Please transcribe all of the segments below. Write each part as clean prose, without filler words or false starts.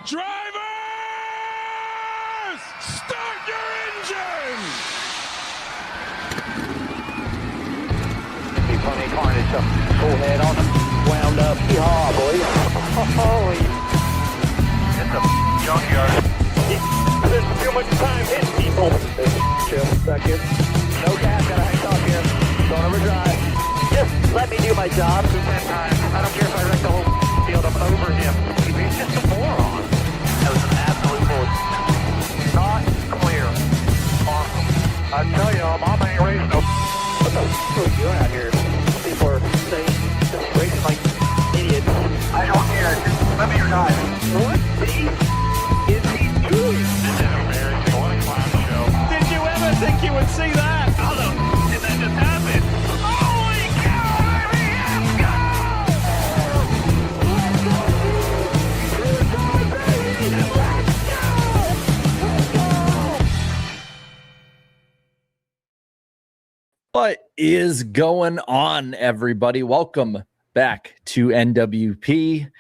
Drivers, start your engine! Be plenty of carnage, full head on them, wound up. Yeehaw, boys. Holy. It's a junkyard. There's too much time hitting people. Chill, second. No gas, gotta hang off here. Don't overdrive. Just let me do my job for 10 times. I don't care if I wreck the whole field, I'm over him. He's just a moron. That was an absolute bullshit. Not clear. Awesome. I tell you, Mom ain't racing no. What the f*** are you doing out here? People are saying, just racing like idiots. I don't care. Just let me drive. What is he doing? This is embarrassing. What a clown show. Did you ever think you would see that? How the f*** did that just happen? Holy cow! Let's go! What is going on, everybody? Welcome back to NWP.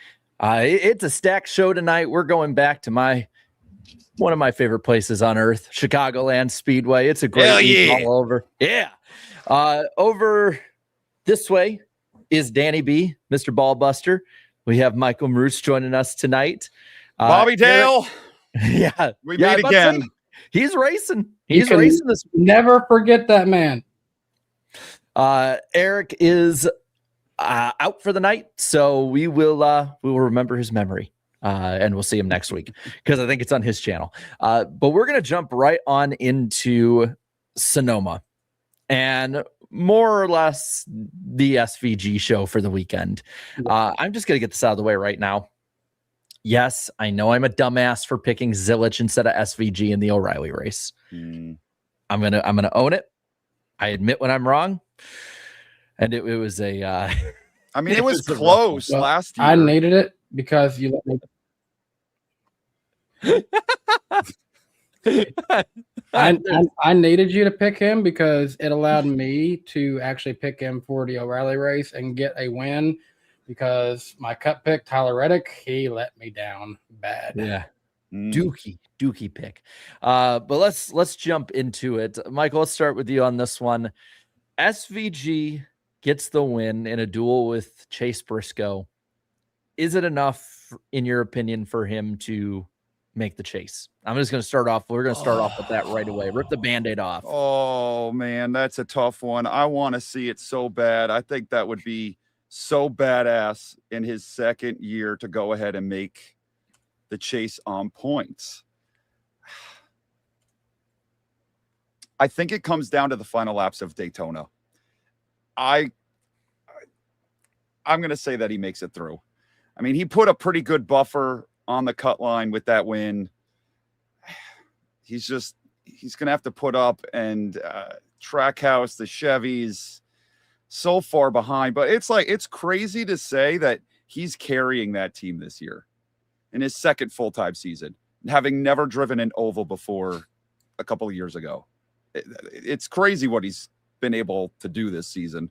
It's a stacked show tonight. We're going back to one of my favorite places on earth, Chicagoland Speedway. It's a great week all over. Yeah. Over this way is Danny B, Mr. Ballbuster. We have Michael Mrucz joining us tonight. Bobby Dale. Yeah. We meet again. He's racing. He's racing this. Never forget that man. Eric is out for the night, so we will remember his memory, and we'll see him next week because I think it's on his channel. But we're gonna jump right on into Sonoma and more or less the SVG show for the weekend. I'm just gonna get this out of the way right now. Yes, I know I'm a dumbass for picking Zilich instead of SVG in the O'Reilly race. I'm gonna own it. I admit when I'm wrong. And it was a I mean, it was close last year. I needed it because you let me. I needed you to pick him because it allowed me to actually pick him for the O'Reilly race and get a win because my cut pick, Tyler Reddick, he let me down bad. Yeah. Dookie pick. But let's jump into it. Michael, let's start with you on this one. SVG gets the win in a duel with Chase Briscoe. Is it enough, in your opinion, for him to make the chase? I'm just going to start off. We're going to start off with that right away. Rip the Band-Aid off. Oh, man, that's a tough one. I want to see it so bad. I think that would be so badass in his second year to go ahead and make the chase on points. I think it comes down to the final laps of Daytona. I'm going to say that he makes it through. I mean, he put a pretty good buffer on the cut line with that win. He's going to have to put up and Trackhouse, the Chevys, so far behind. But it's crazy to say that he's carrying that team this year in his second full-time season, having never driven an oval before a couple of years ago. It's crazy what he's been able to do this season.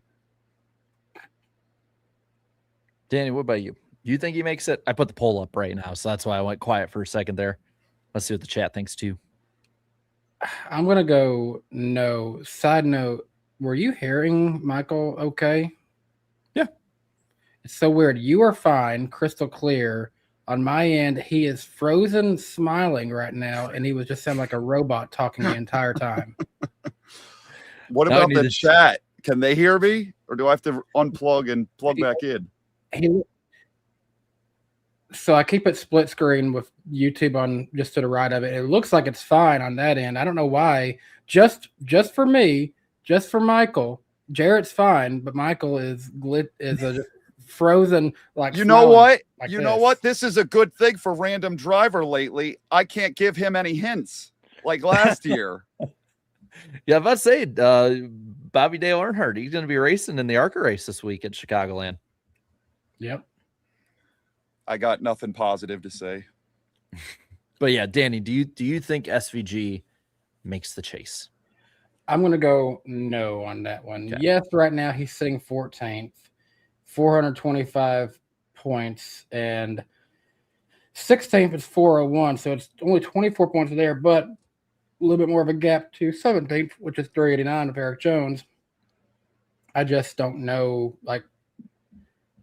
Danny, what about you? Do you think he makes it? I put the poll up right now, so that's why I went quiet for a second there. Let's see what the chat thinks too. I'm going to go no. Side note, were you hearing Michael okay? Yeah. It's so weird. You are fine, crystal clear. On my end, he is frozen smiling right now, and he was just sounding like a robot talking the entire time. What about the chat? Can they hear me, or do I have to unplug and plug back in? So I keep it split screen with YouTube on just to the right of it. It looks like it's fine on that end. I don't know why. Just for me, just for Michael, Jarrett's fine, but Michael is a frozen like. You know what? Like you know what? This is a good thing for Random Driver lately. I can't give him any hints like last year. Yeah, I was about to say, Bobby Dale Earnhardt, he's going to be racing in the ARCA race this week at Chicagoland. Yep. I got nothing positive to say. But yeah, Danny, do you think SVG makes the chase? I'm going to go no on that one. Okay. Yes, right now he's sitting 14th, 425 points, and 16th is 401, so it's only 24 points there, but a little bit more of a gap to 17th, which is 389 of Eric Jones. I just don't know. Like,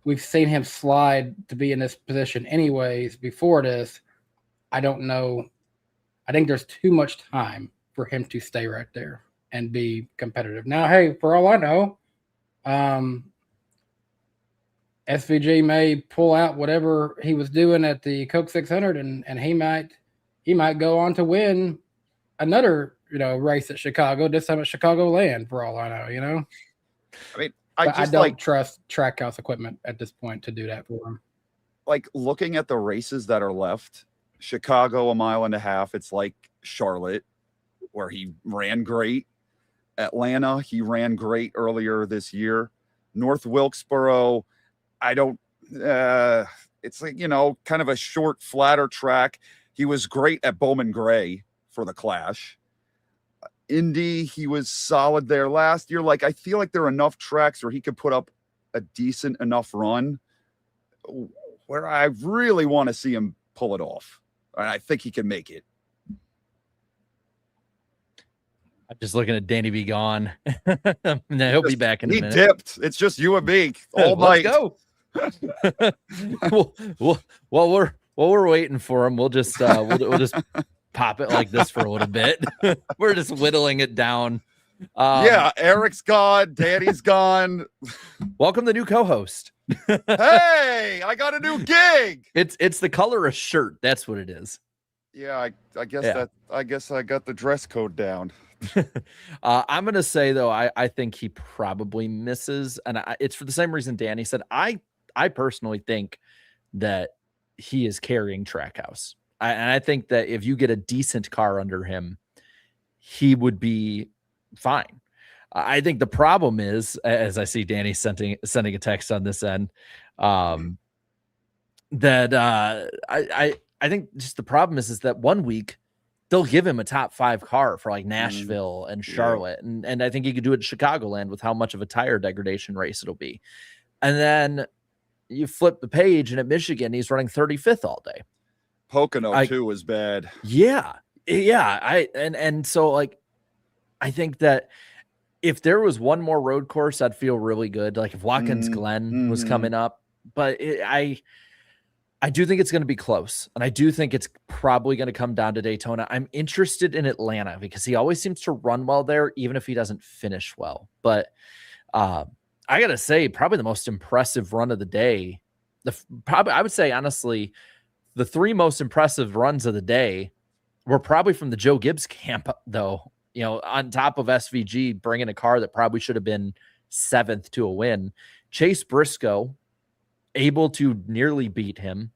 we've seen him slide to be in this position anyways before this. I don't know. I think there's too much time for him to stay right there and be competitive. Now, hey, for all I know, SVG may pull out whatever he was doing at the Coke 600, and he might go on to win another race at Chicago, this time at Chicagoland, for all I know. I mean, I don't trust Trackhouse equipment at this point to do that for him. Like, looking at the races that are left, Chicago 1.5 miles, it's like Charlotte, where he ran great. Atlanta, he ran great earlier this year. North Wilkesboro, it's like, kind of a short, flatter track. He was great at Bowman Gray for the Clash. Indy, he was solid there last year. Like, I feel like there are enough tracks where he could put up a decent enough run where I really want to see him pull it off. And I think he can make it. I'm just looking at Danny B gone. He'll be back in a minute. He dipped. It's just you and me all night. Let's go. While we're waiting for him, we'll just pop it like this for a little bit. We're just whittling it down. Yeah, Eric's gone, Danny's gone. Welcome the new co-host. Hey, I got a new gig. It's the color of shirt. That's what it is. Yeah, I guess I got the dress code down. I'm gonna say though, I think he probably misses, and it's for the same reason Danny said. I personally think that he is carrying Trackhouse, and I think that if you get a decent car under him, he would be fine. I think the problem is, as I see Danny sending a text on this end, that I think just the problem is that 1 week they'll give him a top 5 car for like Nashville and Charlotte. Yeah. And I think he could do it at Chicagoland with how much of a tire degradation race it'll be. And then you flip the page and at Michigan, he's running 35th all day. Pocono too was bad. Yeah. Yeah. So like, I think that if there was one more road course, I'd feel really good. Like if Watkins Glen was coming up, but I do think it's going to be close, and I do think it's probably going to come down to Daytona. I'm interested in Atlanta because he always seems to run well there, even if he doesn't finish well. But I got to say, probably the most impressive run of the day, I would say, honestly, the 3 most impressive runs of the day were probably from the Joe Gibbs camp, though. On top of SVG bringing a car that probably should have been 7th to a win. Chase Briscoe, able to nearly beat him.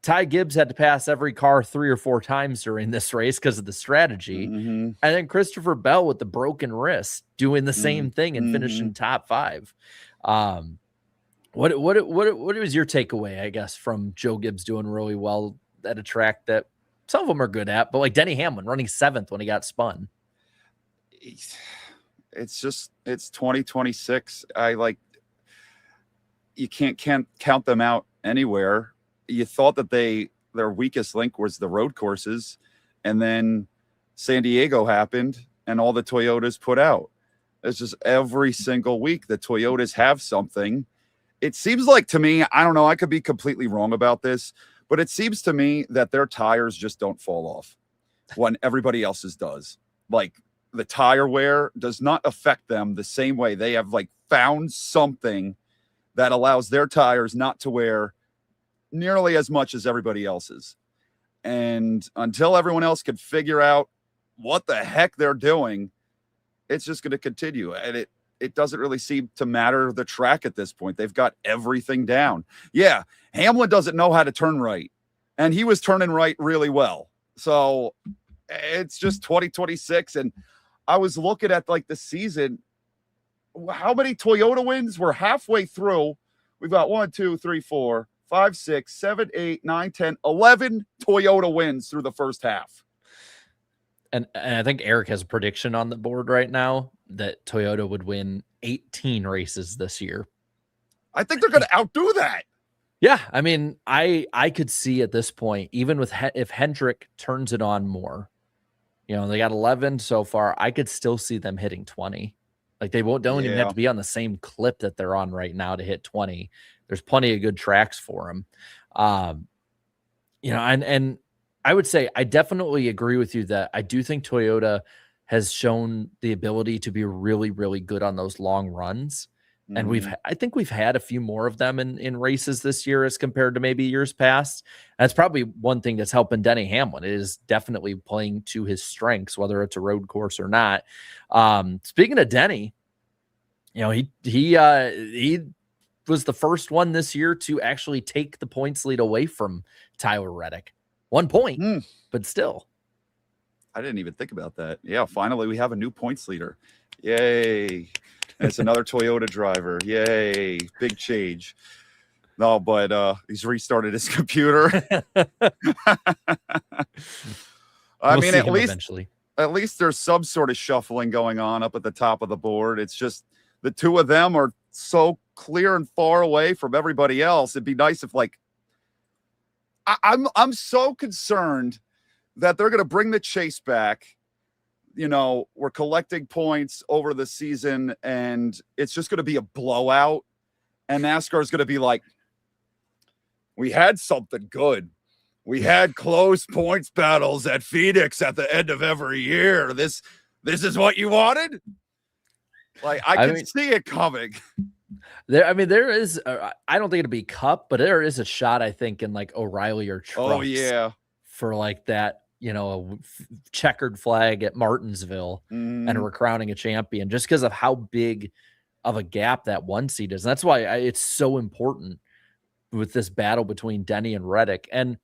Ty Gibbs had to pass every car 3 or 4 times during this race because of the strategy. And then Christopher Bell with the broken wrist doing the same thing and finishing top 5. What was your takeaway, I guess, from Joe Gibbs doing really well at a track that some of them are good at, but like Denny Hamlin running 7th when he got spun? It's 2026. You can't count them out anywhere. You thought that their weakest link was the road courses, and then San Diego happened and all the Toyotas put out. It's just every single week the Toyotas have something. It seems like to me, I don't know, I could be completely wrong about this, but it seems to me that their tires just don't fall off when everybody else's does. Like the tire wear does not affect them the same way. They have like found something that allows their tires not to wear nearly as much as everybody else's. And until everyone else can figure out what the heck they're doing, it's just going to continue. And it doesn't really seem to matter the track at this point. They've got everything down. Yeah, Hamlin doesn't know how to turn right, and he was turning right really well. So it's just 2026. And I was looking at like the season. How many Toyota wins? We're halfway through. We've got 1, 2, 3, 4, 5, 6, 7, 8, 9, 10, 11 Toyota wins through the first half. And I think Eric has a prediction on the board right now that Toyota would win 18 races this year. I think they're going to outdo that. Yeah, I mean, I could see at this point, even with if Hendrick turns it on more, they got 11 so far. I could still see them hitting 20. Like don't even have Yeah. to be on the same clip that they're on right now to hit 20. There's plenty of good tracks for them. And I would say I definitely agree with you that I do think Toyota has shown the ability to be really, really good on those long runs. And Mhm. I think we've had a few more of them in races this year as compared to maybe years past. That's probably one thing that's helping Denny Hamlin. It is definitely playing to his strengths, whether it's a road course or not. Speaking of Denny, he was the first one this year to actually take the points lead away from Tyler Reddick. 1 point, but still. I didn't even think about that. Yeah, finally we have a new points leader. Yay. And it's another Toyota driver. Yay. Big change. No, but he's restarted his computer. I mean, at least there's some sort of shuffling going on up at the top of the board. It's just the two of them are so clear and far away from everybody else. It'd be nice if, like, I'm so concerned that they're going to bring the chase back. We're collecting points over the season and it's just going to be a blowout. And NASCAR is going to be like, we had something good. We had close points battles at Phoenix at the end of every year. This is what you wanted? Like, I can see it coming. There is, I don't think it'll be Cup, but there is a shot, I think, in like O'Reilly or Truex. Oh, yeah. For like that, a checkered flag at Martinsville and we're crowning a champion just because of how big of a gap that 1 seed is. And that's why it's so important with this battle between Denny and Reddick. And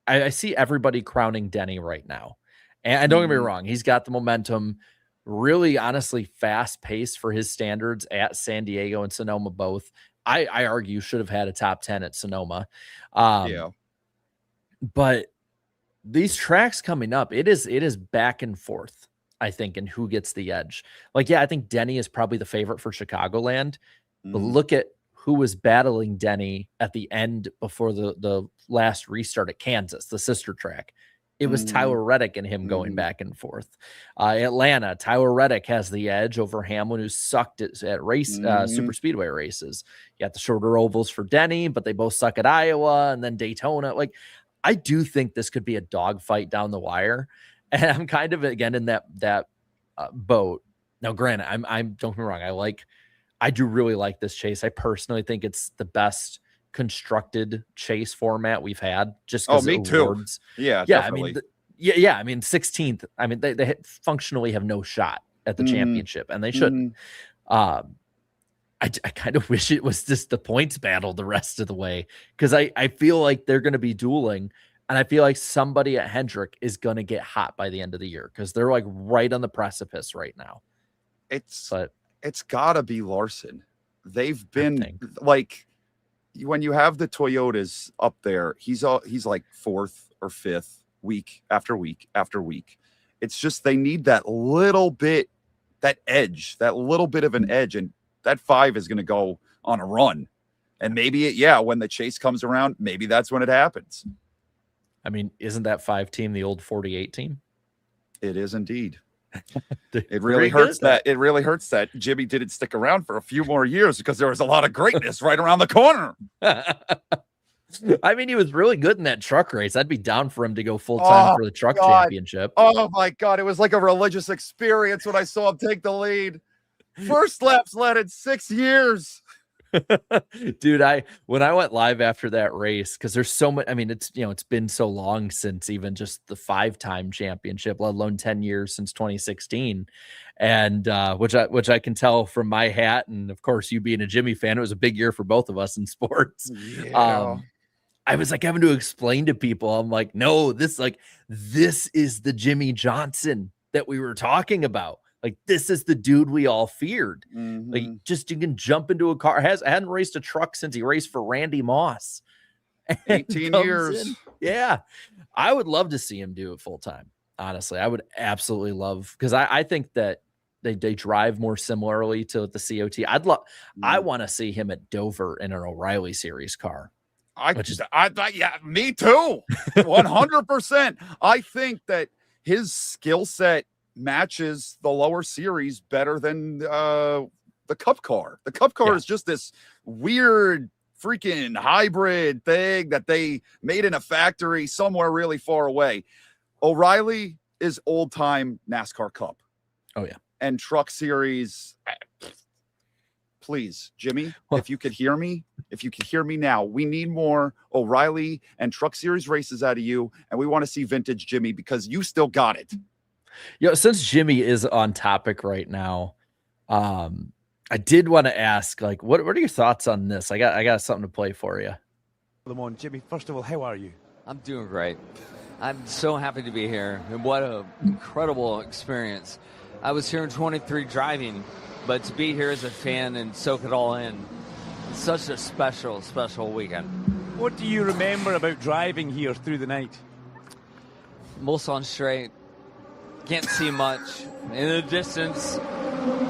I see everybody crowning Denny right now. And don't get me wrong, he's got the momentum, really honestly fast pace for his standards at San Diego and Sonoma both. I argue should have had a top 10 at Sonoma. Yeah. But these tracks coming up, it is back and forth, I think, in who gets the edge. Like, yeah, I think Denny is probably the favorite for Chicagoland, but look at who was battling Denny at the end before the last restart at Kansas, the sister track. It was Tyler Reddick and him going back and forth. Atlanta, Tyler Reddick has the edge over Hamlin, who sucked at race super speedway races. You got the shorter ovals for Denny, but they both suck at Iowa and then Daytona. Like, I do think this could be a dogfight down the wire, and I'm kind of again in that boat. Now, granted, I'm don't get me wrong, I do really like this chase. I personally think it's the best constructed chase format we've had. Just because me too. Yeah, definitely. I mean, 16th. I mean, they functionally have no shot at the championship, and they shouldn't. I kind of wish it was just the points battle the rest of the way, because I feel like they're going to be dueling, and I feel like somebody at Hendrick is going to get hot by the end of the year because they're like right on the precipice right now. It's got to be Larson. They've been like, when you have the Toyotas up there, he's like 4th or 5th week after week after week. It's just they need that little bit, that edge, that little bit of an edge, and that 5 is going to go on a run. And maybe when the chase comes around, maybe that's when it happens. I mean, isn't that 5 team the old 48 team? It is indeed. It really hurts that Jimmy didn't stick around for a few more years because there was a lot of greatness right around the corner. I mean, he was really good in that truck race. I'd be down for him to go full time for the truck championship. Oh my God. It was like a religious experience when I saw him take the lead. First laps led in 6 years. Dude, when I went live after that race, because there's so much, I mean, it's been so long since even just the 5-time championship, let alone 10 years since 2016. And which I can tell from my hat, and of course you being a Jimmy fan, it was a big year for both of us in sports. Yeah. I was like having to explain to people, I'm like, no, this is the Jimmy Johnson that we were talking about. Like, this is the dude we all feared. Like, just you can jump into a car. Hadn't raced a truck since he raced for Randy Moss. 18 years. Yeah. I would love to see him do it full time. Honestly, I would absolutely love, because I think that they drive more similarly to the COT. I want to see him at Dover in an O'Reilly series car. Yeah, me too. 100%. I think that his skill set matches the lower series better than the Cup car. The Cup car is just this weird freaking hybrid thing that they made in a factory somewhere really far away. O'Reilly is old time NASCAR Cup. Oh yeah. And Truck Series. Please, Jimmy, if you could hear me now, we need more O'Reilly and Truck Series races out of you. And we want to see vintage Jimmy because you still got it. Since Jimmy is on topic right now, I did want to ask, like, what are your thoughts on this? I got something to play for you. Lamont, Jimmy, first of all, how are you? I'm doing great. I'm so happy to be here, and what an incredible experience. I was here in 23 driving, but to be here as a fan and soak it all in, it's such a special, special weekend. What do you remember about driving here through the night? Mulsanne straight. Can't see much. In the distance,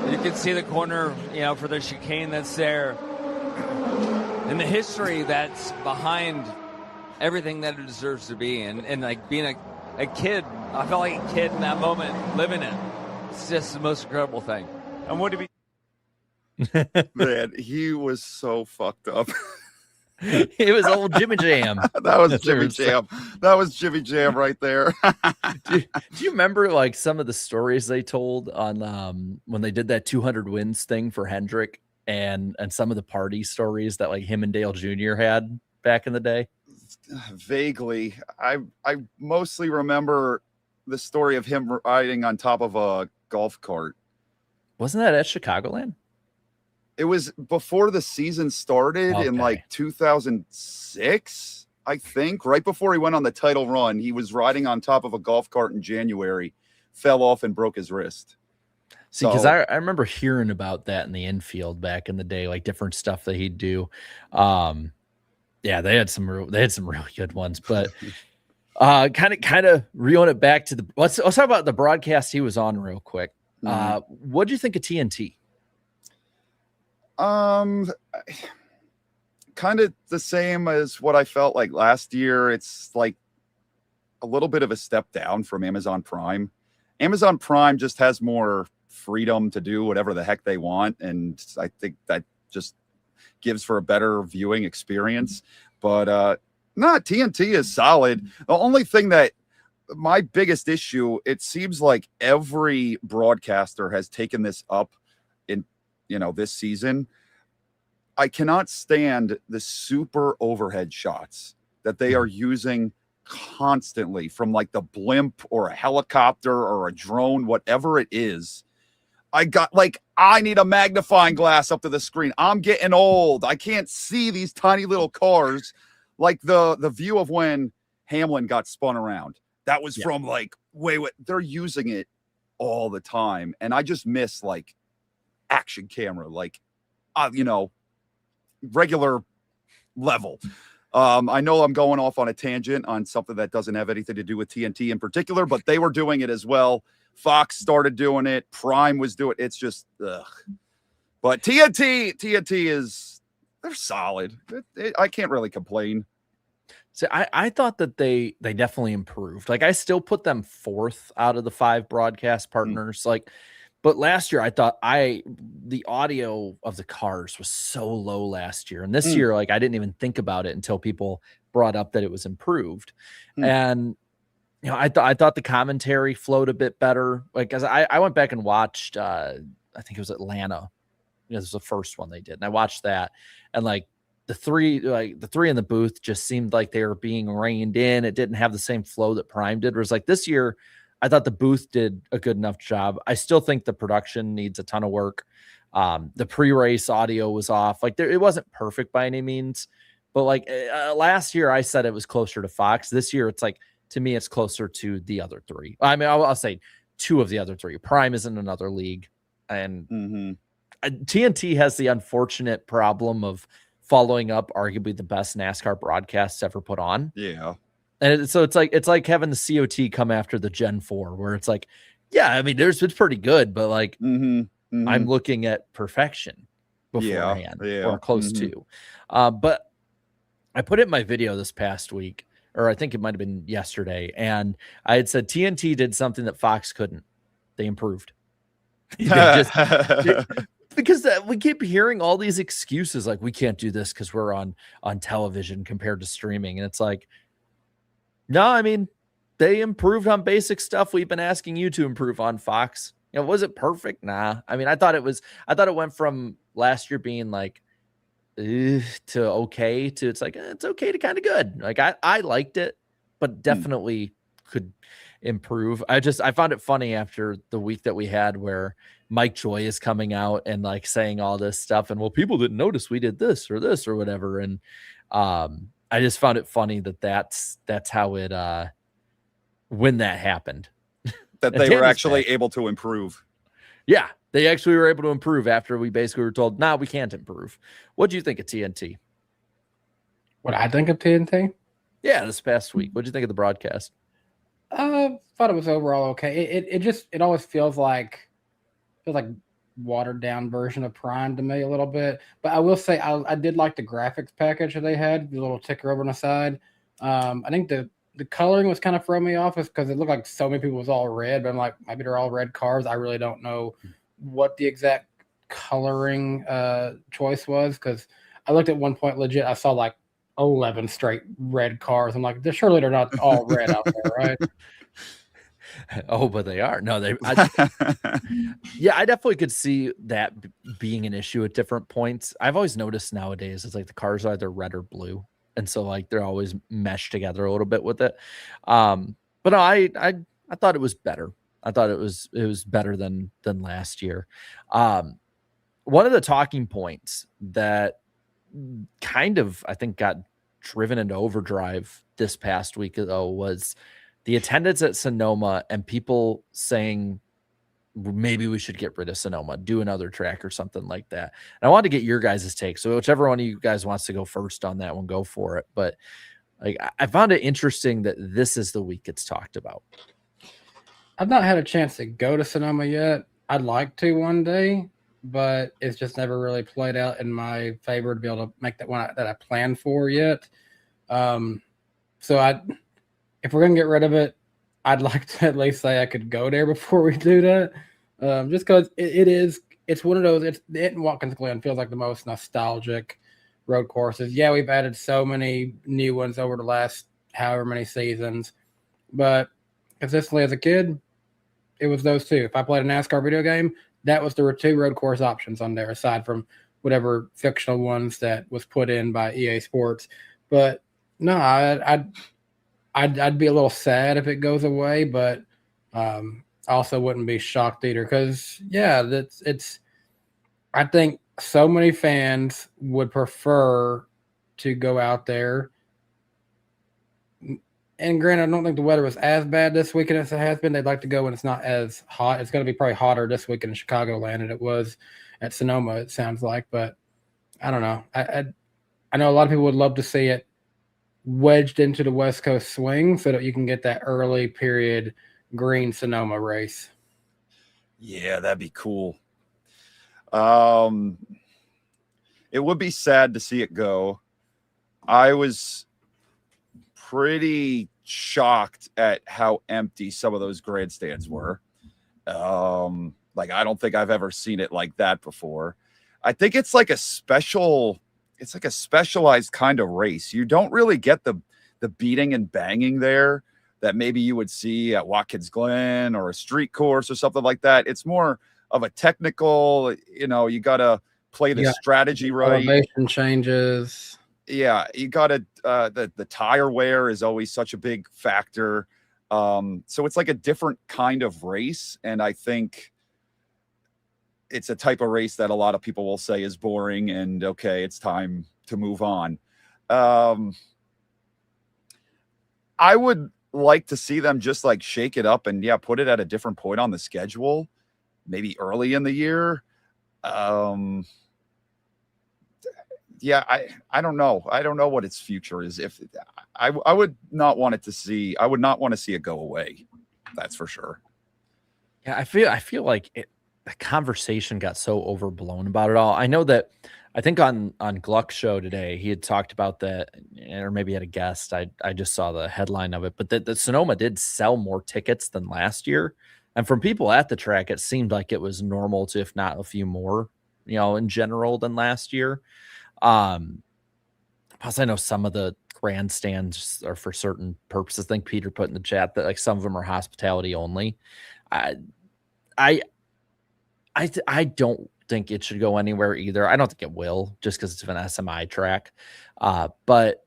you can see the corner, for the chicane that's there. And the history that's behind everything that it deserves to be. And like being a kid, I felt like a kid in that moment, living it. It's just the most incredible thing. And what did we... Man, he was so fucked up. It was old Jimmy Jam. That was Jimmy Jam. That was Jimmy Jam right there. do you remember like some of the stories they told on when they did that 200 wins thing for Hendrick and some of the party stories that like him and Dale Jr. had back in the day? Vaguely. I mostly remember the story of him riding on top of a golf cart. Wasn't that at Chicagoland? It was before the season started in like 2006, I think. Right before he went on the title run, he was riding on top of a golf cart in January, fell off and broke his wrist. See, because I remember hearing about that in the infield back in the day, like different stuff that he'd do. Yeah, they had some really good ones, but kind of reeling it back to let's talk about the broadcast he was on real quick. What do you think of TNT? Kind of the same as what I felt like last year. It's like a little bit of a step down from Amazon Prime. Amazon Prime just has more freedom to do whatever the heck they want, and I think that just gives for a better viewing experience. But TNT is solid. The only thing that my biggest issue, it seems like every broadcaster has taken this up in this season. I cannot stand the super overhead shots that they are using constantly from like the blimp or a helicopter or a drone, whatever it is. I need a magnifying glass up to the screen. I'm getting old. I can't see these tiny little cars. Like the view of when Hamlin got spun around. That was from like way. They're using it all the time. And I just miss like action camera, like, regular level. I know I'm going off on a tangent on something that doesn't have anything to do with TNT in particular, but they were doing it as well. Fox started doing it. Prime was doing it. It's just, ugh. But TNT they're solid. I can't really complain. So I thought that they definitely improved. Like I still put them fourth out of the 5 broadcast partners. But last year I thought the audio of the cars was so low last year. And this year, like I didn't even think about it until people brought up that it was improved. And I thought the commentary flowed a bit better. Like as I went back and watched I think it was Atlanta. It was the first one they did. And I watched that, and like the three in the booth just seemed like they were being reined in. It didn't have the same flow that Prime did. Whereas like this year, I thought the booth did a good enough job. I still think the production needs a ton of work. The pre-race audio was off. Like it wasn't perfect by any means, but like last year I said it was closer to Fox. This year it's like, to me, it's closer to the other 3. I mean, I'll say 2 of the other 3. Prime is in another league, and TNT has the unfortunate problem of following up arguably the best NASCAR broadcasts ever put on. Yeah. And so it's like having the COT come after the Gen 4, where it's like, yeah, I mean, it's pretty good, but like I'm looking at perfection beforehand or close to. But I put it in my video this past week, or I think it might have been yesterday, and I had said TNT did something that Fox couldn't. They improved. Because we keep hearing all these excuses like we can't do this because we're on television compared to streaming, and it's like, no, I mean, they improved on basic stuff we've been asking you to improve on, Fox. Was it perfect? Nah. I mean, I thought it went from last year being like to okay to it's like it's okay to kind of good. Like I liked it, but definitely could improve. I found it funny after the week that we had where Mike Joy is coming out and like saying all this stuff, and well, people didn't notice we did this or whatever, and I just found it funny that's how it when that happened, that they were actually able to improve. Yeah, they actually were able to improve after we basically were told, "Nah, we can't improve." What do you think of TNT? What I think of TNT? Yeah, this past week. What do you think of the broadcast? Thought it was overall okay. It always feels like watered down version of Prime to me a little bit. But I will say I did like the graphics package that they had, the little ticker over on the side. I think the coloring was kind of throwing me off because it looked like so many people was all red, but I'm like, maybe they're all red cars. I really don't know what the exact coloring choice was, because I looked at one point legit, I saw like 11 straight red cars. I'm like, surely they're not all red out there, right? Oh, but they are. No, yeah, I definitely could see that being an issue at different points. I've always noticed nowadays it's like the cars are either red or blue, and so like they're always meshed together a little bit with it. But no, I thought it was better. I thought it was better than last year. One of the talking points that kind of I think got driven into overdrive this past week though was the attendance at Sonoma and people saying maybe we should get rid of Sonoma, do another track or something like that. And I wanted to get your guys' take. So whichever one of you guys wants to go first on that one, go for it. But like, I found it interesting that this is the week it's talked about. I've not had a chance to go to Sonoma yet. I'd like to one day, but it's just never really played out in my favor to be able to make that one that I planned for yet. So if we're going to get rid of it, I'd like to at least say I could go there before we do that. Just because it's one of those, it in Watkins Glen feels like the most nostalgic road courses. Yeah, we've added so many new ones over the last however many seasons, but consistently as a kid, it was those two. If I played a NASCAR video game, there were two road course options on there, aside from whatever fictional ones that was put in by EA Sports. But no, I'd be a little sad if it goes away, but I also wouldn't be shocked either, because yeah, I think so many fans would prefer to go out there. And granted, I don't think the weather was as bad this weekend as it has been. They'd like to go when it's not as hot. It's going to be probably hotter this weekend in Chicagoland than it was at Sonoma, it sounds like. But I don't know. I know a lot of people would love to see it wedged into the West Coast swing so that you can get that early period green Sonoma race. Yeah, that'd be cool. It would be sad to see it go. I was pretty shocked at how empty some of those grandstands were. Like, I don't think I've ever seen it like that before. I think it's like a specialized kind of race. You don't really get the beating and banging there that maybe you would see at Watkins Glen or a street course or something like that. It's more of a technical, you got to play the strategy right. Elevation changes. Yeah, you got to the tire wear is always such a big factor. So it's like a different kind of race, and I think it's a type of race that a lot of people will say is boring and okay, it's time to move on. I would like to see them just like shake it up and put it at a different point on the schedule, maybe early in the year. I don't know. I don't know what its future is. If I would not want it to see, I would not want to see it go away. That's for sure. Yeah, I feel like the conversation got so overblown about it all. I know that I think on Gluck's show today, he had talked about that, or maybe he had a guest. I just saw the headline of it, but the Sonoma did sell more tickets than last year. And from people at the track, it seemed like it was normal to, if not a few more, in general than last year. Plus, I know some of the grandstands are for certain purposes. I think Peter put in the chat that like some of them are hospitality only. I don't think it should go anywhere either. I don't think it will, just because it's an SMI track. But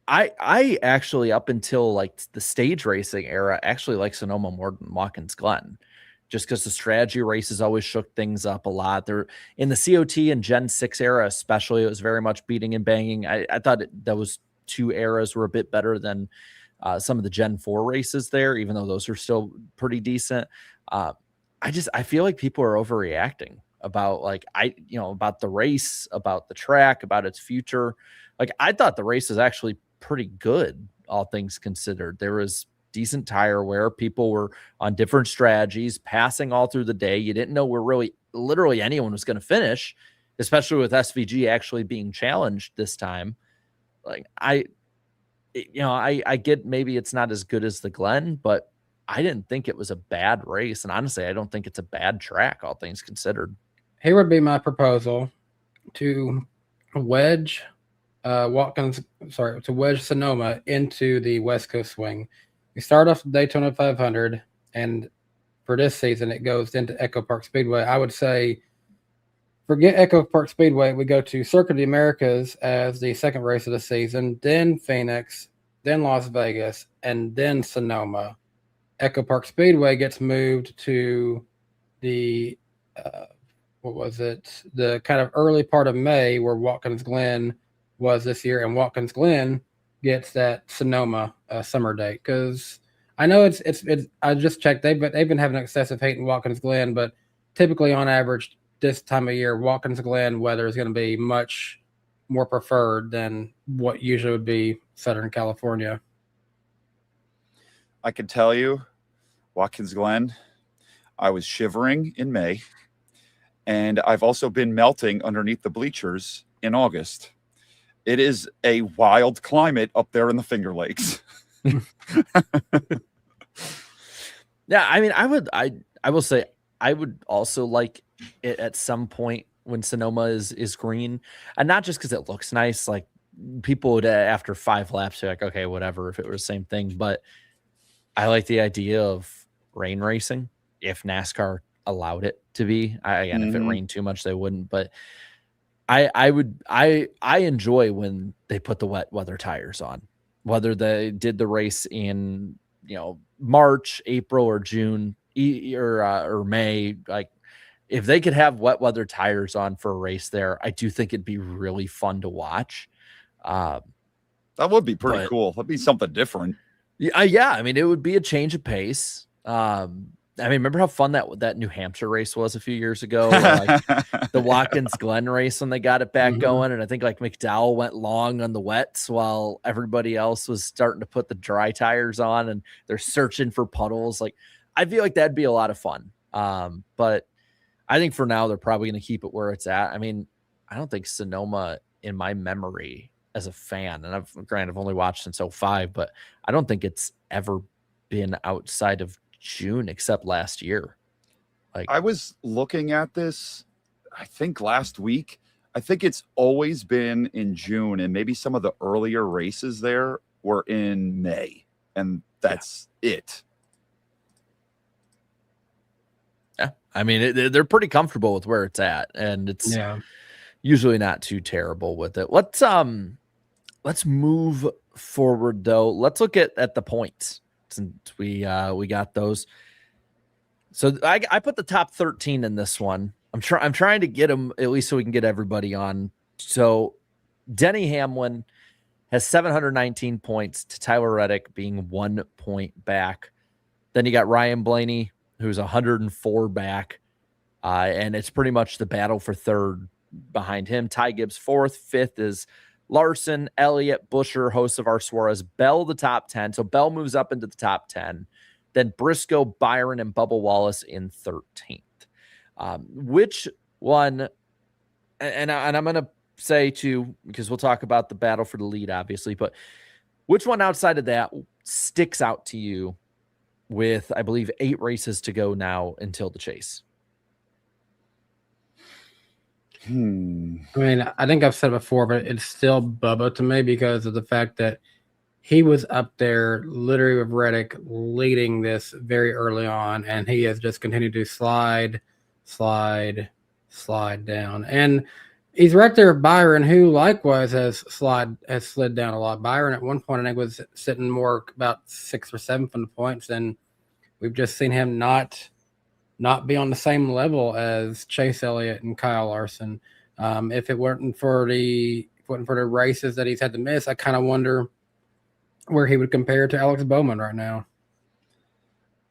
I actually, up until like the stage racing era, actually like Sonoma more than Watkins Glen, just because the strategy races always shook things up a lot. They're in the COT and Gen 6 era, especially, it was very much beating and banging. I thought those two eras were a bit better than some of the Gen 4 races there, even though those are still pretty decent. I feel like people are overreacting about about the race, about the track, about its future. Like, I thought the race is actually pretty good, all things considered. There was decent tire wear. People were on different strategies, passing all through the day. You didn't know where really literally anyone was going to finish, especially with SVG actually being challenged this time. Like, I get maybe it's not as good as the Glen, but I didn't think it was a bad race. And honestly, I don't think it's a bad track, all things considered. Here would be my proposal to wedge Sonoma into the West Coast swing. We start off Daytona 500, and for this season, it goes into Echo Park Speedway. I would say forget Echo Park Speedway. We go to Circuit of the Americas as the second race of the season, then Phoenix, then Las Vegas, and then Sonoma. Echo Park Speedway gets moved to the the kind of early part of May, where Watkins Glen was this year, and Watkins Glen gets that Sonoma summer date. Because I know it's I just checked, they've been having excessive hate in Watkins Glen, but typically on average this time of year, Watkins Glen weather is going to be much more preferred than what usually would be Southern California. I can tell you, Watkins Glen, I was shivering in May, and I've also been melting underneath the bleachers in August. It is a wild climate up there in the Finger Lakes. Yeah, I mean, I will say I would also like it at some point when Sonoma is green, and not just because it looks nice. Like, people would after 5 laps be like, okay, whatever, if it were the same thing. But I like the idea of rain racing if NASCAR allowed it to be. If it rained too much, they wouldn't. But I enjoy when they put the wet weather tires on, whether they did the race in March, April, or June, or May. Like, if they could have wet weather tires on for a race there, I do think it'd be really fun to watch. That would be pretty cool. That'd be something different. Yeah. I mean, it would be a change of pace. I mean, remember how fun that New Hampshire race was a few years ago? Like the Watkins Glen race when they got it back going. And I think like McDowell went long on the wets while everybody else was starting to put the dry tires on, and they're searching for puddles. Like, I feel like that'd be a lot of fun. But I think for now, they're probably going to keep it where it's at. I mean, I don't think Sonoma, in my memory as a fan, and I've only watched since 2005, but I don't think it's ever been outside of June except last year. Like, I was looking at this, I think last week. I think it's always been in June, and maybe some of the earlier races there were in May, and that's it. Yeah, I mean, they're pretty comfortable with where it's at, and it's usually not too terrible with it. Let's move forward though. Let's look at the points, since we got those. So I put the top 13 in this one. I'm trying to get them at least so we can get everybody on. So Denny Hamlin has 719 points to Tyler Reddick being 1 point back. Then you got Ryan Blaney, who's 104 back. And it's pretty much the battle for third behind him. Ty Gibbs fourth. Fifth is Larson, Elliott, Busher, host of our Suarez, Bell, the top 10. So Bell moves up into the top 10. Then Briscoe, Byron, and Bubba Wallace in 13th. Which one and I'm going to say too, because we'll talk about the battle for the lead, obviously, but which one outside of that sticks out to you with, I believe, 8 races to go now until the chase? I mean, I think I've said it before, but it's still Bubba to me because of the fact that he was up there literally with Reddick leading this very early on, and he has just continued to slide down. And he's right there with Byron, who likewise has slid down a lot. Byron at one point, I think, was sitting more about 6th or 7th on the points, and we've just seen him not be on the same level as Chase Elliott and Kyle Larson. If it weren't for the races that he's had to miss, I kind of wonder where he would compare to Alex Bowman right now.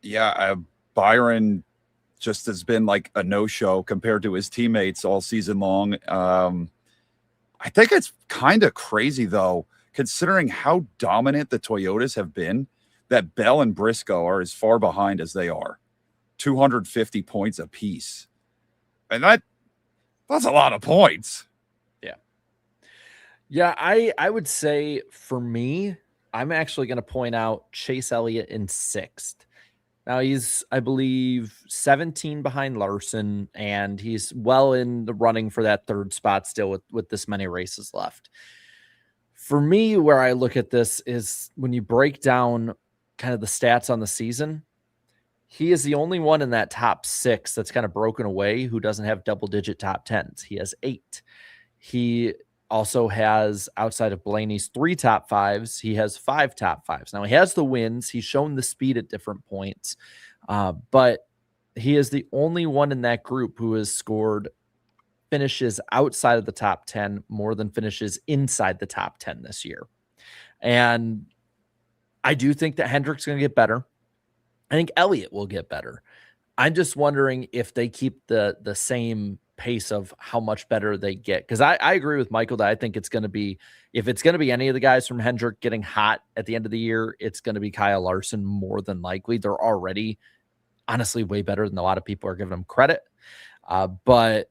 Yeah, Byron just has been like a no-show compared to his teammates all season long. I think it's kind of crazy, though, considering how dominant the Toyotas have been, that Bell and Briscoe are as far behind as they are. 250 points apiece. And that's a lot of points. Yeah, I would say for me, I'm actually going to point out Chase Elliott in 6th. Now he's, I believe, 17 behind Larson, and he's well in the running for that 3rd spot still with this many races left. For me, where I look at this is when you break down kind of the stats on the season, he is the only one in that top 6 that's kind of broken away who doesn't have double-digit top 10s. He has 8. He also has, outside of Blaney's 3 top 5s, he has 5 top 5s. Now, he has the wins. He's shown the speed at different points, but he is the only one in that group who has scored finishes outside of the top 10 more than finishes inside the top 10 this year. And I do think that Hendrick's going to get better. I think Elliott will get better. I'm just wondering if they keep the same pace of how much better they get. Because I agree with Michael that I think it's going to be, if it's going to be any of the guys from Hendrick getting hot at the end of the year, it's going to be Kyle Larson more than likely. They're already honestly way better than a lot of people are giving them credit. But,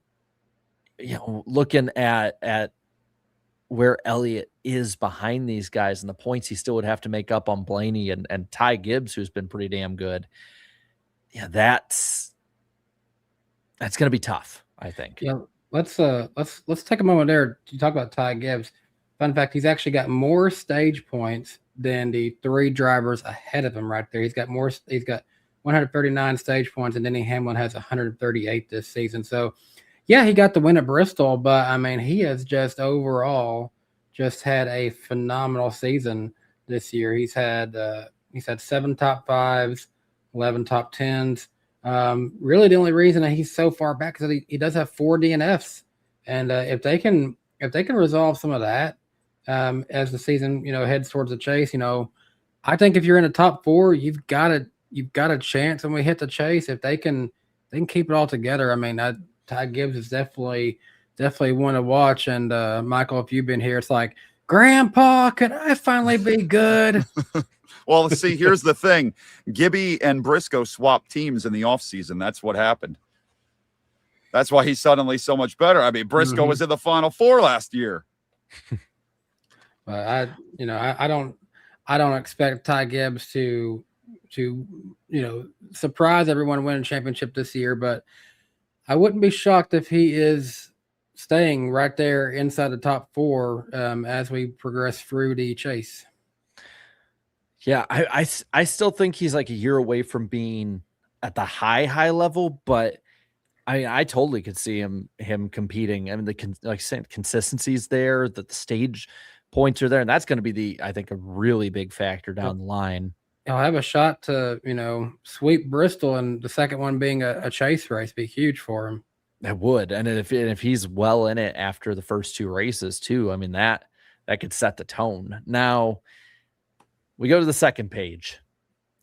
you know, looking at where Elliott is behind these guys and the points he still would have to make up on Blaney and Ty Gibbs, who's been pretty damn good. Yeah, that's going to be tough, I think. Yeah, let's take a moment there to talk about Ty Gibbs. Fun fact, he's actually got more stage points than the 3 drivers ahead of him right there. He's got 139 stage points, and Denny Hamlin has 138 this season. So yeah, he got the win at Bristol, but I mean, he has just overall just had a phenomenal season this year. He's had 7 top 5s, 11 top 10s. Really, the only reason that he's so far back is that he does have 4 DNFs, and if they can resolve some of that as the season heads towards the chase, I think if you're in the top 4, you've got a chance when we hit the chase. If they can keep it all together. I mean, Ty Gibbs is definitely one to watch. And Michael, if you've been here, it's like, Grandpa, could I finally be good? Well, see, here's the thing. Gibby and Briscoe swapped teams in the offseason. That's what happened. That's why he's suddenly so much better. I mean, Briscoe was in the Final 4 last year. But I don't expect Ty Gibbs to surprise everyone and win a championship this year, but I wouldn't be shocked if he is staying right there inside the top 4 as we progress through the chase. Yeah, I still think he's like a year away from being at the high level, but I mean, I totally could see him competing. I mean, consistency's there, that the stage points are there, and that's going to be I think a really big factor down the line. He'll have a shot to sweep Bristol, and the second one being a chase race be huge for him. That would, and if he's well in it after the first 2 races too, I mean that could set the tone. Now we go to the second page,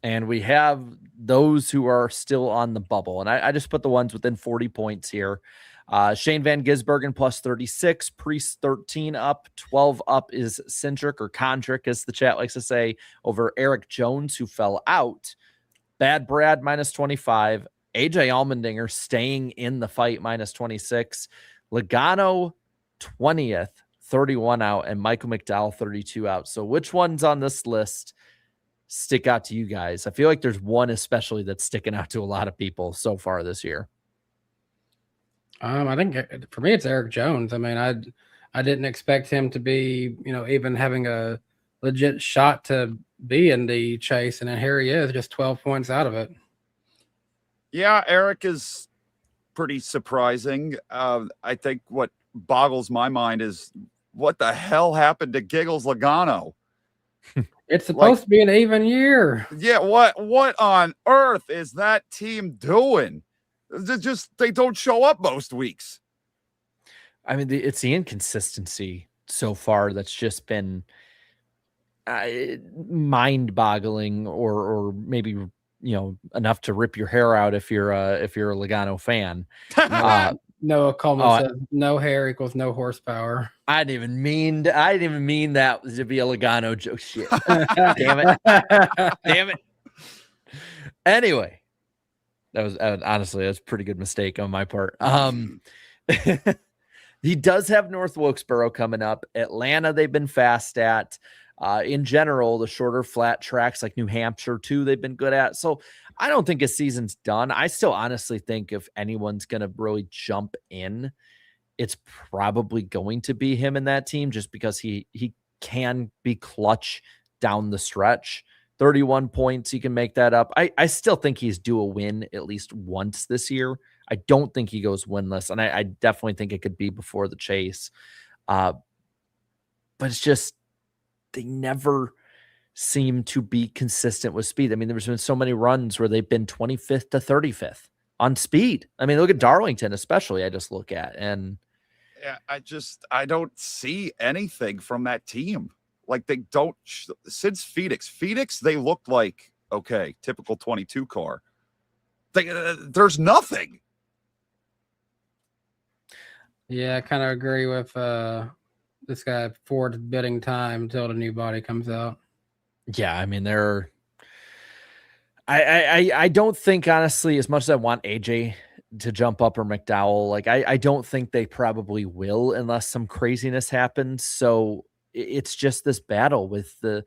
and we have those who are still on the bubble, and I just put the ones within 40 points here. Shane Van Gisbergen plus 36, Priest 13 up, 12 up is Cindric, or Condrick as the chat likes to say, over Eric Jones, who fell out. Bad Brad minus 25, AJ Allmendinger staying in the fight minus 26, Logano 20th, 31 out, and Michael McDowell 32 out. So which ones on this list stick out to you guys? I feel like there's one especially that's sticking out to a lot of people so far this year. I think for me, it's Eric Jones. I mean, I didn't expect him to be, even having a legit shot to be in the chase. And then here he is, just 12 points out of it. Yeah, Eric is pretty surprising. I think what boggles my mind is what the hell happened to Giggles Logano? It's supposed to be an even year. Yeah, what on earth is that team doing? They don't show up most weeks. I mean, it's the inconsistency so far that's just been mind-boggling, or maybe enough to rip your hair out if you're a Logano fan. Noah Coleman says no hair equals no horsepower. I didn't even mean that to be a Logano joke. Shit. Damn it. Damn it. Anyway, that was honestly, that's a pretty good mistake on my part. He does have North Wilkesboro coming up. Atlanta, they've been fast at. In general, the shorter flat tracks like New Hampshire too, they've been good at. So I don't think his season's done. I still honestly think if anyone's going to really jump in, it's probably going to be him in that team, just because he can be clutch down the stretch. 31 points, he can make that up. I still think he's due a win at least once this year. I don't think he goes winless, and I definitely think it could be before the chase. But it's just, they never seem to be consistent with speed. I mean, there's been so many runs where they've been 25th to 35th on speed. I mean, look at Darlington, especially. I just look at, and yeah, I don't see anything from that team. Like, they don't since Phoenix, they looked like, okay, typical 22 car. There's nothing. Yeah, I kind of agree with this guy. Ford's bidding time until the new body comes out. Yeah, I mean, I don't think, honestly, as much as I want AJ to jump up or McDowell, like I don't think they probably will unless some craziness happens. So it's just this battle with the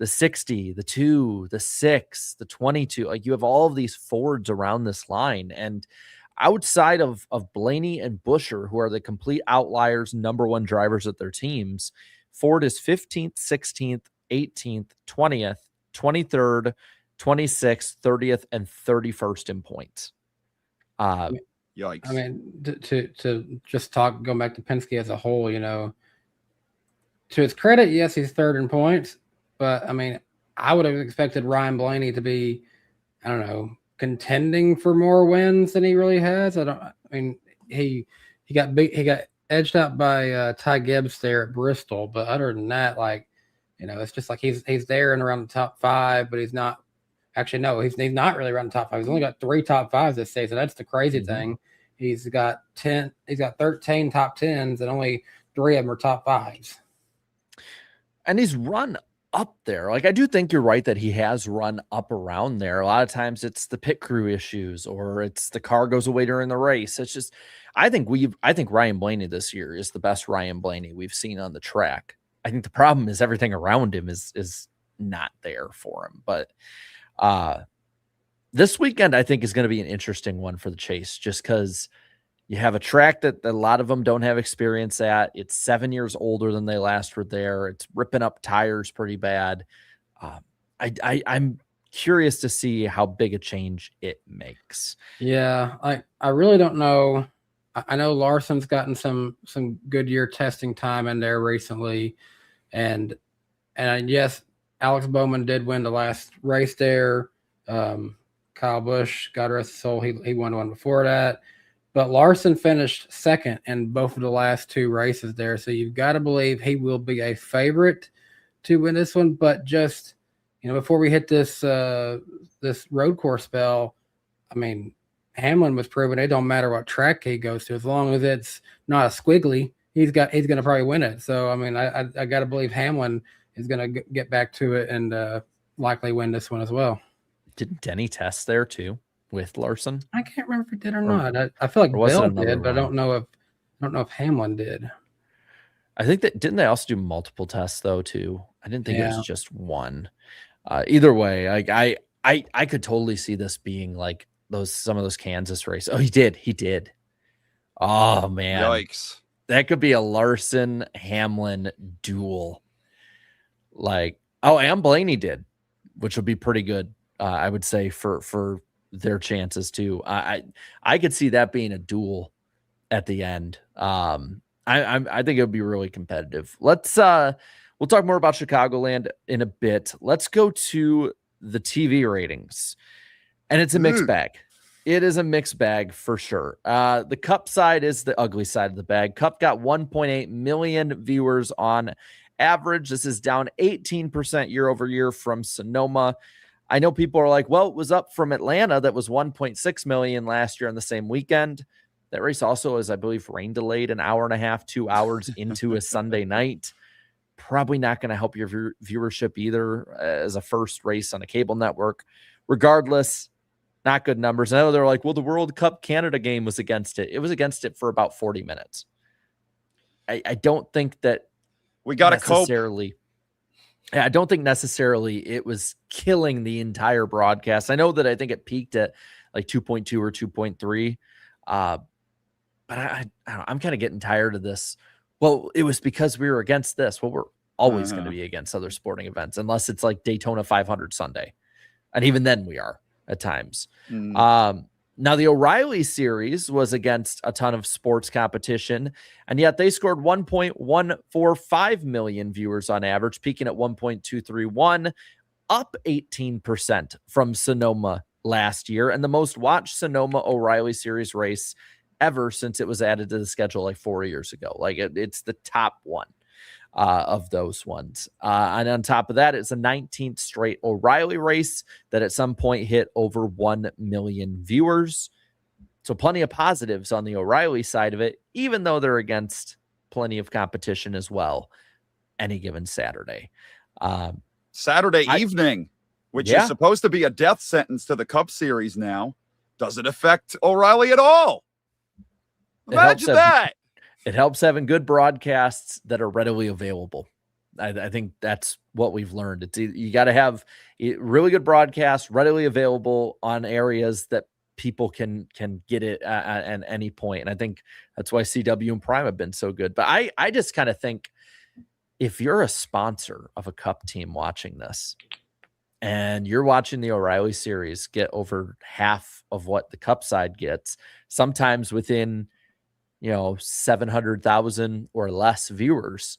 60, the 2, the 6, the 22. Like, you have all of these Fords around this line, and outside of Blaney and Buscher, who are the complete outliers, number one drivers at their teams, Ford is 15th, 16th, 18th, 20th, 23rd, 26th, 30th, and 31st in points. Yikes. I mean, to just going back to Penske as a whole, to his credit, yes, he's third in points, but I mean, I would have expected Ryan Blaney to be, I don't know, contending for more wins than he really has. He got edged out by Ty Gibbs there at Bristol, but other than that, it's just like he's there and around the top 5, but he's not. Actually, no, he's not really around the top 5. He's only got 3 top 5s this season. That's the crazy thing. He's got 13 top 10s, and only 3 of them are top 5s. And he's run up there. Like, I do think you're right that he has run up around there. A lot of times it's the pit crew issues, or it's the car goes away during the race. It's just, I think Ryan Blaney this year is the best Ryan Blaney we've seen on the track. I think the problem is everything around him is not there for him. But this weekend, I think, is going to be an interesting one for the chase, just because you have a track that a lot of them don't have experience at. It's 7 years older than they last were there. It's ripping up tires pretty bad. I'm curious to see how big a change it makes. Yeah, I really don't know. I know Larson's gotten some Goodyear testing time in there recently, and yes, Alex Bowman did win the last race there. Kyle Busch, God rest his soul, he won one before that. But Larson finished second in both of the last 2 races there. So you've got to believe he will be a favorite to win this one. But just, before we hit this road course spell, I mean, Hamlin was proving it don't matter what track he goes to, as long as it's not a squiggly, he's going to probably win it. So, I mean, I got to believe Hamlin is going to get back to it and likely win this one as well. Didn't Denny test there too with Larson? I can't remember if he did or not. I feel like Bill did, but I don't know don't know if Hamlin did. I think that didn't they also do multiple tests though too? I didn't think it Yeah. was just one. Either way, I could totally see this being like some of those Kansas races. Oh, he did. Oh man, Yikes! that could be a Larson Hamlin duel. Like, oh, and Blaney did, which would be pretty good. I would say for their chances too. I could see that being a duel at the end. I think it would be really competitive. We'll talk more about Chicagoland in a bit. Let's go to the TV ratings, and it's a mixed bag. It is a mixed bag for sure. The Cup side is the ugly side of the bag. Cup got 1.8 million viewers on average. This is down 18% year over year from Sonoma. I know people are like, well, it was up from Atlanta. That was 1.6 million last year on the same weekend. That race also is, I believe, rain delayed an hour and a half, 2 hours into a Sunday night. Probably not going to help your viewership either as a first race on a cable network. Regardless, not good numbers. I know they're like, well, the World Cup Canada game was against it. It was against it for about 40 minutes. I don't think that we got to cope. I don't think necessarily it was killing the entire broadcast. I know that I think it peaked at like 2.2 or 2.3. But I don't know, I'm kind of getting tired of this. Well, it was because we were against this. Well, we're always going to be against other sporting events, unless it's like Daytona 500 Sunday. And even then we are at times. Now the O'Reilly series was against a ton of sports competition, and yet they scored 1.145 million viewers on average, peaking at 1.231, up 18% from Sonoma last year, and the most watched Sonoma O'Reilly series race ever since it was added to the schedule like 4 years ago. Like it's the top one of those ones. And on top of that, it's a 19th straight O'Reilly race that at some point hit over 1 million viewers. So plenty of positives on the O'Reilly side of it, even though they're against plenty of competition as well any given Saturday. Saturday evening, which is supposed to be a death sentence to the Cup Series now, doesn't affect O'Reilly at all. Imagine that. It helps having good broadcasts that are readily available. I think that's what we've learned. You got to have really good broadcasts readily available on areas that people can get it at any point. And I think that's why CW and Prime have been so good. But I just kind of think if you're a sponsor of a Cup team watching this and you're watching the O'Reilly series get over half of what the Cup side gets, sometimes within 700,000 or less viewers,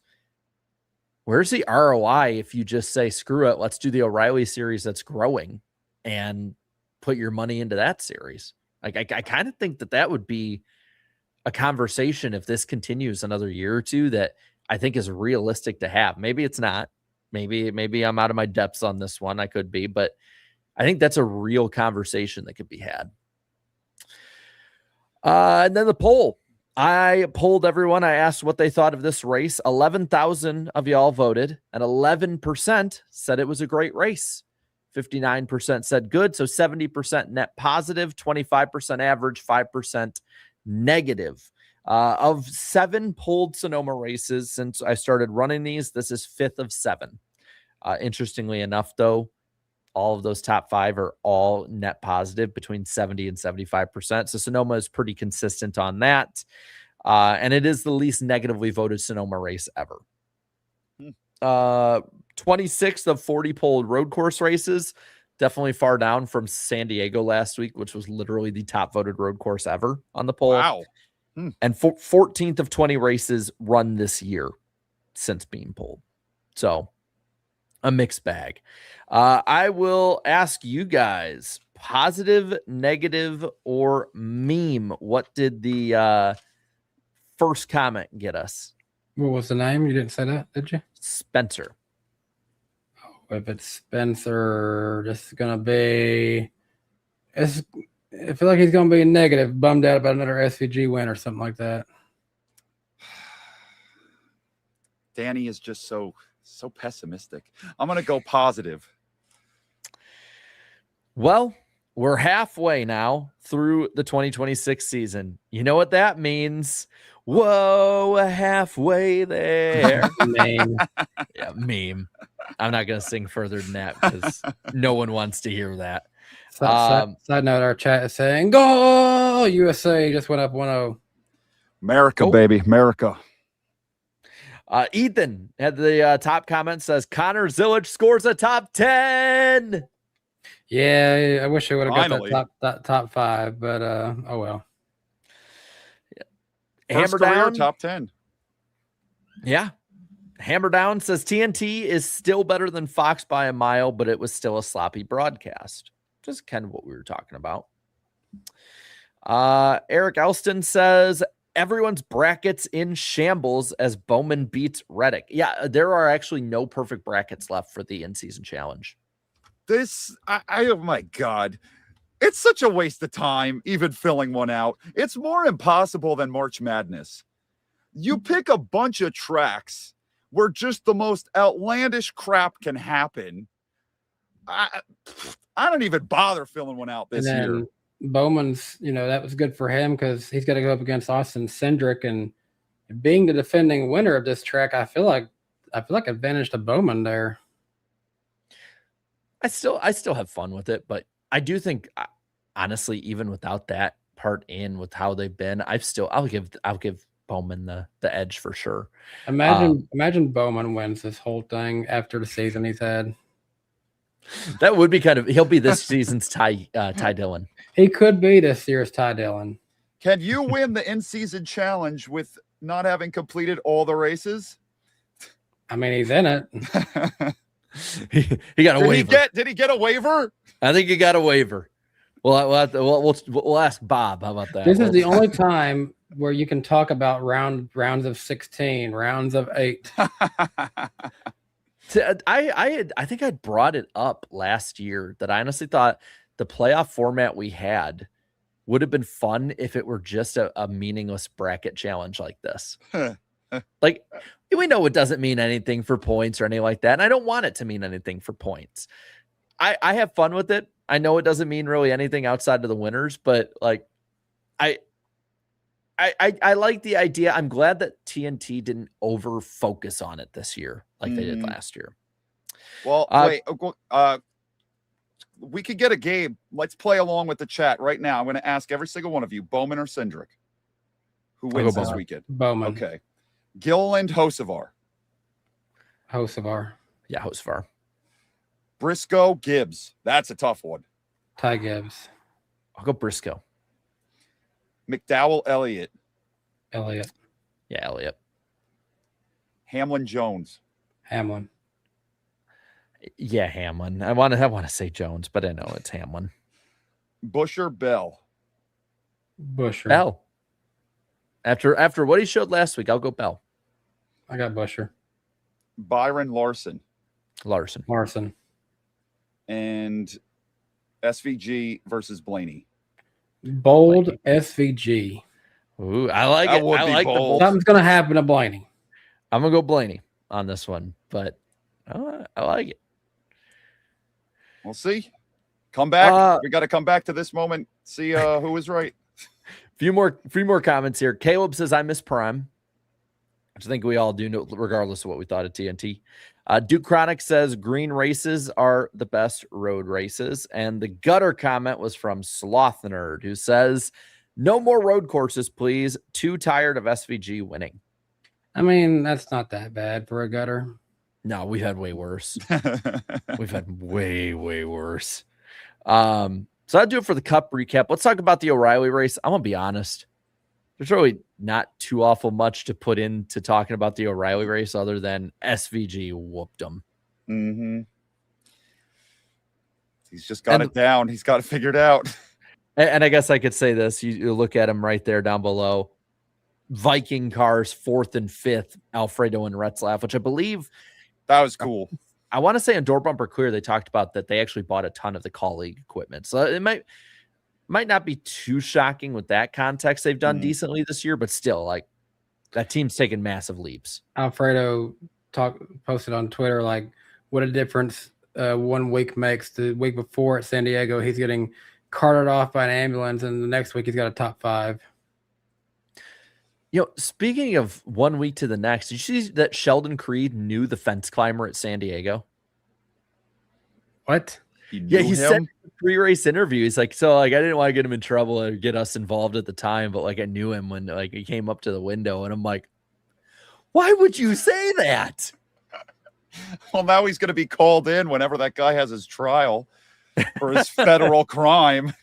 where's the ROI if you just say, screw it, let's do the O'Reilly series that's growing and put your money into that series? Like, I kind of think that would be a conversation if this continues another year or two that I think is realistic to have. Maybe it's not. Maybe I'm out of my depths on this one. I could be, but I think that's a real conversation that could be had. And then the poll. I polled everyone. I asked what they thought of this race. 11,000 of y'all voted, and 11% said it was a great race. 59% said good, so 70% net positive, 25% average, 5% negative. Of 7 polled Sonoma races since I started running these, this is 5th of 7. Interestingly enough, though, all of those top 5 are all net positive, between 70 and 75%. So Sonoma is pretty consistent on that. And it is the least negatively voted Sonoma race ever. 26 of 40 polled road course races, definitely far down from San Diego last week, which was literally the top voted road course ever on the poll. Wow. And 14th of 20 races run this year since being polled. So a mixed bag. I will ask you guys, positive, negative, or meme. What did the first comment get us? What was the name? You didn't say that, did you? Spencer. Oh, if it's Spencer, this is going to be... I feel like he's going to be negative, bummed out about another SVG win or something like that. Danny is just so pessimistic. I'm going to go positive. Well, we're halfway now through the 2026 season. You know what that means? Whoa, halfway there. Name. Yeah, meme. I'm not going to sing further than that because no one wants to hear that. Side note, our chat is saying, go USA just went up 1-0. America, Oh. baby, America. Ethan had the top comment says Connor Zillage scores a top 10. Yeah, I wish I would have got Finally. that top 5, but oh well. First Hammer career down. top 10. Yeah. Hammer down says TNT is still better than Fox by a mile, but it was still a sloppy broadcast. Just kind of what we were talking about. Eric Elston says everyone's brackets in shambles as Bowman beats Reddick. Yeah, there are actually no perfect brackets left for the in-season challenge. Oh my God. It's such a waste of time, even filling one out. It's more impossible than March Madness. You pick a bunch of tracks where just the most outlandish crap can happen. I don't even bother filling one out this year. Bowman's, that was good for him because he's got to go up against Austin Cindric, and being the defending winner of this track, I feel like advantage to Bowman there. I still have fun with it, but I do think honestly, even without that part in with how they've been, I'll give Bowman the edge for sure. Imagine Bowman wins this whole thing after the season he's had. That would be he'll be this season's Ty Dillon. He could be this year's Ty Dillon. Can you win the in-season challenge with not having completed all the races? I mean, he's in it. He got a waiver. Did he get a waiver? I think he got a waiver. We'll ask Bob. How about that? This is the only time where you can talk about rounds of 16, rounds of 8. I think I brought it up last year that I honestly thought the playoff format we had would have been fun if it were just a meaningless bracket challenge like this. Like, we know it doesn't mean anything for points or anything like that, and I don't want it to mean anything for points. I have fun with it. I know it doesn't mean really anything outside of the winners, but like, I like the idea. I'm glad that TNT didn't over focus on it this year like they did last year. Well, wait. We could get a game. Let's play along with the chat right now. I'm going to ask every single one of you, Bowman or Cindric, who wins this weekend? Bowman. Okay. Gilliland, Hocevar. Hocevar. Yeah, Hocevar. Briscoe, Gibbs. That's a tough one. Ty Gibbs. I'll go Briscoe. McDowell, Elliott. Elliott. Yeah, Elliott. Hamlin, Jones. Hamlin. Yeah, Hamlin. I want to say Jones, but I know it's Hamlin. Busher, Bell. Busher. Bell. After what he showed last week, I'll go Bell. I got Busher. Byron, Larson. Larson. And SVG versus Blaney. Bold SVG. Ooh, I like That it. would I be like bold. Something's going to happen to Blaney. I'm going to go Blaney on this one, but I like it. We'll see. Come back. We got to come back to this moment. See who was right. Few more comments here. Caleb says, I miss Prime, which I think we all do, regardless of what we thought of TNT. Duke Chronic says green races are the best road races. And the gutter comment was from Sloth Nerd, who says, no more road courses, please. Too tired of SVG winning. I mean, that's not that bad for a gutter. No, we've had way worse. We've had way worse. So I'll do it for the Cup recap. Let's talk about the O'Reilly race. I'm going to be honest. There's really not too awful much to put into talking about the O'Reilly race other than SVG whooped him. Mm-hmm. He's just got it down. He's got it figured out. And I guess I could say this. You look at him right there down below. Viking cars, 4th and 5th, Alfredo and Retzlaff, which I believe. That was cool. I want to say on Door Bumper Clear, they talked about that they actually bought a ton of the colleague equipment. So it might not be too shocking with that context. They've done decently this year, but still, like, that team's taken massive leaps. Alfredo posted on Twitter, like, what a difference 1 week makes. The week before at San Diego, he's getting carted off by an ambulance, and the next week he's got a top 5. Speaking of 1 week to the next, did you see that Sheldon Creed knew the fence climber at San Diego? What? He said in the pre-race interview, he's like, I didn't want to get him in trouble or get us involved at the time, but I knew him when he came up to the window, and I'm like, why would you say that? Well, now he's going to be called in whenever that guy has his trial for his federal crime.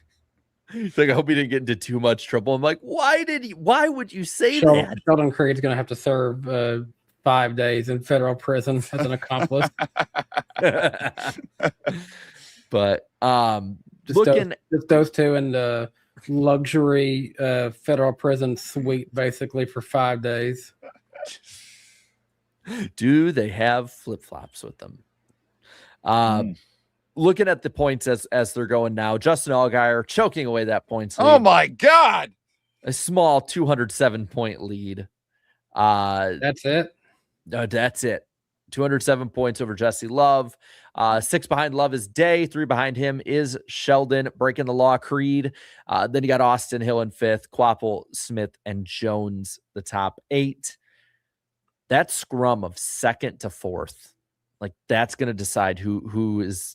He's like, I hope he didn't get into too much trouble. I'm like, why would you say that? Sheldon Creed's going to have to serve 5 days in federal prison as an accomplice. But just those two in the luxury federal prison suite, basically, for 5 days. Do they have flip-flops with them? Looking at the points as they're going now, Justin Allgaier choking away that points lead. Oh my God. A small 207-point lead. That's it? That's it. 207 points over Jesse Love. 6 behind Love is Day. 3 behind him is Sheldon. Breaking the law, Creed. Then you got Austin Hill in 5th. Quapple, Smith, and Jones, the top 8. That scrum of 2nd to 4th, that's going to decide who is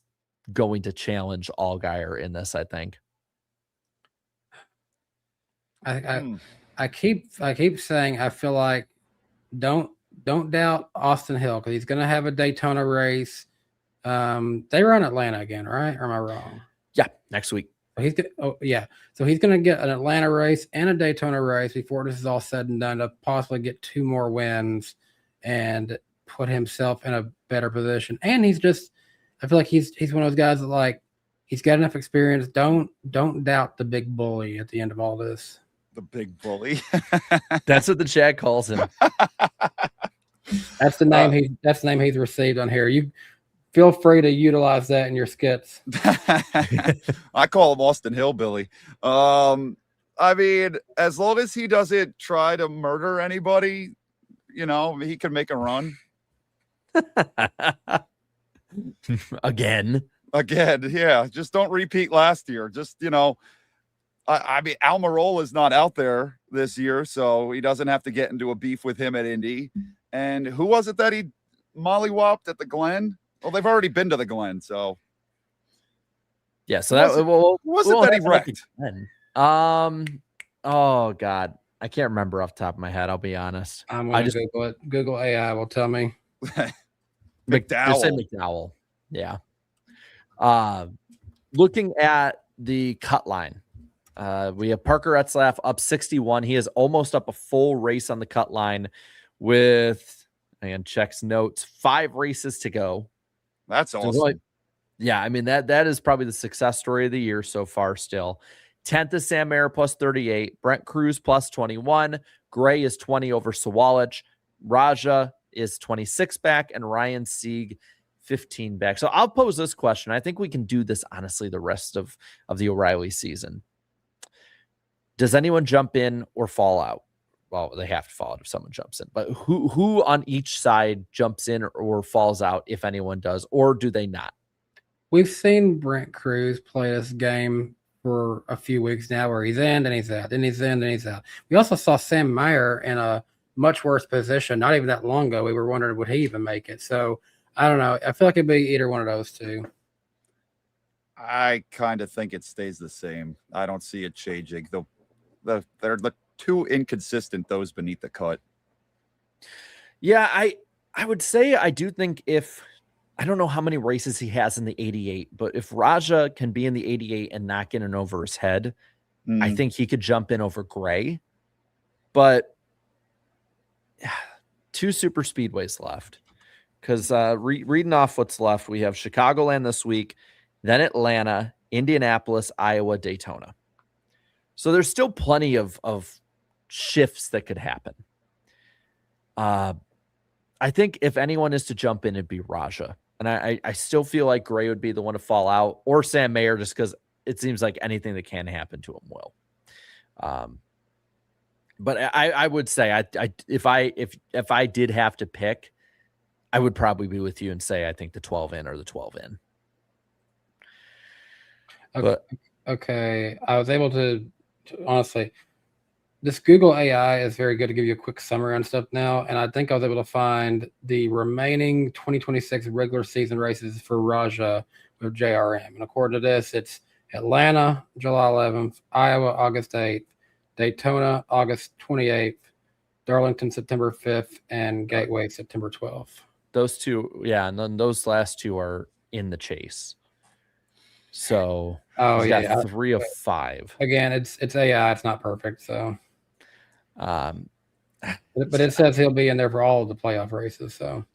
going to challenge Allgaier in this, I think. I keep saying I feel like don't doubt Austin Hill, because he's going to have a Daytona race. They run Atlanta again, right? Or am I wrong? Yeah, next week. So he's going to get an Atlanta race and a Daytona race before this is all said and done to possibly get 2 more wins and put himself in a better position. And I feel like he's one of those guys that he's got enough experience. Don't doubt the big bully at the end of all this. The big bully. That's what the chat calls him. That's the name he's received on here. You feel free to utilize that in your skits. I call him Austin Hillbilly. I mean, as long as he doesn't try to murder anybody, he can make a run. Again, yeah. Just don't repeat last year. Just, I mean, Almirola is not out there this year, so he doesn't have to get into a beef with him at Indy. And who was it that he mollywopped at the Glen? Well, they've already been to the Glen, so. Yeah, so that was it that he wrecked? Oh God, I can't remember off the top of my head. I'll be honest. I'm going to Google it. Google AI will tell me. McDowell. Yeah. Looking at the cut line, we have Parker Etzlaff up 61. He is almost up a full race on the cut line with, and checks notes, 5 races to go. That's awesome. Yeah, I mean, that is probably the success story of the year so far still. 10th is Sam Mayer plus 38. Brent Cruz plus 21. Gray is 20 over Sawalich. Raja is 26 back, and Ryan Sieg 15 back. So I'll pose this question. I think we can do this, honestly, the rest of the O'Reilly season. Does anyone jump in or fall out? Well, they have to fall out if someone jumps in. But who on each side jumps in or falls out, if anyone does, or do they not? We've seen Brent Cruz play this game for a few weeks now where he's in and he's out, and he's in and he's out. We also saw Sam Mayer in a much worse position not even that long ago. We were wondering, would he even make it? So I don't know. I feel like it'd be either one of those two. I kind of think it stays the same. I don't see it changing. They're the too inconsistent, those beneath the cut. Yeah, I would say I do think I don't know how many races he has in the 88, but if Raja can be in the 88 and not get in over his head, I think he could jump in over Gray. But 2 super speedways left. Because reading off what's left, we have Chicagoland this week, then Atlanta, Indianapolis, Iowa, Daytona. So there's still plenty of shifts that could happen. I think if anyone is to jump in, it'd be Raja. And I still feel like Gray would be the one to fall out, or Sam Mayer, just because it seems like anything that can happen to him will. But I would say if I did have to pick, I would probably be with you and say I think the 12 in or the 12 in. Okay. I was able to honestly, this Google AI is very good to give you a quick summary on stuff now. And I think I was able to find the remaining 2026 regular season races for Raja with JRM. And according to this, it's Atlanta, July 11th, Iowa, August 8th, Daytona, August 28th, Darlington, September 5th, and Gateway, September 12th. Those two, yeah, and then those last two are in the chase. So he's got 3 of 5. Again, it's AI, it's not perfect. So, but it says he'll be in there for all of the playoff races. So,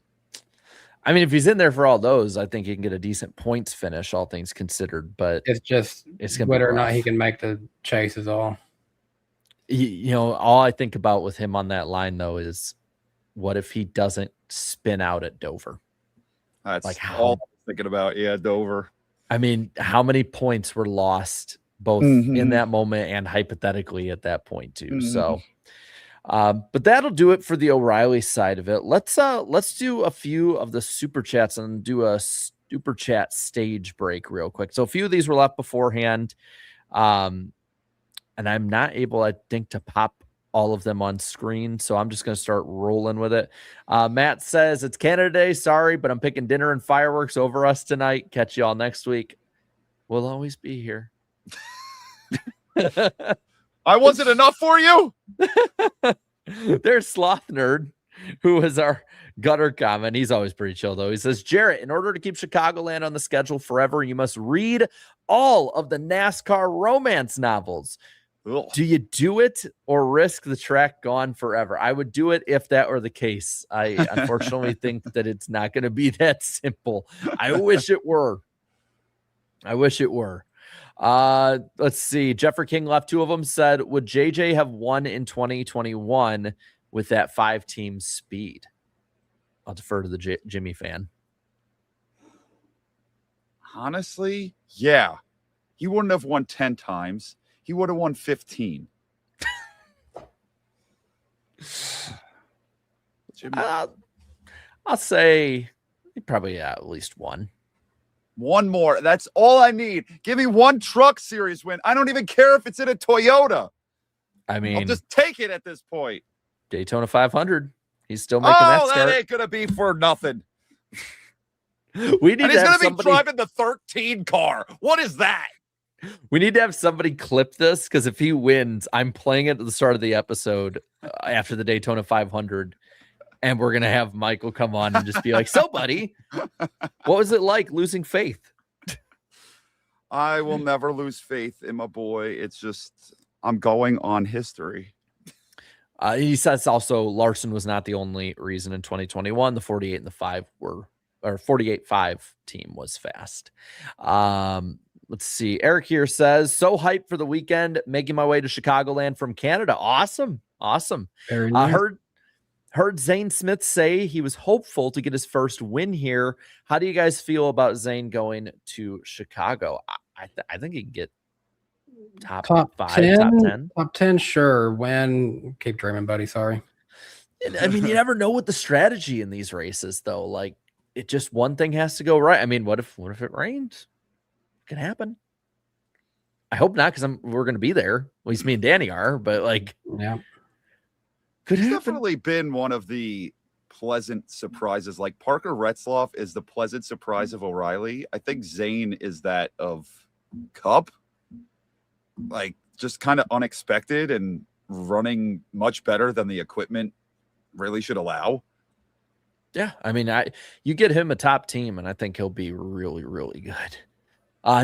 I mean, if he's in there for all those, I think he can get a decent points finish, all things considered. But it's whether or not he can make the chase is all. You know, all I think about with him on that line, though, is what if he doesn't spin out at Dover? That's like all I'm thinking about. Yeah, Dover. I mean, how many points were lost both in that moment and hypothetically at that point too? So, but that'll do it for the O'Reilly side of it. Let's do a few of the super chats and do a super chat stage break real quick. So a few of these were left beforehand. And I'm not able, I think, to pop all of them on screen. So I'm just going to start rolling with it. Matt says, it's Canada Day. Sorry, but I'm picking dinner and fireworks over us tonight. Catch you all next week. We'll always be here. I wasn't enough for you? There's Sloth Nerd, who is our gutter comment. He's always pretty chill, though. He says, Jarrett, in order to keep Chicagoland on the schedule forever, you must read all of the NASCAR romance novels. Ugh. Do you do it or risk the track gone forever? I would do it if that were the case. I unfortunately think that it's not going to be that simple. I wish it were. Let's see. Jeffrey King left 2 of them, said, would JJ have won in 2021 with that 5-team speed? I'll defer to the Jimmy fan. Honestly, yeah. He wouldn't have won 10 times. He would have won 15. I'll say he probably at least one. One more. That's all I need. Give me one truck series win. I don't even care if it's in a Toyota. I mean, I'll just take it at this point. Daytona 500. He's still making that start. That ain't going to be for nothing. We need and to he's have going to be driving the 13 car. What is that? We need to have somebody clip this, because if he wins, I'm playing it at the start of the episode after the Daytona 500, and we're going to have Michael come on and just be like, so, buddy, what was it like losing faith? I will never lose faith in my boy. It's just, I'm going on history. He says also Larson was not the only reason in 2021. The 48 and the 5 were, or 48-5 team was fast. Let's see. Eric here says, so hyped for the weekend, making my way to Chicagoland from Canada. Awesome. Very nice. Heard Zane Smith say he was hopeful to get his first win here. How do you guys feel about Zane going to Chicago? I think he can get top 5, 10, top 10. Top 10, sure. When keep dreaming, buddy. Sorry. I mean, you never know what the strategy in these races, though. Like, it just one thing has to go right. I mean, what if it rains? It can happen. I hope not, because we're going to be there. At least me and Danny are. But like, yeah, could He's happen. definitely been one of the pleasant surprises. Like Parker Retzloff is the pleasant surprise of O'Reilly. I think Zane is that of Cup. Like, just kind of unexpected and running much better than the equipment really should allow. Yeah, I mean, you get him a top team, and I think he'll be really, really good.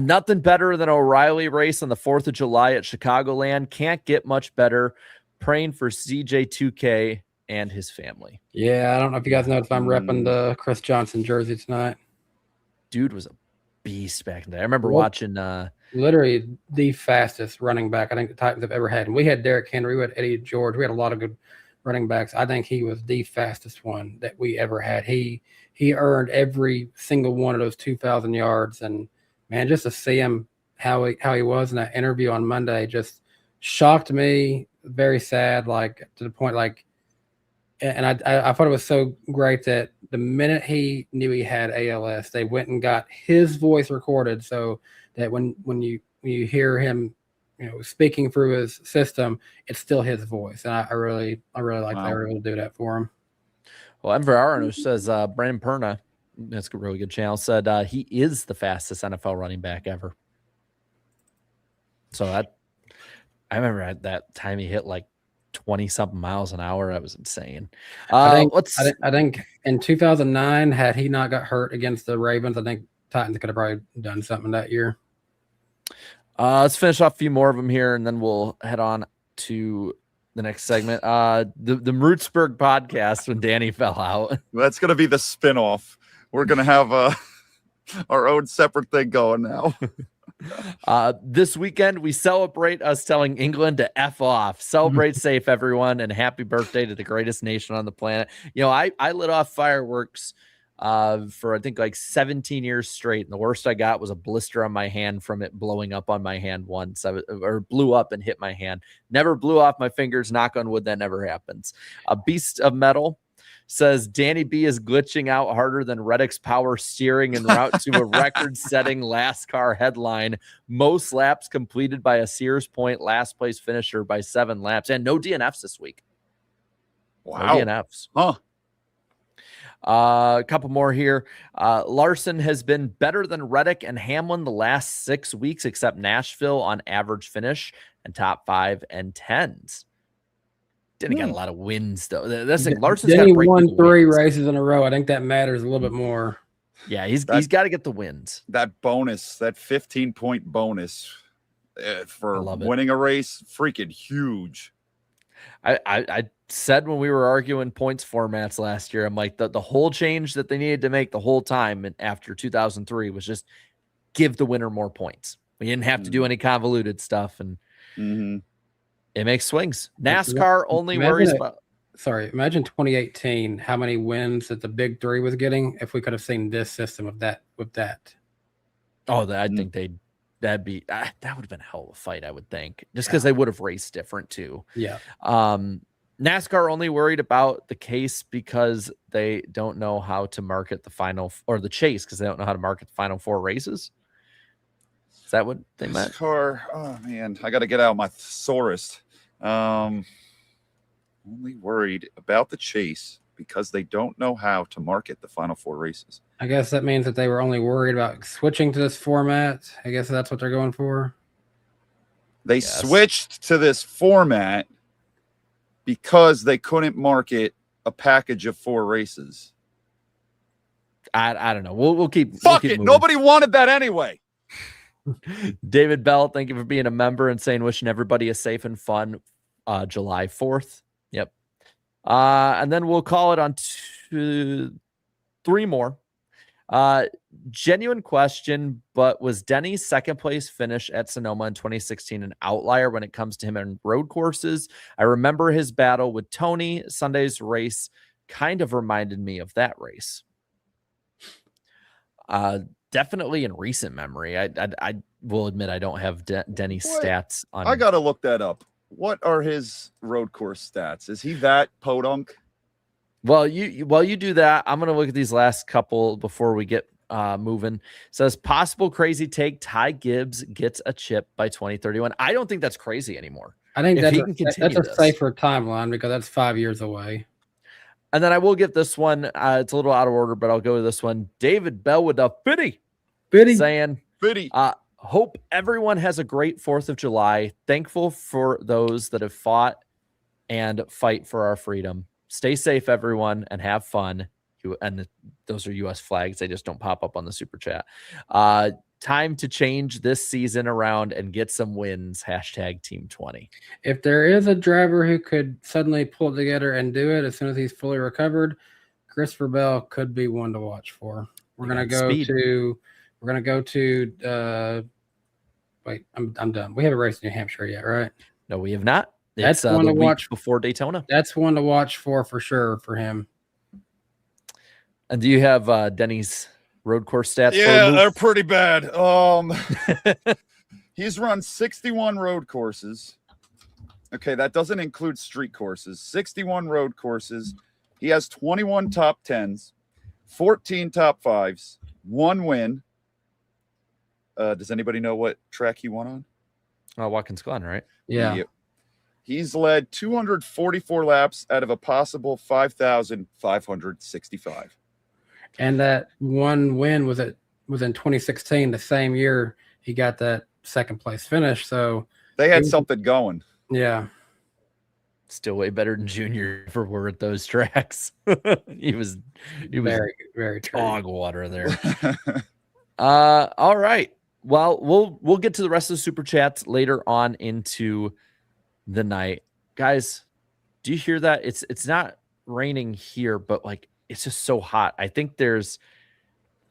Nothing better than O'Reilly race on the 4th of July at Chicagoland. Can't get much better. Praying for CJ2K and his family. Yeah, I don't know if you guys know if I'm repping the Chris Johnson jersey tonight. Dude was a beast back in the day. I remember watching. Literally the fastest running back I think the Titans have ever had. And we had Derrick Henry, we had Eddie George. We had a lot of good running backs. I think he was the fastest one that we ever had. He earned every single one of those 2,000 yards. And, man, just to see him how he was in that interview on Monday just shocked me. Very sad, like to the point, like, and I thought it was so great that the minute he knew he had ALS, they went and got his voice recorded so that when you hear him speaking through his system, it's still his voice, and I really like they were able to do that for him. Well, Enver Arno says Brandon Perna, that's a really good channel, said he is the fastest NFL running back ever. So I remember at that time he hit like 20-something miles an hour. That was insane. I think in 2009, had he not got hurt against the Ravens, I think Titans could have probably done something that year. Let's finish off a few more of them here, and then we'll head on to the next segment. The Mrucz podcast when Danny fell out. That's going to be the spinoff. We're going to have our own separate thing going now. This weekend, we celebrate us telling England to F off. Celebrate safe, everyone, and happy birthday to the greatest nation on the planet. I lit off fireworks for I think like 17 years straight, and the worst I got was a blister on my hand from it blowing up on my hand once. Or blew up and hit my hand. Never blew off my fingers. Knock on wood, that never happens. A Beast of Metal says Danny B is glitching out harder than Reddick's power steering en route to a record-setting NASCAR headline. Most laps completed by a Sears Point last place finisher by 7 laps, and no DNFs this week. Wow, no DNFs. Huh. A couple more here. Larson has been better than Reddick and Hamlin the last 6 weeks, except Nashville on average finish and top 5 and 10s. Didn't get a lot of wins though. That's like Larson's got to break won 3 races in a row. I think that matters a little bit more. Yeah, he's got to get the wins. That bonus, that 15-point bonus for winning a race, freaking huge. I said when we were arguing points formats last year, I'm like the whole change that they needed to make the whole time and after 2003 was just give the winner more points. We didn't have to do any convoluted stuff, and it makes swings. NASCAR only worries about. Sorry, imagine 2018. How many wins that the Big Three was getting if we could have seen this system with that. Oh, I think that would have been a hell of a fight. I would think just because they would have raced different too. Yeah. NASCAR only worried about the case because they don't know how to market the final or the chase because they don't know how to market the final 4 races. Is that what they meant? NASCAR, oh man, I got to get out my thesaurus. Only worried about the chase because they don't know how to market the final 4 races. I guess that means that they were only worried about switching to this format. I guess that's what they're going for. They switched to this format because they couldn't market a package of 4 races. I don't know. We'll keep. Fuck it. Nobody wanted that anyway. David Bell, thank you for being a member and saying wishing everybody a safe and fun July 4th. Yep. And then we'll call it on 3 more. Genuine question, but was Denny's second place finish at Sonoma in 2016 an outlier when it comes to him in road courses? I remember his battle with Tony. Sunday's race kind of reminded me of that race. Definitely in recent memory. I will admit I don't have Denny's stats on. I gotta look that up. What are his road course stats? Is he that podunk? Well, you do that. I'm gonna look at these last couple before we get moving. It says possible crazy take: Ty Gibbs gets a chip by 2031. I don't think that's crazy anymore. I think that's a safer timeline because that's 5 years away. And then I will get this one. It's a little out of order, but I'll go with this one. David Bell with a Biddy saying, hope everyone has a great 4th of July. Thankful for those that have fought and fight for our freedom. Stay safe, everyone, and have fun. Those are U.S. flags. They just don't pop up on the super chat. Time to change this season around and get some wins. # Team 20. If there is a driver who could suddenly pull it together and do it as soon as he's fully recovered, Christopher Bell could be one to watch for. We're gonna go to. Wait, I'm done. We haven't raced New Hampshire yet, right? No, we have not. That's one to watch before Daytona. That's one to watch for sure for him. And do you have Denny's road course stats? Yeah, they're pretty bad. He's run 61 road courses. Okay, that doesn't include street courses. 61 road courses. He has 21 top 10s, 14 top 5s, 1 win. Does anybody know what track he won on? Watkins Glen, right? Yeah. Yep. He's led 244 laps out of a possible 5,565. And that one win was in 2016, the same year he got that second place finish. So They had something going. yeah. Still way better than Junior for were at those tracks. he was Very, very true. dog water there. All right. Well, we'll get to the rest of the super chats later on into the night. Guys, do you hear that? It's not raining here, but like it's just so hot. I think there's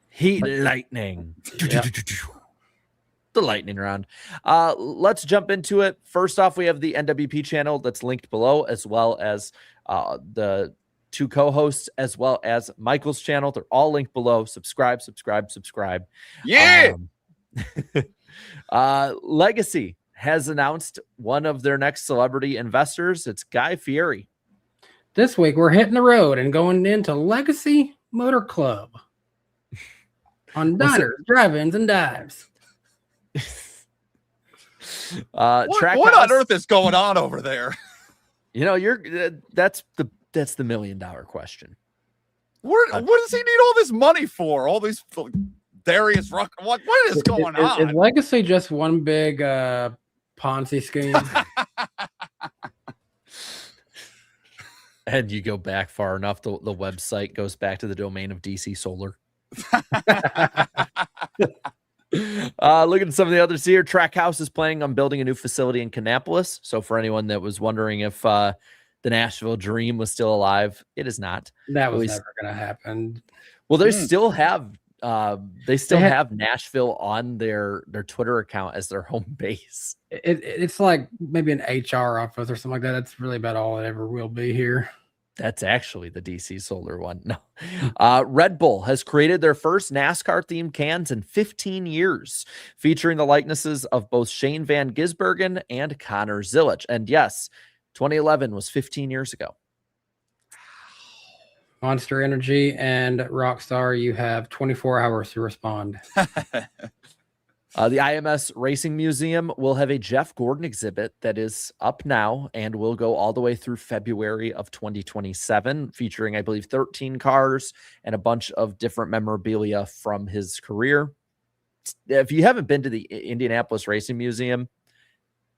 heat lightning. Yeah. The lightning round. Let's jump into it. First off, we have the NWP channel that's linked below, as well as the two co-hosts, as well as Michael's channel. They're all linked below. Subscribe. Yeah. Legacy has announced one of their next celebrity investors. It's Guy Fieri. This week we're hitting the road and going into Legacy Motor Club on diners, drive-ins, and dives. What on earth is going on over there? You know, that's the $1 million question. What does he need all this money for? All these Darius Ruck. What is going on? Is Legacy just one big Ponzi scheme? And you go back far enough, the website goes back to the domain of DC Solar. Looking at some of the others here. Trackhouse is planning on building a new facility in Kannapolis. So for anyone that was wondering if the Nashville dream was still alive, it is not. That was never going to happen. Well, they still have have Nashville on their Twitter account as their home base. It's like maybe an HR office or something like that. That's really about all it ever will be here. That's actually the DC Solar one. No. Red Bull has created their first NASCAR-themed cans in 15 years, featuring the likenesses of both Shane Van Gisbergen and Connor Zilisch. And yes, 2011 was 15 years ago. Monster Energy and Rockstar, you have 24 hours to respond. The IMS Racing Museum will have a Jeff Gordon exhibit that is up now and will go all the way through February of 2027, featuring, I believe, 13 cars and a bunch of different memorabilia from his career. If you haven't been to the Indianapolis Racing Museum,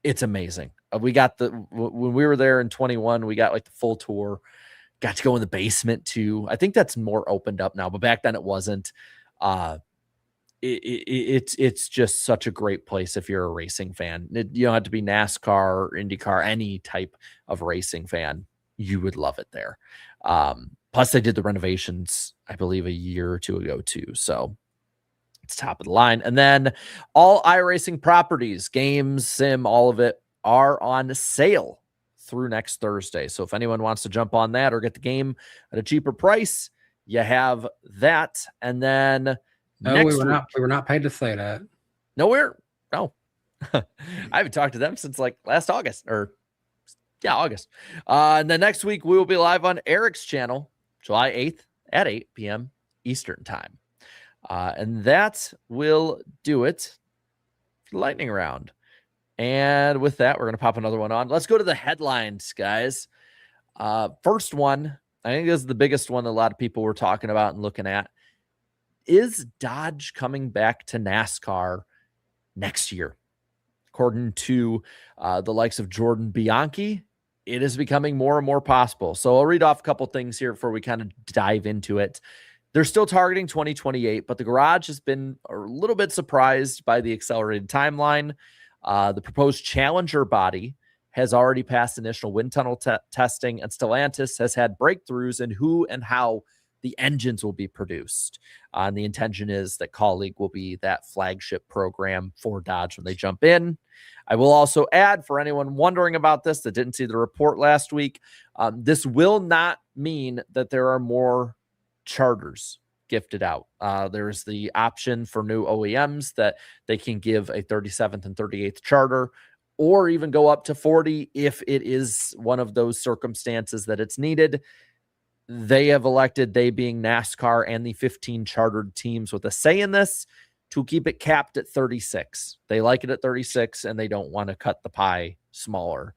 it's amazing. We got when we were there in 21, we got like the full tour. Got to go in the basement too. I think that's more opened up now, but back then it wasn't. It's just such a great place if you're a racing fan. You don't have to be NASCAR, IndyCar, any type of racing fan. You would love it there. Plus, they did the renovations, I believe, a year or two ago too. So it's top of the line. And then all iRacing properties, games, sim, all of it are on sale through next Thursday. So if anyone wants to jump on that or get the game at a cheaper price, you have that. And then we were not paid to say that. No. I haven't talked to them since like last August August. And then next week we will be live on Eric's channel, July 8th at 8 p.m. Eastern time. And that will do it for the lightning round. And with that, we're going to pop another one on. Let's go to the headlines, guys. First one, I think this is the biggest one that a lot of people were talking about and looking at. Is Dodge coming back to NASCAR next year? According to the likes of Jordan Bianchi, it is becoming more and more possible. So I'll read off a couple things here before we kind of dive into it. They're still targeting 2028, but the garage has been a little bit surprised by the accelerated timeline. The proposed Challenger body has already passed initial wind tunnel testing, and Stellantis has had breakthroughs in who and how the engines will be produced. And the intention is that Colleague will be that flagship program for Dodge when they jump in. I will also add, for anyone wondering about this that didn't see the report last week, this will not mean that there are more charters gifted out. There's the option for new OEMs that they can give a 37th and 38th charter, or even go up to 40 if it is one of those circumstances that it's needed. They have elected, they being NASCAR and the 15 chartered teams with a say in this, to keep it capped at 36. They like it at 36, and they don't want to cut the pie smaller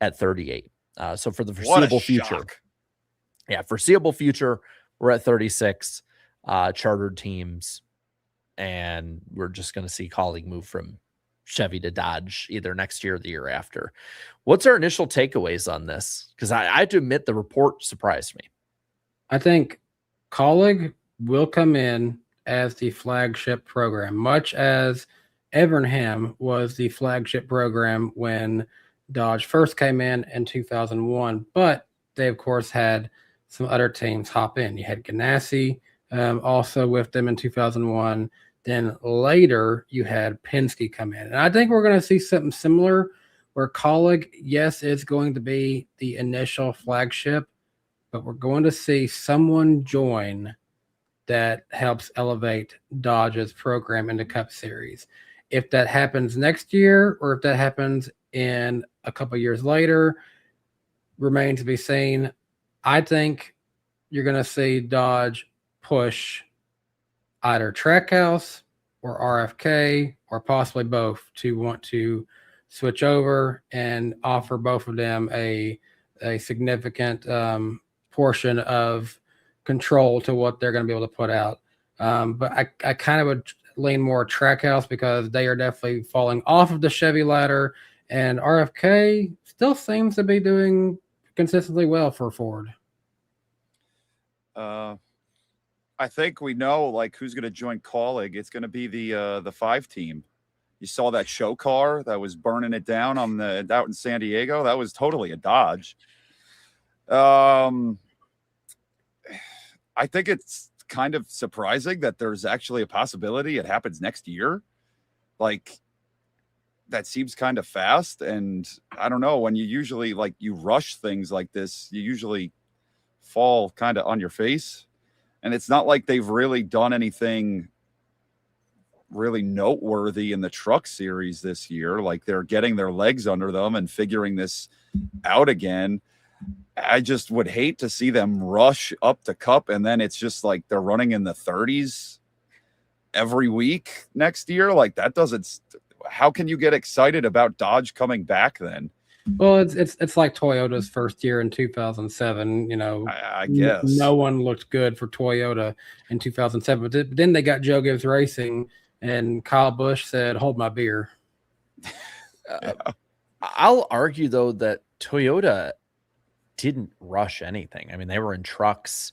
at 38. So for the foreseeable future, foreseeable future, we're at 36 chartered teams, and we're just going to see Kaulig move from Chevy to Dodge either next year or the year after. What's our initial takeaways on this? Because I have to admit the report surprised me. I think Kaulig will come in as the flagship program, much as Evernham was the flagship program when Dodge first came in 2001. But they, of course, had some other teams hop in. You had Ganassi also with them in 2001. Then later, you had Penske come in. And I think we're going to see something similar where Kaulig, yes, is going to be the initial flagship, but we're going to see someone join that helps elevate Dodge's program into Cup Series. If that happens next year or if that happens in a couple years later, remains to be seen. I think you're going to see Dodge push either Trackhouse or RFK or possibly both to want to switch over and offer both of them a significant portion of control to what they're going to be able to put out. But I kind of would lean more Trackhouse because they are definitely falling off of the Chevy ladder, and RFK still seems to be doing consistently well for Ford. I think we know like who's going to join Kaulig. It's going to be the 5 team. You saw that show car that was burning it down out in San Diego. That was totally a Dodge. I think it's kind of surprising that there's actually a possibility it happens next year. Like, that seems kind of fast. And I don't know, when you usually you rush things like this, you usually fall kind of on your face. And it's not like they've really done anything really noteworthy in the truck series this year. Like, they're getting their legs under them and figuring this out again. I just would hate to see them rush up to Cup and then it's just like they're running in the 30s every week next year. Like, that doesn't. How can you get excited about Dodge coming back then? Well, it's like Toyota's first year in 2007. You know, I guess no one looked good for Toyota in 2007. But then they got Joe Gibbs Racing, and Kyle Busch said, "Hold my beer." I'll argue though that Toyota didn't rush anything. I mean, they were in trucks,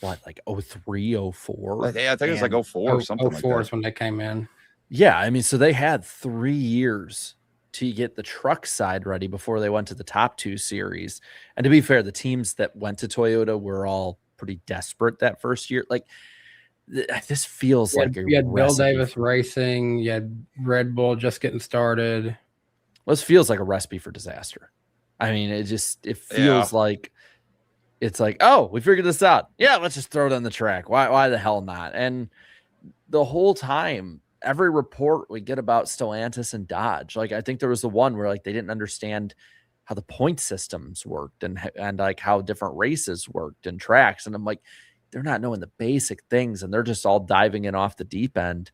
like 03, 04? Yeah, I think it's like 04 or something like that. 04 is when they came in. Yeah, I mean, so they had 3 years to get the truck side ready before they went to the top 2 series. And to be fair, the teams that went to Toyota were all pretty desperate that first year. Like, this feels like you had Bill Davis Racing, you had Red Bull just getting started. Well, this feels like a recipe for disaster. I mean, it feels like it's like, oh, we figured this out. Yeah, let's just throw it on the track. Why the hell not? And the whole time, every report we get about Stellantis and Dodge, like, I think there was the one where like they didn't understand how the point systems worked and like how different races worked and tracks. And I'm like, they're not knowing the basic things and they're just all diving in off the deep end.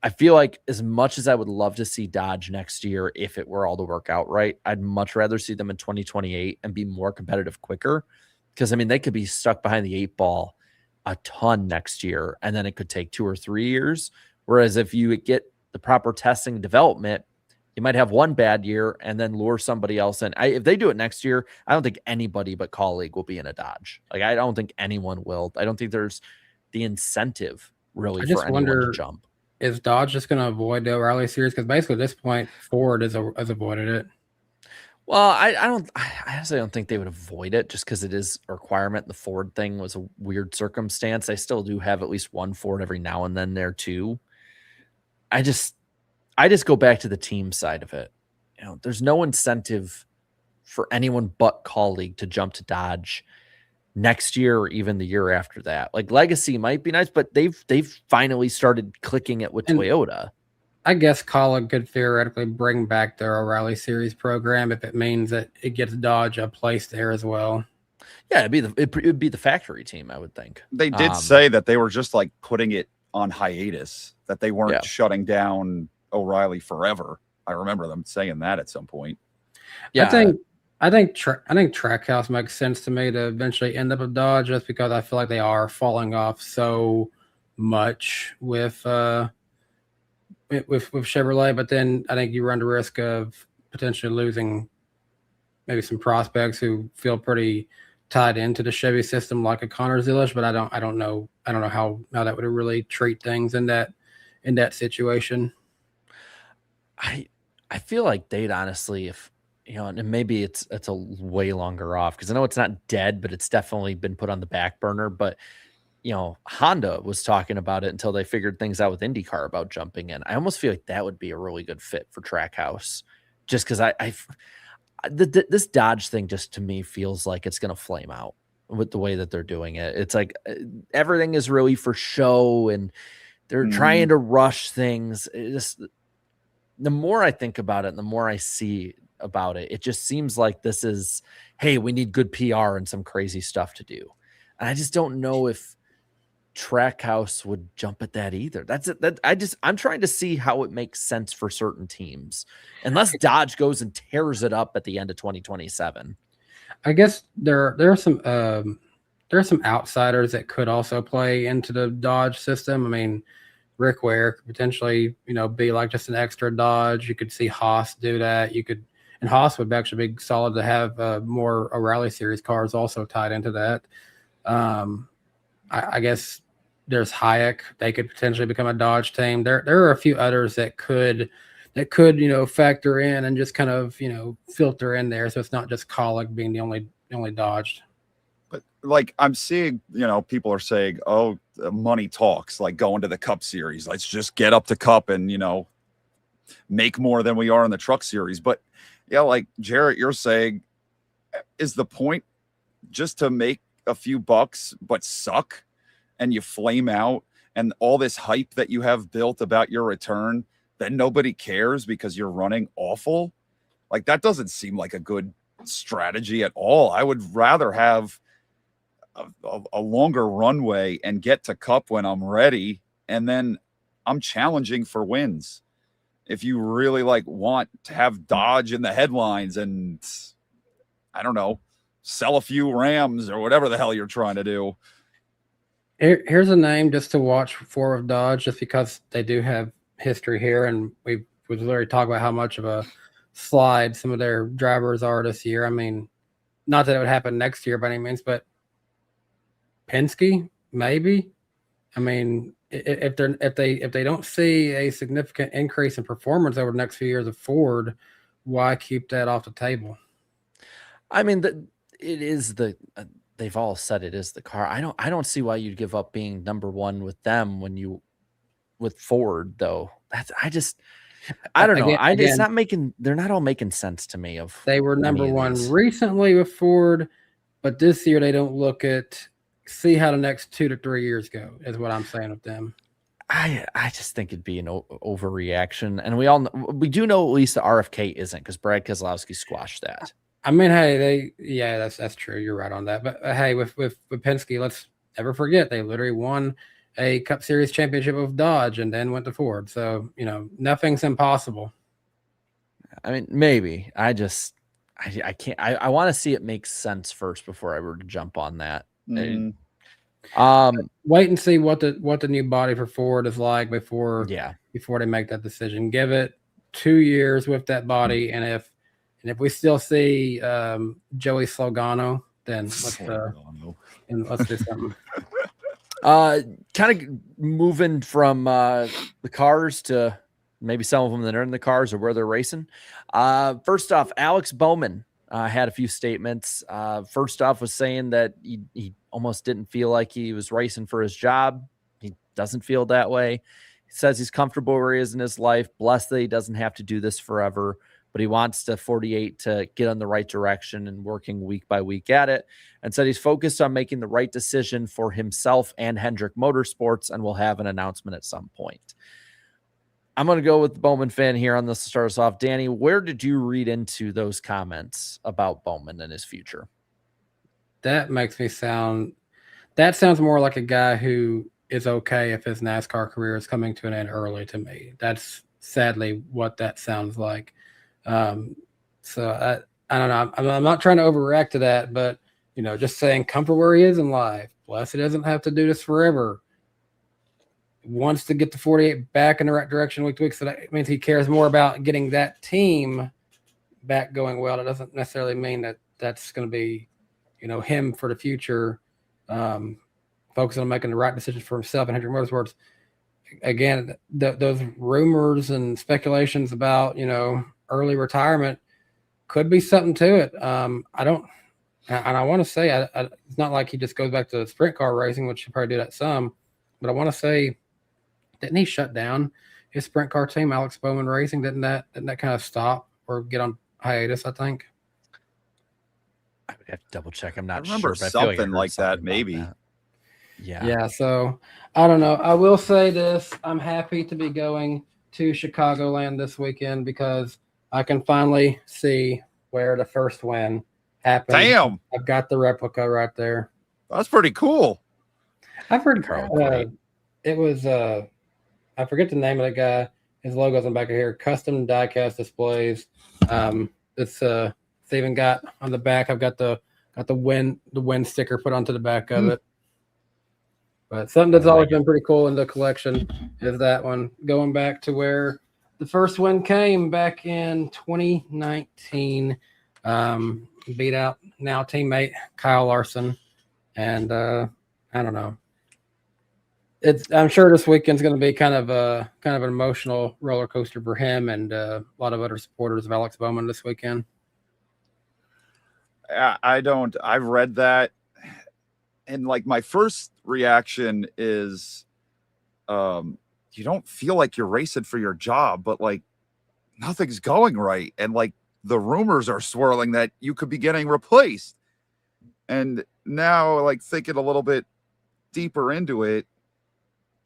I feel like as much as I would love to see Dodge next year, if it were all to work out right, I'd much rather see them in 2028 and be more competitive quicker. Because, I mean, they could be stuck behind the 8 ball a ton next year, and then it could take 2 or 3 years. Whereas if you get the proper testing and development, you might have one bad year and then lure somebody else in. If they do it next year, I don't think anybody but Kaulig will be in a Dodge. Like, I don't think anyone will. I don't think there's the incentive really for anyone to jump. Is Dodge just going to avoid the O'Reilly series? Because basically at this point, Ford has avoided it. Well, I honestly don't think they would avoid it just because it is a requirement. The Ford thing was a weird circumstance. I still do have at least one Ford every now and then there too. I just go back to the team side of it. You know, there's no incentive for anyone but Kaulig to jump to Dodge next year or even the year after that. Like, Legacy might be nice, but they've finally started clicking it with Toyota. I guess Kaulig could theoretically bring back their O'Reilly Series program if it means that it gets Dodge a place there as well. Yeah, it would be the factory team, I would think. They did say that they were just like putting it on hiatus, that they weren't shutting down O'Reilly forever. I remember them saying that at some point. Yeah, I think Trackhouse makes sense to me to eventually end up with Dodge, just because I feel like they are falling off so much with Chevrolet. But then I think you run the risk of potentially losing maybe some prospects who feel pretty tied into the Chevy system, like a Connor Zilish. But I don't know how that would really treat things in that situation. I feel like they'd honestly, if and maybe it's a way longer off, because I know it's not dead, but it's definitely been put on the back burner. But Honda was talking about it until they figured things out with IndyCar about jumping in. I almost feel like that would be a really good fit for Trackhouse, just because this Dodge thing just to me feels like it's going to flame out with the way that they're doing it. It's like everything is really for show, and they're trying to rush things. The more I think about it and the more I see about it, it just seems like this is, hey, we need good PR and some crazy stuff to do. And I just don't know if Trackhouse would jump at that either. That's it. I'm trying to see how it makes sense for certain teams, unless Dodge goes and tears it up at the end of 2027. I guess there are some outsiders that could also play into the Dodge system. I mean, Rick Ware could potentially, be like just an extra Dodge. You could see Haas do that. And Haas would actually be solid to have more O'Reilly Series cars also tied into that. I guess there's Hayek. They could potentially become a Dodge team. There are a few others that could factor in and just kind of filter in there, so it's not just Collick being the only Dodge. But like I'm seeing, people are saying, oh, money talks, like going to the Cup Series. Let's just get up to Cup and, make more than we are in the Truck Series. But yeah, like Jarrett, you're saying, is the point just to make a few bucks but suck and you flame out, and all this hype that you have built about your return, then nobody cares because you're running awful? Like, that doesn't seem like a good strategy at all. I would rather have a longer runway and get to Cup when I'm ready, and then I'm challenging for wins. If you really want to have Dodge in the headlines and, I don't know, sell a few Rams or whatever the hell you're trying to do. Here's a name just to watch for of Dodge, just because they do have history here, and we was literally talking about how much of a slide some of their drivers are this year. I mean, not that it would happen next year by any means, but Penske, maybe. I mean, if they don't see a significant increase in performance over the next few years of Ford, why keep that off the table? I mean, they've all said it is the car. I don't see why you'd give up being number one with them with Ford though. I don't know. They're not all making sense to me. They were number one recently with Ford, but this year they don't look at. See how the next 2 to 3 years go is what I'm saying with them. I just think it'd be an overreaction, and we do know at least the RFK isn't, because Brad Keselowski squashed that. I mean, hey, that's true. You're right on that. But hey, with Penske, let's never forget they literally won a Cup Series championship with Dodge and then went to Ford. So nothing's impossible. I mean, maybe. I can't. I want to see it make sense first before I were to jump on that. Wait and see what the new body for Ford is like before they make that decision. Give it 2 years with that body, and if we still see Joey Slogano, then let's do something. Kind of moving from the cars to maybe some of them that are in the cars or where they're racing. First off, Alex Bowman had a few statements. First off was saying that he almost didn't feel like he was racing for his job. He doesn't feel that way. He says he's comfortable where he is in his life, blessed that he doesn't have to do this forever, but he wants the 48 to get in the right direction and working week by week at it, and said he's focused on making the right decision for himself and Hendrick Motorsports, and will have an announcement at some point. I'm going to go with the Bowman fan here on this to start us off. Danny, where did you read into those comments about Bowman and his future? That sounds more like a guy who is okay if his NASCAR career is coming to an end early. To me, that's sadly what that sounds like. So I don't know. I'm not trying to overreact to that, but just saying comfort where he is in life. Plus, he doesn't have to do this forever. Wants to get the 48 back in the right direction week to week. So that means he cares more about getting that team back going well. It doesn't necessarily mean that that's going to be, him for the future. Focusing on making the right decisions for himself and Hendrick Motorsports. Again, those rumors and speculations about, early retirement could be something to it. I want to say it's not like he just goes back to sprint car racing, which he probably did at some, but I want to say, didn't he shut down his sprint car team, Alex Bowman Racing? Didn't that kind of stop or get on hiatus? I think. I would have to double check. I'm not remember sure. But something I feel like I heard like that, about maybe. that. Yeah. Yeah. So I don't know. I will say this: I'm happy to be going to Chicagoland this weekend because I can finally see where the first win happened. Damn, I've got the replica right there. that's pretty cool. I've heard Carl, it was I forget the name of the guy. His logo's on the back of here. Custom diecast displays. It's even got on the back. I've got the win sticker put onto the back of it. But something that's always been pretty cool in the collection is that one. Going back to where the first win came back in 2019. Beat out now teammate Kyle Larson, and I don't know. I'm sure this weekend's going to be kind of an emotional roller coaster for him and a lot of other supporters of Alex Bowman this weekend. I've read that, and like my first reaction is, you don't feel like you're racing for your job, but like nothing's going right, and like the rumors are swirling that you could be getting replaced. And now, like thinking a little bit deeper into it,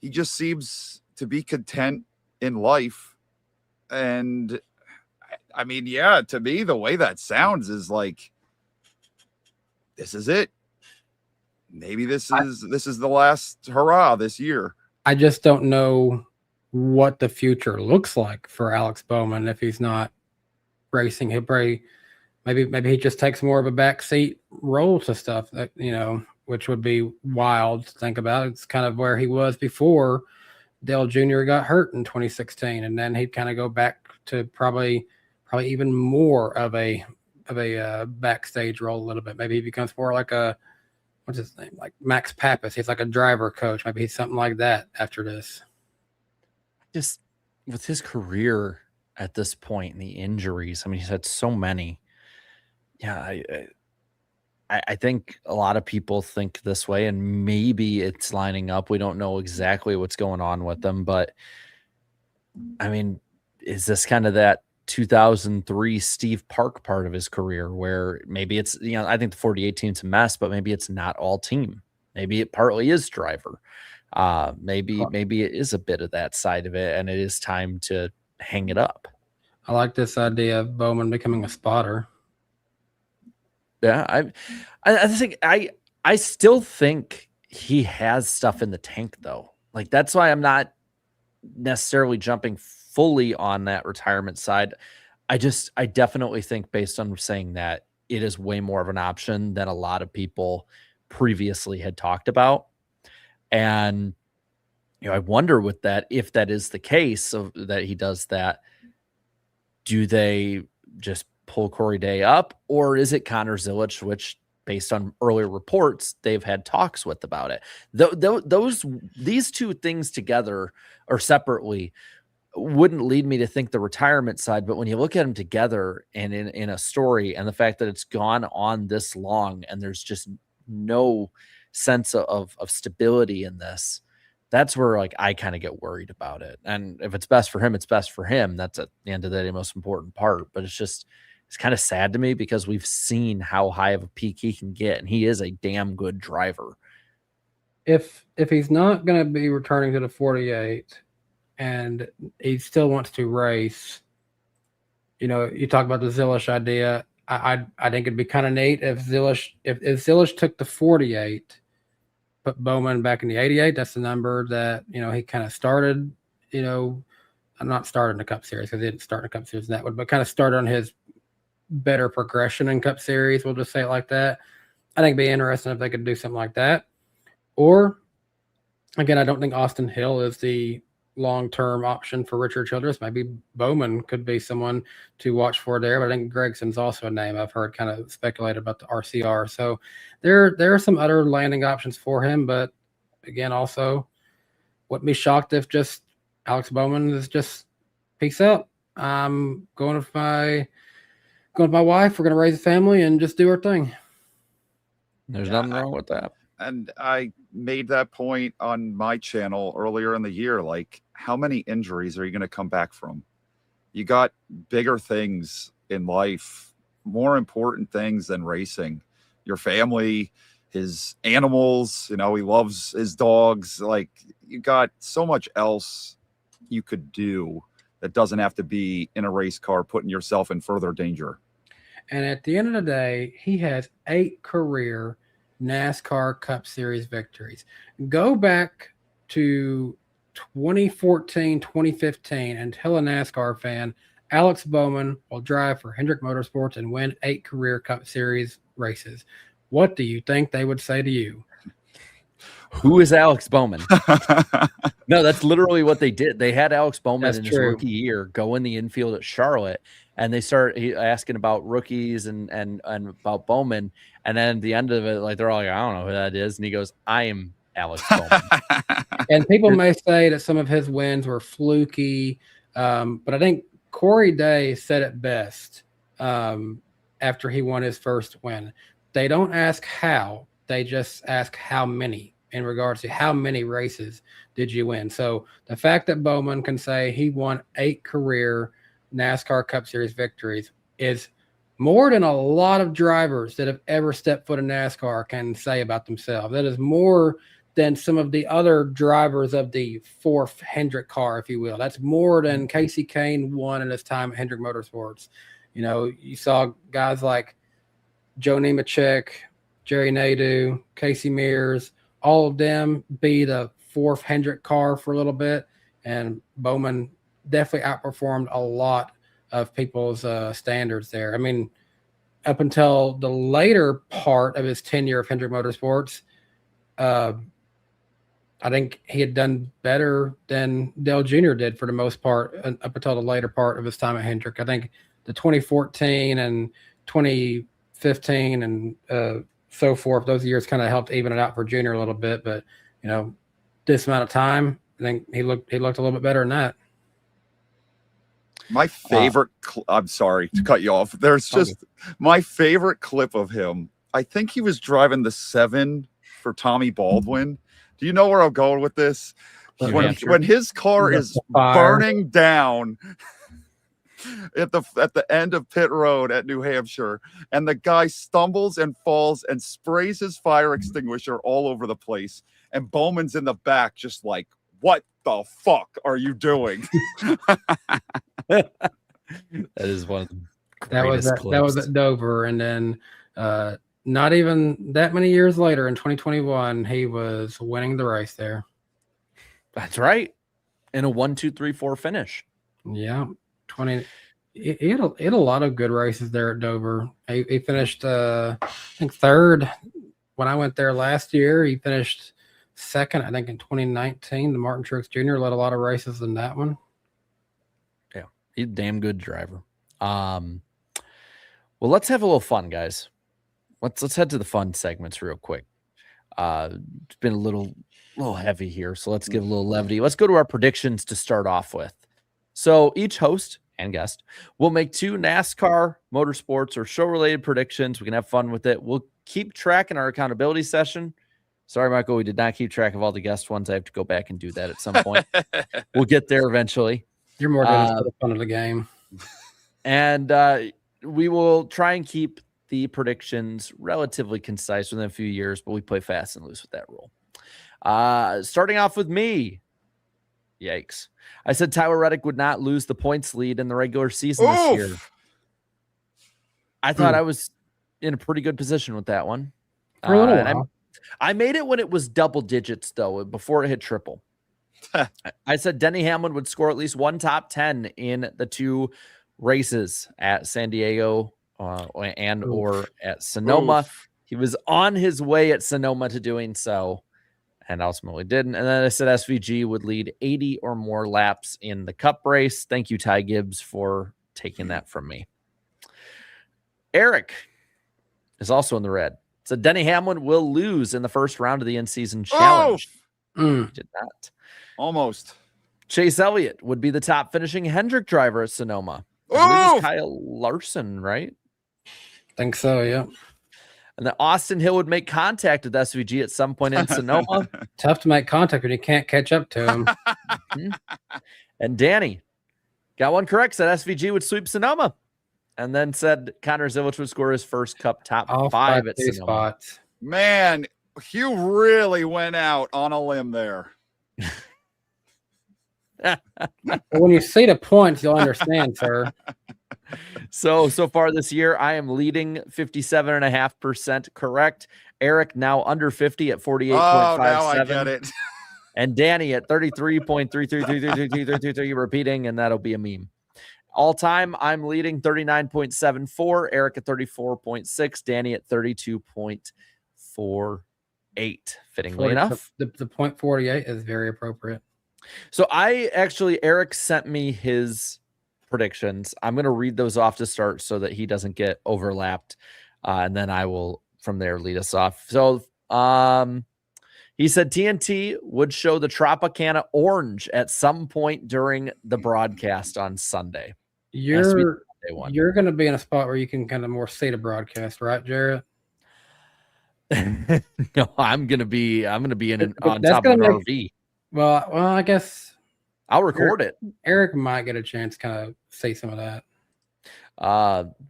he just seems to be content in life. And I mean, yeah, to me, the way that sounds is like, this is it. Maybe this is the last hurrah this year. I just don't know what the future looks like for Alex Bowman if he's not racing. He'll probably maybe he just takes more of a backseat role to stuff that, which would be wild to think about. It's kind of where he was before Dale Jr. got hurt in 2016, and then he'd kind of go back to probably even more of a backstage role a little bit. Maybe he becomes more like what's his name? Like Max Pappas. He's like a driver coach. Maybe he's something like that after this. Just with his career at this point and the injuries, I mean, he's had so many. Yeah, I think a lot of people think this way, and maybe it's lining up. We don't know exactly what's going on with them, but I mean, is this kind of that 2003 Steve Park part of his career where maybe it's, I think the 48 team's a mess, but maybe it's not all team. Maybe it partly is driver. Maybe it is a bit of that side of it, and it is time to hang it up. I like this idea of Bowman becoming a spotter. Yeah, I think I still think he has stuff in the tank though. Like that's why I'm not necessarily jumping fully on that retirement side. I definitely think, based on saying that, it is way more of an option than a lot of people previously had talked about. And I wonder with that, if that is the case of that he does that, do they just pull Corey Day up, or is it Connor Zilisch, which based on earlier reports, they've had talks with about it. These two things together or separately wouldn't lead me to think the retirement side, but when you look at them together and in a story, and the fact that it's gone on this long and there's just no sense of stability in this, that's where like I kind of get worried about it. And if it's best for him, it's best for him. That's at the end of the day, the most important part. But it's kind of sad to me because we've seen how high of a peak he can get, and he is a damn good driver. If he's not going to be returning to the 48 and he still wants to race, you talk about the Zilisch idea. I think it'd be kind of neat if Zilisch took the 48, put Bowman back in the 88. That's the number that, he kind of started, I'm not starting the Cup Series because he didn't start the Cup Series in that one, but kind of started on his better progression in Cup Series. We'll just say it like that. I think it'd be interesting if they could do something like that. Or, again, I don't think Austin Hill is the long-term option for Richard Childress. Maybe Bowman could be someone to watch for there, but I think Gregson's also a name I've heard kind of speculated about the RCR. So there are some other landing options for him, but again, also wouldn't be shocked if just Alex Bowman is just peace out. I'm going with my wife. We're going to raise a family and just do our thing. There's nothing wrong with that. And I made that point on my channel earlier in the year. Like, how many injuries are you going to come back from? You got bigger things in life, more important things than racing. Your family, his animals, he loves his dogs. Like, you got so much else you could do that doesn't have to be in a race car, putting yourself in further danger. And at the end of the day, he has 8 career NASCAR Cup Series victories. Go back to 2014, 2015, and tell a NASCAR fan Alex Bowman will drive for Hendrick Motorsports and win 8 career Cup Series races. What do you think they would say to you? Who is Alex Bowman? No, that's literally what they did. They had Alex Bowman in his rookie year go in the infield at Charlotte, and they start asking about rookies and about Bowman. And then at the end of it, like, they're all like, I don't know who that is. And he goes, I am Alex Bowman. And people may say that some of his wins were fluky, but I think Corey Day said it best after he won his first win. They don't ask how, they just ask how many, in regards to how many races did you win. So the fact that Bowman can say he won 8 career NASCAR Cup Series victories is more than a lot of drivers that have ever stepped foot in NASCAR can say about themselves. That is more than some of the other drivers of the 4th Hendrick car, if you will. That's more than Casey Kane won in his time at Hendrick Motorsports. You saw guys like Joe Nemechek, Jerry Nadeau, Casey Mears, all of them be the 4th Hendrick car for a little bit, and Bowman definitely outperformed a lot of people's standards there. I mean, up until the later part of his tenure of Hendrick Motorsports, I think he had done better than Dale Jr. did for the most part up until the later part of his time at Hendrick. I think the 2014 and 2015 and so forth, those years kind of helped even it out for Junior a little bit. But, this amount of time, I think he looked a little bit better than that. My favorite, I'm sorry to cut you off. There's just my favorite clip of him. I think he was driving the 7 for Tommy Baldwin. Do you know where I'm going with this? When his car is burning down at the end of pit road at New Hampshire, and the guy stumbles and falls and sprays his fire extinguisher all over the place, and Bowman's in the back just like, what the fuck are you doing? That is one of the greatest clips. That was at Dover, and then not even that many years later in 2021 he was winning the race there. That's right, in a 1, 2, 3, 4 finish. Yeah. He had a lot of good races there at Dover. He finished I think 3rd when I went there last year. He finished 2nd, I think, in 2019. The Martin Truex Jr. led a lot of races in that one. Yeah, he's a damn good driver. Well, let's have a little fun, guys. Let's head to the fun segments real quick. It's been a little heavy here, so let's give a little levity. Let's go to our predictions to start off with. So each host and guest will make 2 NASCAR, motorsports, or show-related predictions. We can have fun with it. We'll keep track in our accountability session. Sorry, Michael, we did not keep track of all the guest ones. I have to go back and do that at some point. We'll get there eventually. You're more doing for the fun of the game. And we will try and keep the predictions relatively concise within a few years, but we play fast and loose with that rule. Starting off with me. Yikes. I said Tyler Reddick would not lose the points lead in the regular season this year. I thought I was in a pretty good position with that one. For a little while. I made it when it was double digits, though, before it hit triple. I said Denny Hamlin would score at least one top 10 in the 2 races at San Diego or at Sonoma. Oof. He was on his way at Sonoma to doing so, and ultimately didn't. And then I said SVG would lead 80 or more laps in the Cup race. Thank you, Ty Gibbs, for taking that from me. Eric is also in the red. So Denny Hamlin will lose in the first round of the in-season challenge. He did not. Almost. Chase Elliott would be the top finishing Hendrick driver at Sonoma. I believe it was Kyle Larson, right? Think so, yeah. And then Austin Hill would make contact with SVG at some point in Sonoma. Tough to make contact when you can't catch up to him. And Danny got one correct, said SVG would sweep Sonoma. And then said Connor Zillich would score his first Cup top Off 5 by at 2 Sonoma. spots. Man, Hugh really went out on a limb there. When you see the points, you'll understand, sir. So far this year, I am leading 57.5% correct. Eric now under 50 at 48.57. Oh, now I get it. And Danny at 33.33333333 repeating, and that'll be a meme. All time, I'm leading 39.74. Eric at 34.6. Danny at 32.48. Fittingly enough. The point 48 is very appropriate. So Eric sent me his predictions. I'm going to read those off to start so that he doesn't get overlapped. And then I will from there lead us off. So he said TNT would show the Tropicana orange at some point during the broadcast on Sunday. You're going to be in a spot where you can kind of more see the broadcast, right, Jarrett? No, I'm going to be in on top of an RV. Well, I guess I'll record it. Eric might get a chance to kind of say some of that.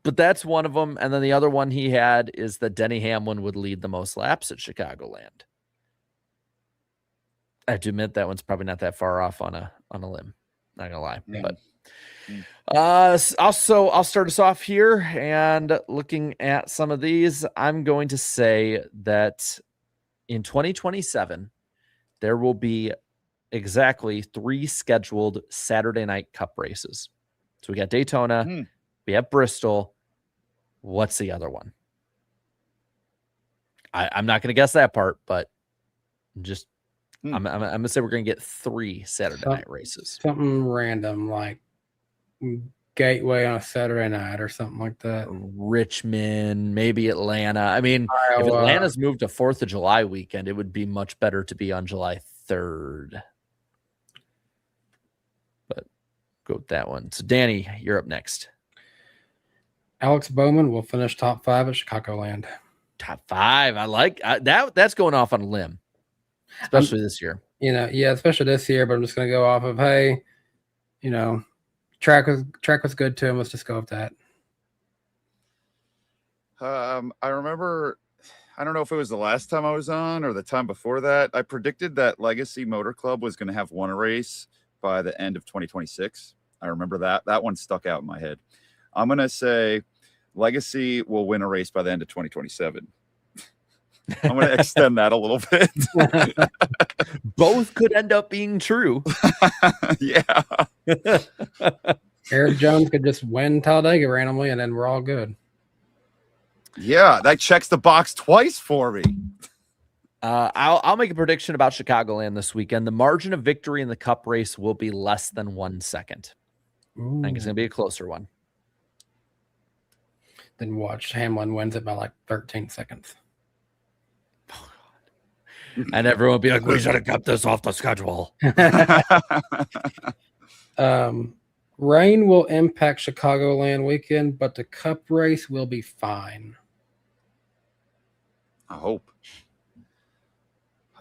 But that's one of them. And then the other one he had is that Denny Hamlin would lead the most laps at Chicagoland. I have to admit that one's probably not that far off on a limb. Not gonna lie. Yeah. But I'll start us off here, and looking at some of these, I'm going to say that in 2027 there will be exactly 3 scheduled Saturday night Cup races. So we got Daytona, we have Bristol. What's the other one? I'm not going to guess that part, but just I'm going to say we're going to get 3 Saturday night races. Something random like Gateway on a Saturday night or something like that. Richmond, maybe Atlanta. I mean, if Atlanta's moved to 4th of July weekend, it would be much better to be on July 3rd. But go with that one. So Danny, you're up next. Alex Bowman will finish top 5 at Chicagoland. Top 5. I like that. That's going off on a limb, especially this year. Especially this year. But I'm just going to go off of, hey, track was good to him. Let's just go with that. I remember, I don't know if it was the last time I was on or the time before that, I predicted that Legacy Motor Club was going to have one race by the end of 2026. I remember that. That one stuck out in my head. I'm going to say Legacy will win a race by the end of 2027. I'm going to extend that a little bit. Both could end up being true. Yeah. Eric Jones could just win Talladega randomly, and then we're all good. Yeah, that checks the box twice for me. I'll make a prediction about Chicagoland this weekend. The margin of victory in the Cup race will be less than 1 second. Ooh. I think it's going to be a closer one. Then watch Hamlin wins it by like 13 seconds. And everyone will be like, we should have kept this off the schedule. Rain will impact Chicagoland weekend, but the Cup race will be fine. I hope.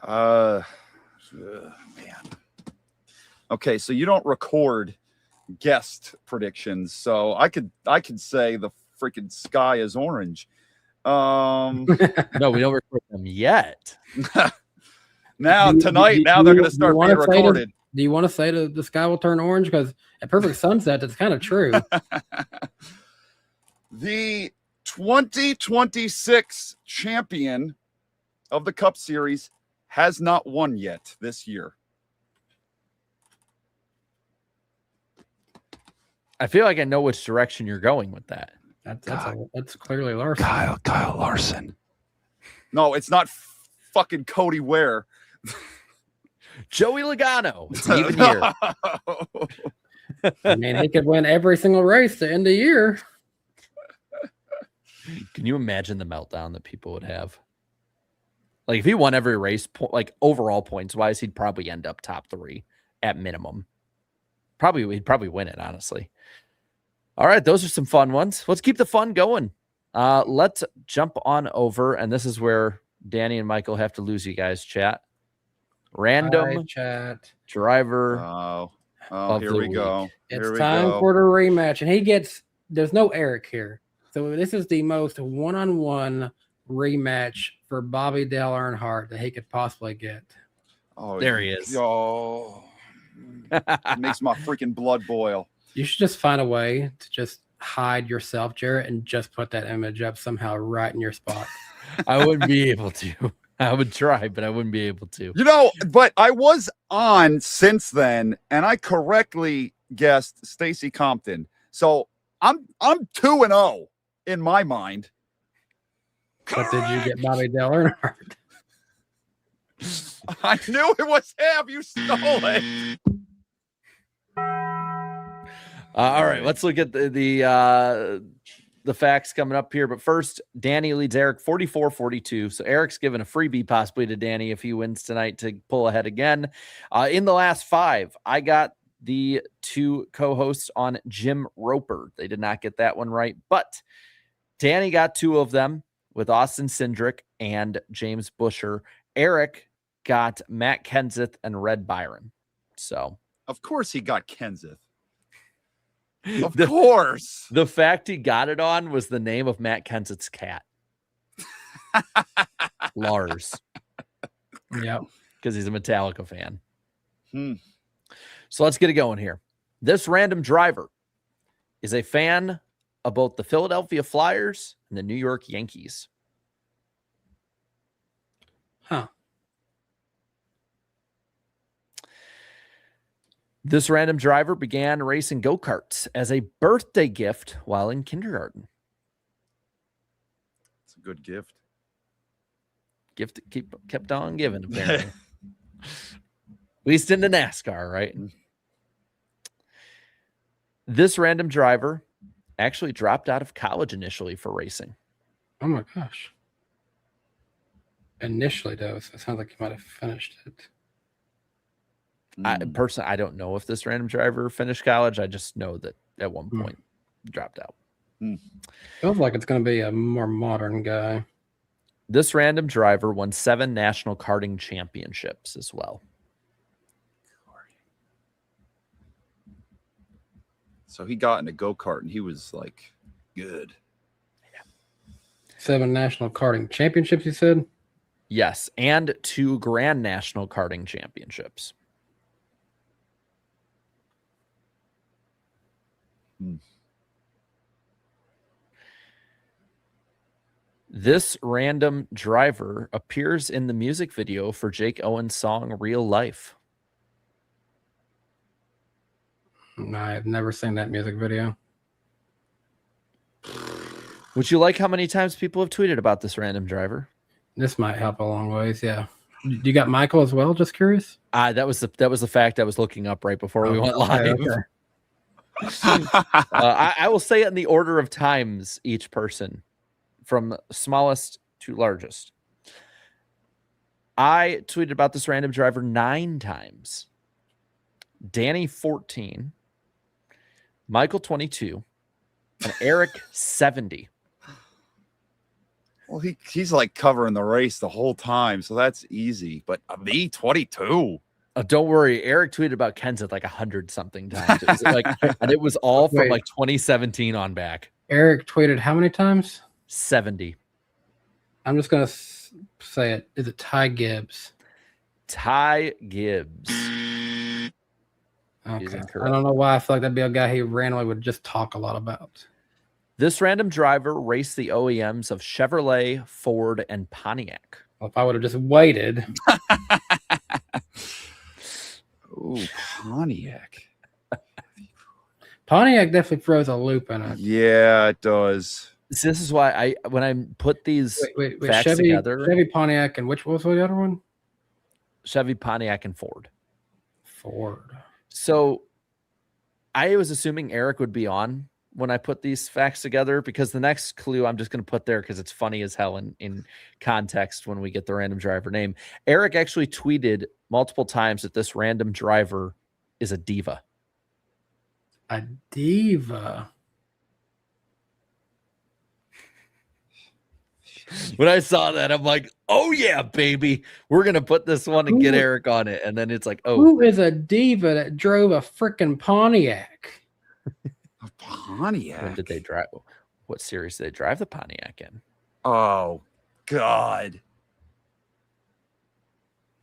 Man. Okay, so you don't record guest predictions, so I could say the freaking sky is orange. No, we don't record them yet. Now they're going to start being recorded. Do you want to say the sky will turn orange? Because at Perfect Sunset, it's kind of true. The 2026 champion of the Cup Series has not won yet this year. I feel like I know which direction you're going with that. That's clearly Larson. Kyle Larson. No, it's not fucking Cody Ware. Joey Logano. It's an even year. I mean, he could win every single race to end the year. Can you imagine the meltdown that people would have? Like if he won every race, like overall points wise, he'd probably end up top 3 at minimum. He'd probably win it, honestly. All right, those are some fun ones. Let's keep the fun going. Let's jump on over, and this is where Danny and Michael have to lose you guys. Chat. Random chat driver. Oh, here we go. It's time for the rematch, and there's no Eric here. So this is the most one-on-one rematch for Bobby Dale Earnhardt that he could possibly get. Oh, there he is. Oh, it makes my freaking blood boil. You should just find a way to just hide yourself, Jarrett, and just put that image up somehow right in your spot. I wouldn't be able to. I would try, but I wouldn't be able to. You know, but I was on since then, and I correctly guessed Stacey Compton. So I'm 2-0 in my mind. But did you get Bobby Dale Earnhardt? I knew it was him. You stole it. All right, let's look at the facts coming up here. But first, Danny leads Eric 44-42. So Eric's given a freebie possibly to Danny if he wins tonight to pull ahead again. In the last 5, I got the 2 co-hosts on Jim Roper. They did not get that one right, but Danny got 2 of them with Austin Cindric and James Busher. Eric got Matt Kenseth and Red Byron. So of course he got Kenseth. Of course. The fact he got it on was the name of Matt Kenseth's cat. Lars. Yep. Because he's a Metallica fan. So let's get it going here. This random driver is a fan of both the Philadelphia Flyers and the New York Yankees. Huh. This random driver began racing go-karts as a birthday gift while in kindergarten. It's a good gift. Kept on giving, apparently. At least into NASCAR, right? This random driver actually dropped out of college initially for racing. Oh my gosh. Initially, though, so it sounds like you might have finished it. I don't know if this random driver finished college. I just know that at one point dropped out. Feels like it's going to be a more modern guy. This random driver won 7 national karting championships as well. So he got in a go-kart and he was like good. 7 national karting championships, you said? Yes, and 2 grand national karting championships. This random driver appears in the music video for Jake Owen's song Real Life. I've never seen that music video. Would you like how many times people have tweeted about this random driver? This might help a long ways, yeah. You got Michael as well? Just curious. That was the fact I was looking up right before we went live. Okay. I will say it in the order of times each person, from smallest to largest. I tweeted about this random driver 9 times. Danny 14, Michael 22, and Eric 70. Well, he's like covering the race the whole time, so that's easy. But me 22. Don't worry, Eric tweeted about Kenseth like 100-something times. It was and it was all from like 2017 on back. Eric tweeted how many times? 70. I'm just gonna say it. Is it Ty Gibbs? Ty Gibbs. Okay. I don't know why I feel like that'd be a guy he randomly would just talk a lot about. This random driver raced the OEMs of Chevrolet, Ford, and Pontiac. Well, if I would have just waited. Ooh, Pontiac. Pontiac definitely throws a loop in it. Yeah, it does. So this is why when I put these Wait. facts Chevy, together, Chevy, Pontiac, and which was the other one? Chevy, Pontiac, and Ford. Ford. So I was assuming Eric would be on when I put these facts together, because the next clue I'm just going to put there because it's funny as hell in context when we get the random driver name. Eric actually tweeted multiple times that this random driver is a diva. A diva. When I saw that, I'm like, oh yeah, baby, we're going to put this one and get Eric on it. And then it's like, oh, who is a diva that drove a freaking Pontiac? A Pontiac. when did they drive? What series did they drive the Pontiac in? Oh, God.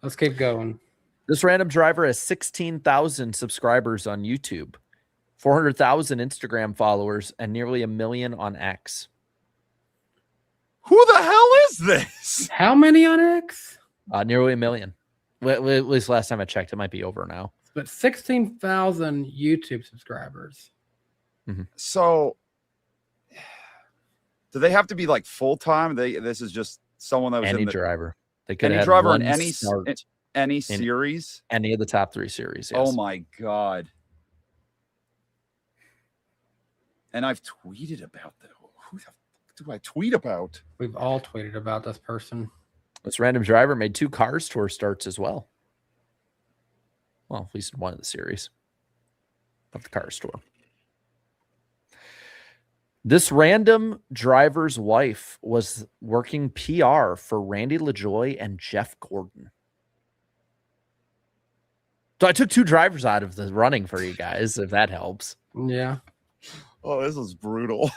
Let's keep going. This random driver has 16,000 subscribers on YouTube, 400,000 Instagram followers, and nearly 1 million on X. Who the hell is this? How many on X? Nearly 1 million. At least last time I checked, it might be over now. But 16,000 YouTube subscribers. So, do they have to be like full time? This is just someone that was Any in the driver. They could any have driver in one any start any in series. any of the top 3 series. Yes. Oh my God! And I've tweeted about that. Who the fuck do I tweet about? We've all tweeted about this person. This random driver made 2 Cars Tour starts as well. Well, at least in one of the series of the Cars Tour. This random driver's wife was working PR for Randy LaJoy and Jeff Gordon. So I took 2 drivers out of the running for you guys, if that helps. Yeah. Oh, this is brutal.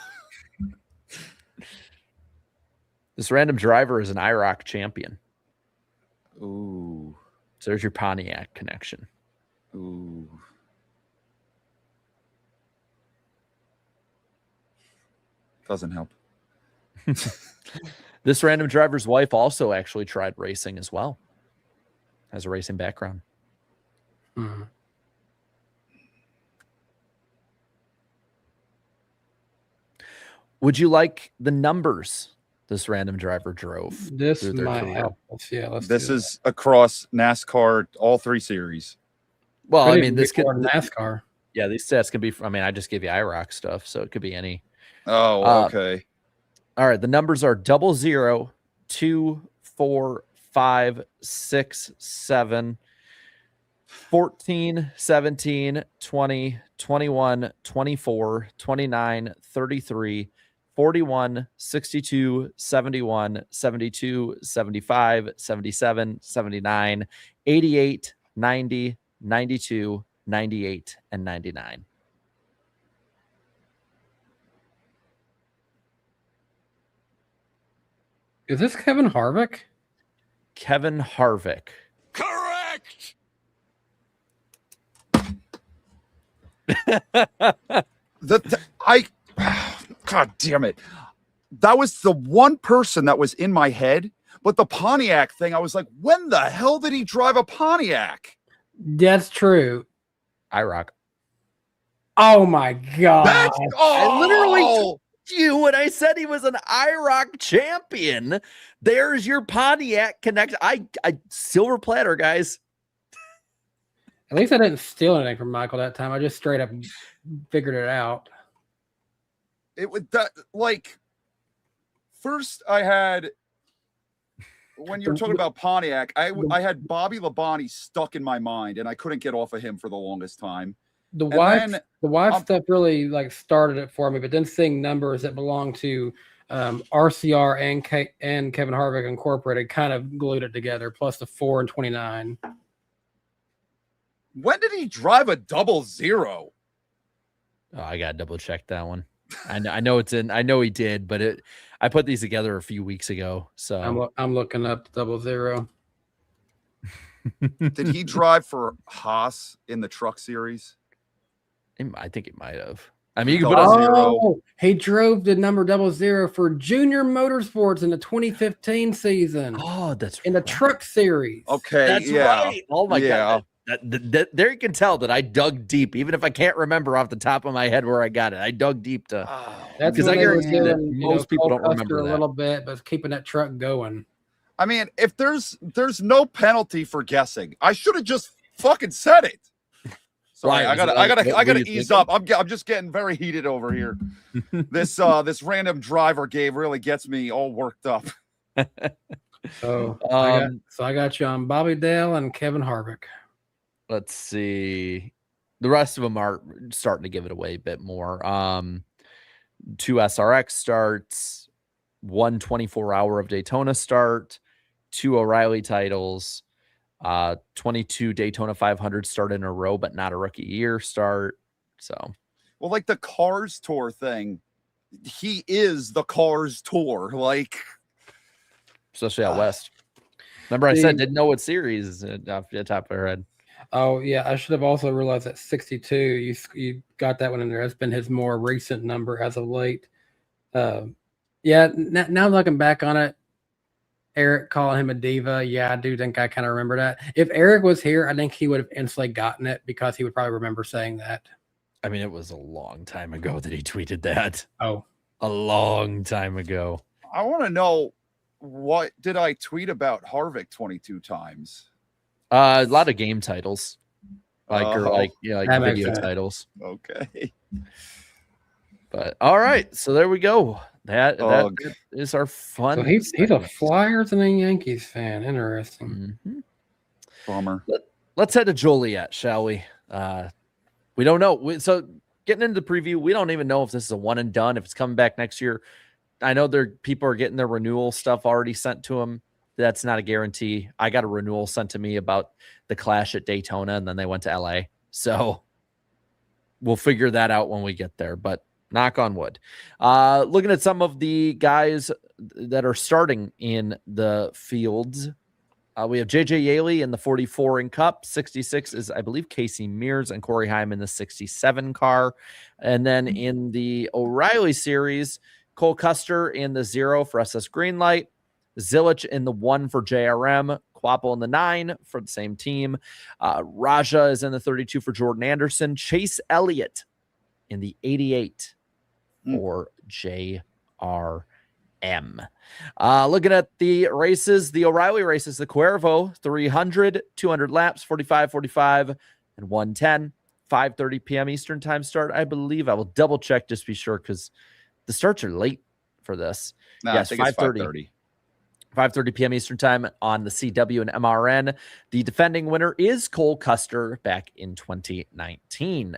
This random driver is an IROC champion. Ooh. So there's your Pontiac connection. Ooh. Doesn't help. This random driver's wife also actually tried racing as well. Has a racing background. Hmm. Would you like the numbers this random driver drove? This through their might career? help us. Yeah, let's This do is across NASCAR, all 3 series. Well, that. I Could mean, even this be could, more NASCAR. yeah, these stats can be, I mean, I just gave you IROC stuff, so it could be any. Oh, okay. All right, the numbers are 00, 2, 4, 5, 6, 7, 14, 17, 20, 21, 24, 29, 33, 41, 62, 71, 72, 75, 77, 79, 88, 90, 92, 98, and 99. Is this Kevin Harvick? Kevin Harvick. Correct. God damn it. That was the one person that was in my head, but the Pontiac thing, I was like, when the hell did he drive a Pontiac? That's true. IROC. Oh my god. I literally told you when I said he was an IROC champion. There's your Pontiac connection. I silver platter, guys. At least I didn't steal anything from Michael that time. I just straight up figured it out. It would that like first I had when you were talking about Pontiac, I had Bobby Labonte stuck in my mind and I couldn't get off of him for the longest time. The And wife then, stuff really like started it for me, but then seeing numbers that belong to RCR and Kevin Harvick Incorporated kind of glued it together, plus the 4 and 29. When did he drive a 00? Oh, I got to double check that one. I know it's in. I know he did, but I put these together a few weeks ago. So I'm looking up 00. Did he drive for Haas in the truck series? I think it might have. I mean, you can put a zero. Oh, he drove the number 00 for Junior Motorsports in the 2015 season. Oh, that's in the right. Truck Series. Okay, That's yeah. right. Oh my god. There you can tell that I dug deep, even if I can't remember off the top of my head where I got it. I dug deep to That's because what I they were guarantee that doing, most people don't Cole remember Custer that. a little bit, but keeping that truck going. I mean, if there's no penalty for guessing, I should have just fucking said it. Sorry, Why? I gotta you ease thinking? up. I'm just getting very heated over here. This random driver game really gets me all worked up. So, Um, I got you on Bobby Dale and Kevin Harvick. Let's see. The rest of them are starting to give it away a bit more. 2 SRX starts, 1 24-hour of Daytona start, 2 O'Reilly titles, 22 Daytona 500 start in a row, but not a rookie year start. So, Well, like the Cars Tour thing, he is the Cars Tour. Like, especially out west. Remember, I said didn't know what series off the top of her head. Oh yeah, I should have also realized that 62. You got that one in there. That's been his more recent number as of late. Yeah. Now looking back on it, Eric calling him a diva. Yeah, I do think I kind of remember that. If Eric was here, I think he would have instantly gotten it because he would probably remember saying that. I mean, it was a long time ago that he tweeted that. Oh, A long time ago. I want to know, what did I tweet about Harvick 22 times? A lot of game titles, like that makes video sense. titles. Okay. But all right, so there we go. That Ugh. is our fun. so he's a segment. Flyers and a Yankees fan. Interesting. Mhm. Bummer. Let's head to Joliet, shall we? We don't know. So getting into the preview, we don't even know if this is a one and done. If it's coming back next year, I know people are getting their renewal stuff already sent to them. That's not a guarantee. I got a renewal sent to me about the clash at Daytona, and then they went to LA. So we'll figure that out when we get there, but knock on wood. Looking at some of the guys that are starting in the fields, we have JJ Yaley in the 44 in Cup. 66 is, I believe, Casey Mears and Corey Heim in the 67 car. And then in the O'Reilly series, Cole Custer in the 0 for SS Greenlight. Zilich in the 1 for JRM, Quapple in the 9 for the same team. Raja is in the 32 for Jordan Anderson. Chase Elliott in the 88 for JRM. Looking at the races, the O'Reilly races, the Cuervo 300, 200 laps, 45, 45, and 110. 5:30 p.m. Eastern time start, I believe. I will double check just to be sure because the starts are late for this. No, Yes, I think it's 5:30. 5:30 p.m. Eastern time on the CW and MRN. The defending winner is Cole Custer back in 2019.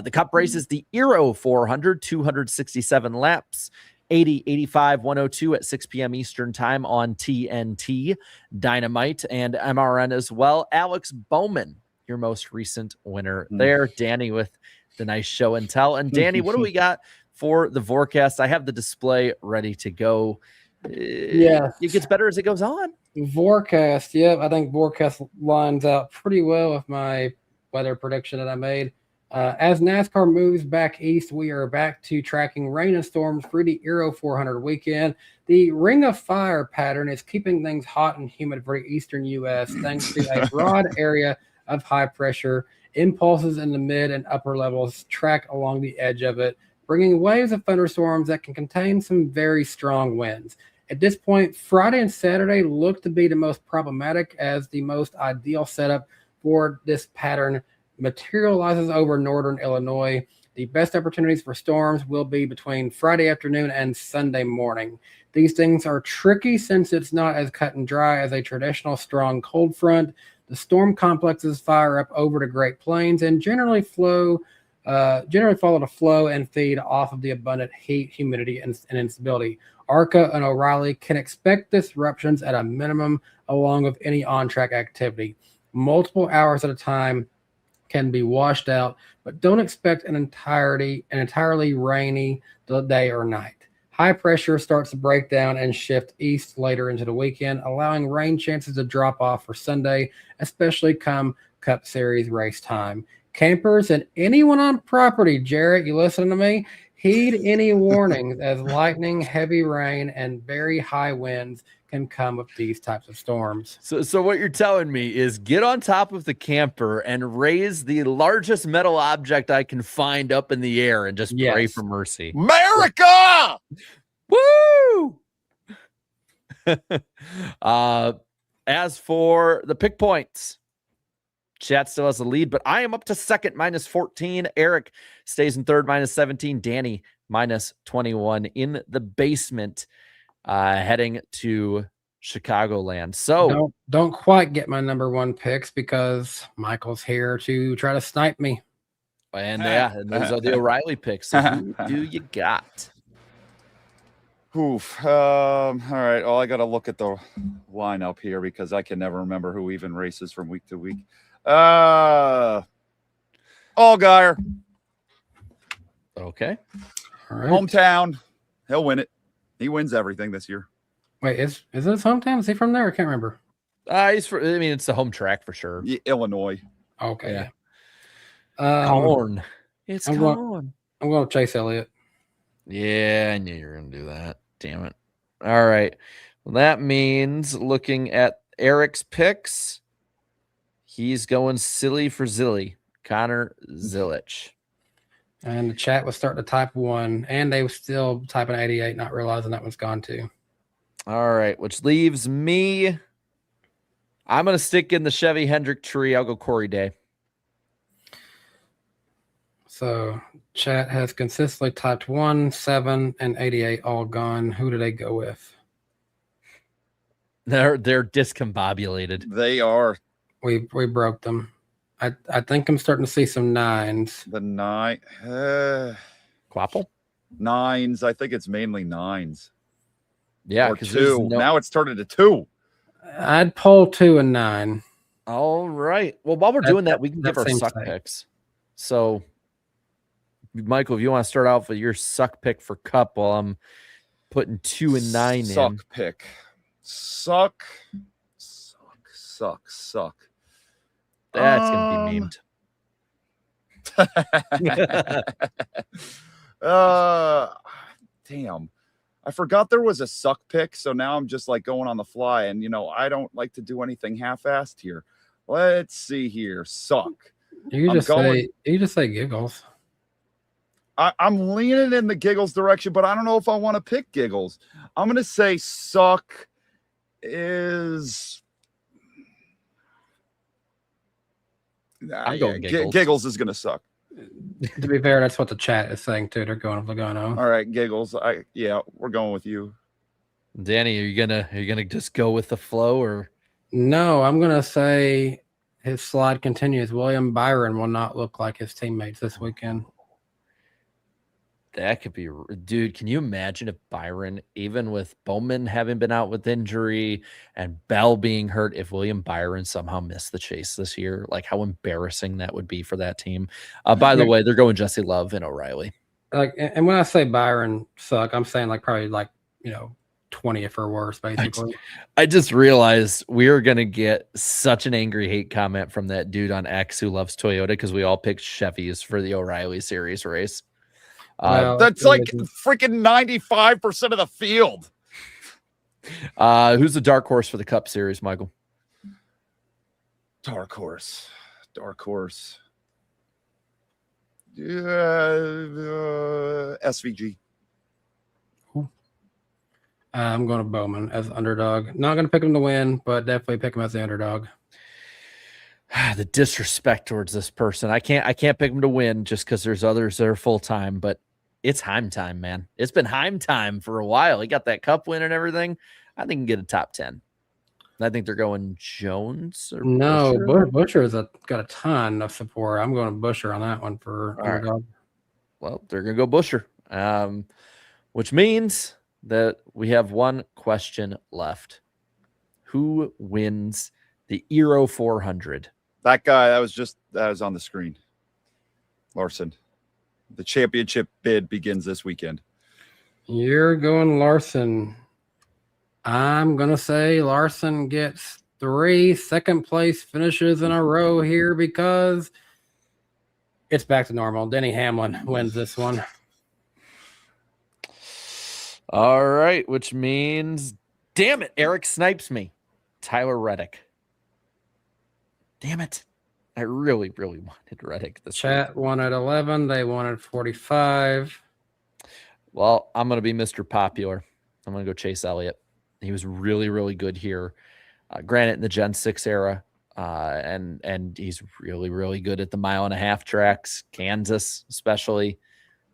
The Cup race is the Eero 400, 267 laps, 80, 85, 102 at 6 p.m. Eastern time on TNT, Dynamite, and MRN as well. Alex Bowman, your most recent winner there. Danny with the nice show and tell. And Danny, what do we got for the forecast? I have the display ready to go. Yeah, it gets better as it goes on. Forecast, yep. I think forecast lines out pretty well with my weather prediction that I made. As NASCAR moves back east, we are back to tracking rain and storms for the Eero 400 weekend. The Ring of Fire pattern is keeping things hot and humid for the eastern U.S. thanks to a broad area of high pressure. Impulses in the mid and upper levels track along the edge of it, bringing waves of thunderstorms that can contain some very strong winds. At this point, Friday and Saturday look to be the most problematic as the most ideal setup for this pattern materializes over northern Illinois. The best opportunities for storms will be between Friday afternoon and Sunday morning. These things are tricky since it's not as cut and dry as a traditional strong cold front. The storm complexes fire up over the Great Plains and generally follow the flow and feed off of the abundant heat, humidity, and instability. ARCA and O'Reilly can expect disruptions at a minimum along with any on-track activity. Multiple hours at a time can be washed out, but don't expect an entirely rainy day or night. High pressure starts to break down and shift east later into the weekend, allowing rain chances to drop off for Sunday, especially come Cup Series race time. Campers and anyone on property, Jarrett, you listen to me? Heed any warnings as lightning, heavy rain, and very high winds can come with these types of storms. So what you're telling me is get on top of the camper and raise the largest metal object I can find up in the air and just pray for mercy. America! Woo! As for the pick points, chat still has the lead, but I am up to second, -14. Eric stays in third, -17. Danny, -21 in the basement, heading to Chicagoland. So don't quite get my number one picks because Michael's here to try to snipe me. And and those are the O'Reilly picks. So who do you got? Oof. All right. Well, I got to look at the lineup here because I can never remember who even races from week to week. Allgaier. Okay. All right. Hometown. He'll win it. He wins everything this year. Wait, is it his hometown? Is he from there? I can't remember. It's the home track for sure. Yeah, Illinois. Okay. Yeah. Corn. It's I'm corn. I'm going to Chase Elliott. Yeah, I knew you were going to do that. Damn it. All right. Well, that means looking at Eric's picks, he's going silly for Zilly. Connor Zilich. And the chat was starting to type 1, and they were still typing 88, not realizing that one's gone too. All right, which leaves me. I'm going to stick in the Chevy Hendrick tree. I'll go Corey Day. So chat has consistently typed 1, 7, and 88 all gone. Who do they go with? They're discombobulated. They are. We broke them. I think I'm starting to see some 9s. The 9. Quapple? 9s. I think it's mainly 9s. Yeah, or 2. Now it's turned into 2. I'd pull 2 and 9. All right. Well, while we're doing that, we can give our suck picks. So, Michael, if you want to start off with your suck pick for Cup while I'm putting 2 and 9 in. Suck pick. Suck. That's going to be memed. Damn. I forgot there was a suck pick, so now I'm just like going on the fly, and I don't like to do anything half-assed here. Let's see here. Suck. You just say Giggles. I'm leaning in the Giggles direction, but I don't know if I want to pick Giggles. I'm going to say suck is... I'm going Giggles. Giggles is going to suck. To be fair, that's what the chat is saying too. They're going with Logano. All right, Giggles. We're going with you. Danny, are you gonna just go with the flow, or no? I'm gonna say his slide continues. William Byron will not look like his teammates this weekend. That could be, dude. Can you imagine if Byron, even with Bowman having been out with injury and Bell being hurt, if William Byron somehow missed the chase this year, like how embarrassing that would be for that team. By the way, they're going Jesse Love and O'Reilly. And when I say Byron suck, I'm saying probably 20th or worse, basically. I just realized we are going to get such an angry hate comment from that dude on X who loves Toyota because we all picked Chevys for the O'Reilly Series race. That's like freaking 95% of the field. Who's the dark horse for the Cup Series, Michael? Dark horse. SVG. I'm going to Bowman as underdog. Not going to pick him to win, but definitely pick him as the underdog. The disrespect towards this person. I can't pick him to win just because there's others that are full time, but it's Heim time, man. It's been Heim time for a while. He got that Cup win and everything. I think he can get a top 10. I think they're going Jones or no. Busher's got a ton of support. I'm going to Busher on that one for underdog. Well, they're going to go Busher, which means that we have one question left. Who wins the Euro 400? That guy, that was on the screen. Larson. The championship bid begins this weekend. You're going Larson. I'm going to say Larson gets 3 second place finishes in a row here because It's back to normal. Denny Hamlin wins this one. All right, which means, damn it, Eric snipes me. Tyler Reddick. Damn it. I really, really wanted Reddick this Chat wanted 11. They wanted 45. Well, I'm going to be Mr. Popular. I'm going to go Chase Elliott. He was really, really good here. Granted, in the Gen 6 era, and he's really, really good at the 1.5 mile tracks, Kansas especially.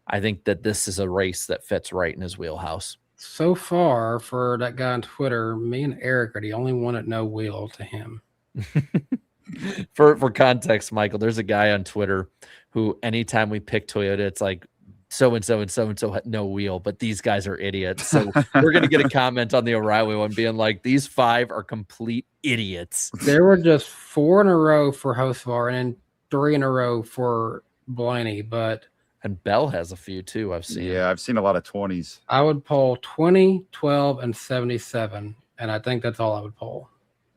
I think that this is a race that fits right in his wheelhouse. So far, for that guy on Twitter, me and Eric are the only one at no wheel to him. For context, Michael, there's a guy on Twitter who anytime we pick Toyota, it's like so-and-so and so-and-so had no wheel, but these guys are idiots. So we're going to get a comment on the O'Reilly one being like, these 5 are complete idiots. There were just 4 in a row for Hosvar and then 3 in a row for Blaney, but... And Bell has a few too, I've seen. Yeah, I've seen a lot of 20s. I would poll 20, 12, and 77, and I think that's all I would poll.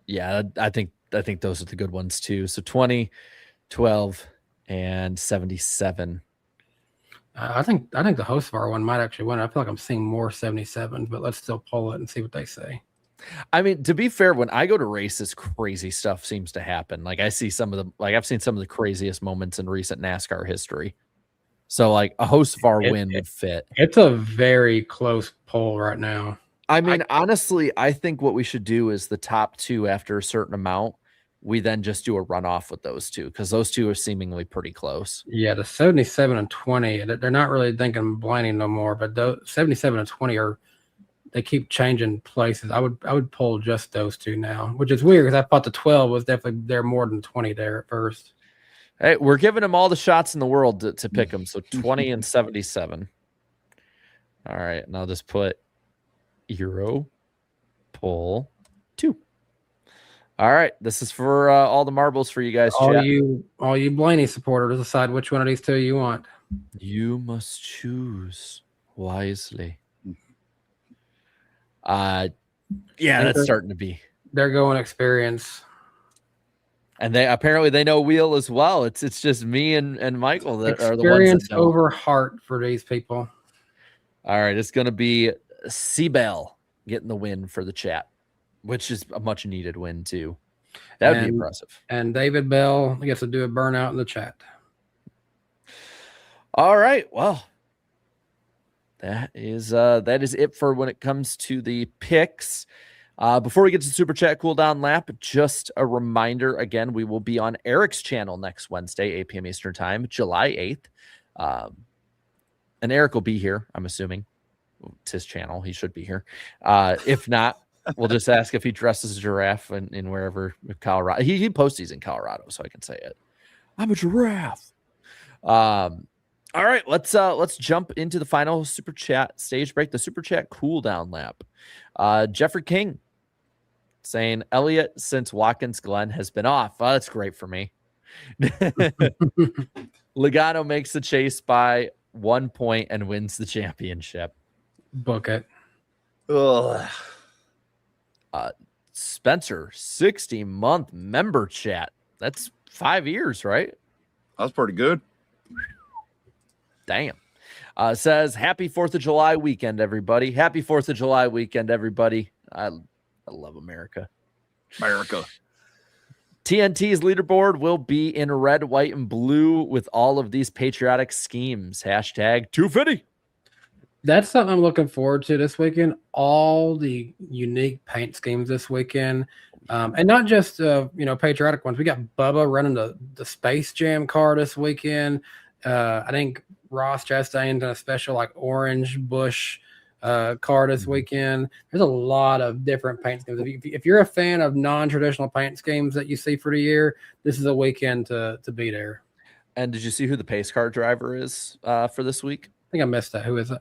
Yeah, I think those are the good ones too. So 20, 12, and 77. I think the Hosvar one might actually win. I feel like I'm seeing more 77s, but let's still poll it and see what they say. I mean, to be fair, when I go to races, crazy stuff seems to happen. Like I've seen some of the craziest moments in recent NASCAR history. So like a Hosvar win would fit. It's a very close poll right now. I mean, honestly, I think what we should do is the top 2 after a certain amount. We then just do a runoff with those 2 because those 2 are seemingly pretty close. Yeah, the 77 and 20, they're not really thinking Blaney no more, but those 77 and 20 they keep changing places. I would poll just those 2 now, which is weird because I thought the 12 was definitely there more than 20 there at first. Hey, we're giving them all the shots in the world to pick them. So 20 and 77. All right, and I'll just put Euro poll 2. All right, this is for all the marbles for you guys. All you Blaney supporters, decide which one of these 2 you want. You must choose wisely. Yeah, that's starting to be. They're going experience. And they know wheel as well. It's just me and Michael that are the ones experience that don't. over heart for these people. All right, it's going to be Seabell getting the win for the chat, which is a much needed win too. That would be impressive. And David Bell gets to do a burnout in the chat. All right, well, that is it for when it comes to the picks. Before we get to Super Chat Cooldown Lap, just a reminder, again, we will be on Eric's channel next Wednesday, 8 p.m. Eastern Time, July 8th. And Eric will be here, I'm assuming. It's his channel. He should be here. If not, we'll just ask if he dresses a giraffe in wherever, Colorado. He posts these in Colorado, so I can say it. I'm a giraffe. All right, let's jump into the final Super Chat stage break, the Super Chat Cooldown Lap. Jeffrey King saying, Elliott since Watkins Glen has been off. Oh, that's great for me. Logano makes the chase by 1 point and wins the championship. Book it. Ugh. Spencer, 60-month member chat. That's 5 years, right? That's pretty good. Damn. Says, happy 4th of July weekend, everybody. Happy 4th of July weekend, everybody. I love America. America. TNT's leaderboard will be in red, white, and blue with all of these patriotic schemes. Hashtag 250. That's something I'm looking forward to this weekend. All the unique paint schemes this weekend. And not just, patriotic ones. We got Bubba running the Space Jam car this weekend. I think Ross Chastain's in a special like orange bush car this weekend. There's a lot of different paint schemes. If you're a fan of non-traditional paint schemes that you see for the year, this is a weekend to be there. And did you see who the pace car driver is for this week? I think I missed that. Who is it?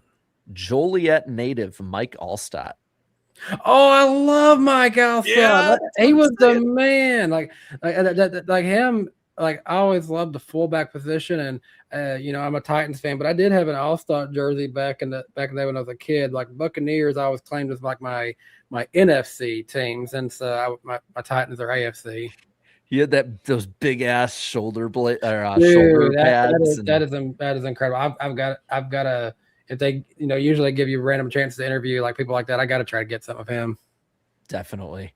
Joliet native Mike Allstott. Oh, I love Mike Allstott. Yeah, he was the man. Like him. Like I always loved the fullback position, and I'm a Titans fan, but I did have an Allstott jersey back in the day when I was a kid. Like Buccaneers, I always claimed as like my NFC team, since my Titans are AFC. He had those big ass shoulder blade or Dude, shoulder that pads. is incredible. I've got to, if they usually give you random chances to interview like people like that, I got to try to get some of him. Definitely.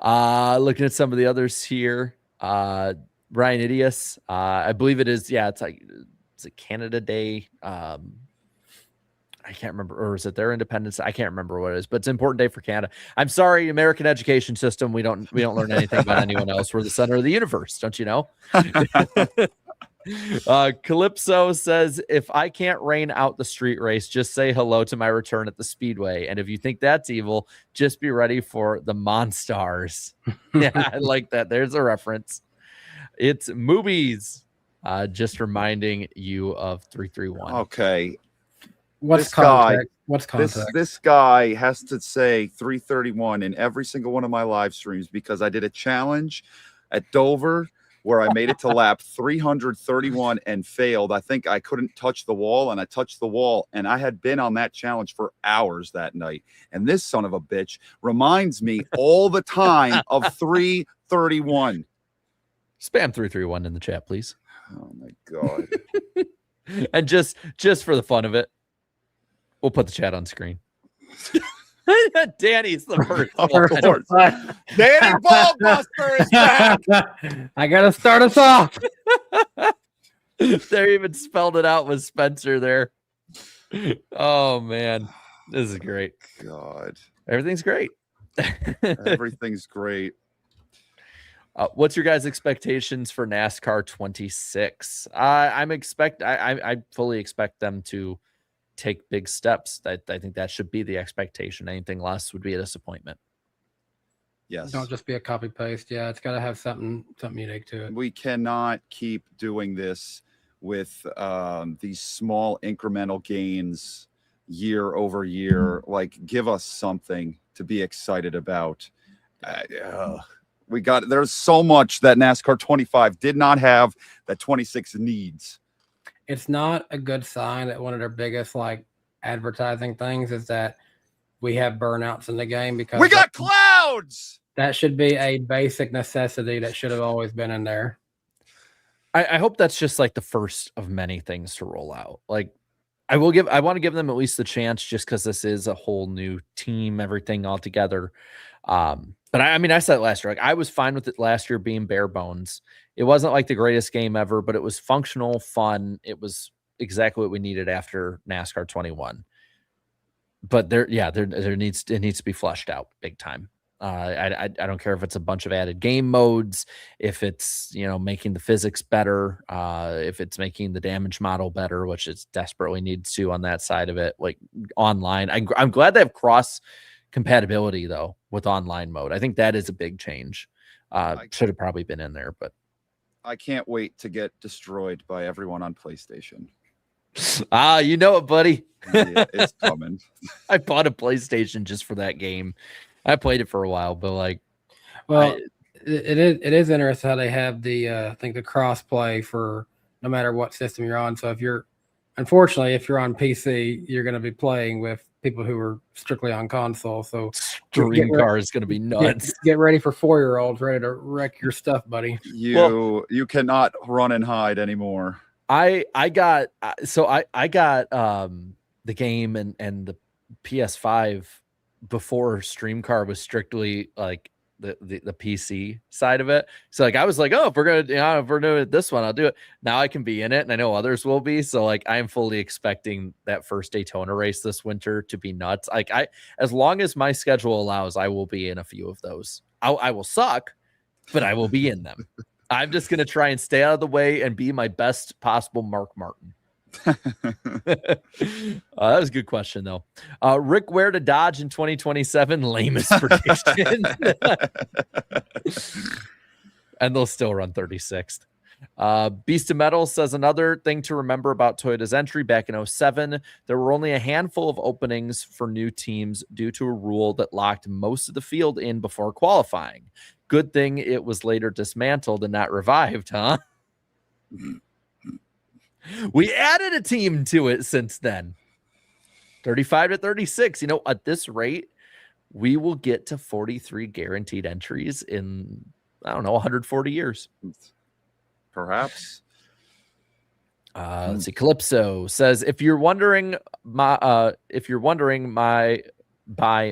Looking at some of the others here, Ryan Idias, I believe it is. Yeah, it's a Canada Day. I can't remember, or is it their independence? I can't remember what it is, but it's an important day for Canada. I'm sorry, American education system. We don't learn anything about anyone else. We're the center of the universe, don't you know? Calypso says, if I can't rain out the street race, just say hello to my return at the Speedway. And if you think that's evil, just be ready for the Monstars. Yeah, I like that. There's a reference. It's movies. Just reminding you of 331. Okay. What's context? This guy has to say 331 in every single one of my live streams because I did a challenge at Dover where I made it to lap 331 and failed. I think I couldn't touch the wall, and I touched the wall, and I had been on that challenge for hours that night. And this son of a bitch reminds me all the time of 331. Spam 331 in the chat, please. Oh my God. And just for the fun of it, we'll put the chat on screen. Danny's the first one. Danny Ballbuster is back. I gotta start us off. They even spelled it out with Spencer there. Oh man, this is great. God, everything's great. Everything's great. What's your guys' expectations for NASCAR 26? I fully expect them to take big steps. I think that should be the expectation. Anything less would be a disappointment. Yes. Don't just be a copy paste. Yeah, it's got to have something unique to it. We cannot keep doing this with these small incremental gains year over year. Like, give us something to be excited about. There's so much that NASCAR 25 did not have that 26 needs. It's not a good sign that one of their biggest like advertising things is that we have burnouts in the game because we got clouds. That should be a basic necessity that should have always been in there. I hope that's just like the first of many things to roll out. Like I want to give them at least the chance just because this is a whole new team, everything all together. But I said it last year, like I was fine with it last year being bare bones. It wasn't like the greatest game ever, but it was functional, fun. It was exactly what we needed after NASCAR 21. But it needs to be fleshed out big time. I don't care if it's a bunch of added game modes, if it's making the physics better, if it's making the damage model better, which it desperately needs to on that side of it. Like online, I'm glad they have cross compatibility though with online mode. I think that is a big change. Should have probably been in there, but I can't wait to get destroyed by everyone on PlayStation. You know it, buddy. Yeah, it's coming. I bought a PlayStation just for that game. I played it for a while, but it is interesting how they have the I think the cross play for no matter what system you're on. So if you're on PC, you're going to be playing with people who are strictly on console. So Dream Car is going to be nuts. Get ready for 4-year-olds ready to wreck your stuff, buddy. You cannot run and hide anymore. I got the game and the PS5 before Stream Car was strictly like the PC side of it. So like I was like, oh, if we're doing this one, I'll do it. Now I can be in it, and I know others will be. So like I am fully expecting that first Daytona race this winter to be nuts. Like as long as my schedule allows, I will be in a few of those. I will suck, but I will be in them. I'm just gonna try and stay out of the way and be my best possible Mark Martin. That was a good question though. Rick, where to Dodge in 2027? Lamest prediction. And they'll still run 36th. Beast of Metal says another thing to remember about Toyota's entry back in 07, there were only a handful of openings for new teams due to a rule that locked most of the field in before qualifying. Good thing it was later dismantled and not revived, huh? We added a team to it since then. 35 to 36. At this rate, we will get to 43 guaranteed entries in I don't know, 140 years. Perhaps. Let's see. Calypso says, if you're wondering by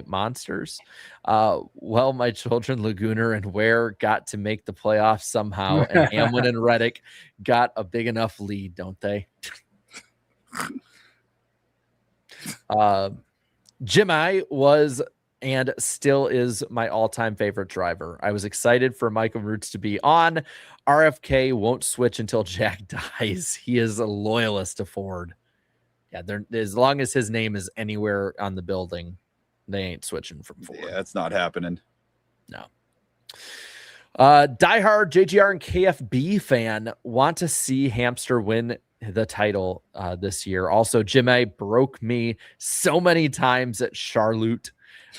monsters, well, my children Laguna and Ware got to make the playoffs somehow, and Hamlin and Reddick got a big enough lead, don't they? Jimmy was and still is my all-time favorite driver. I was excited for Michael Mrucz to be on. RFK won't switch until Jack dies. He is a loyalist to Ford. Yeah, as long as his name is anywhere on the building, they ain't switching from Ford. Yeah, it's not happening. No. Diehard JGR and KFB fan want to see Hamster win the title this year. Also, Jimmy broke me so many times at Charlotte,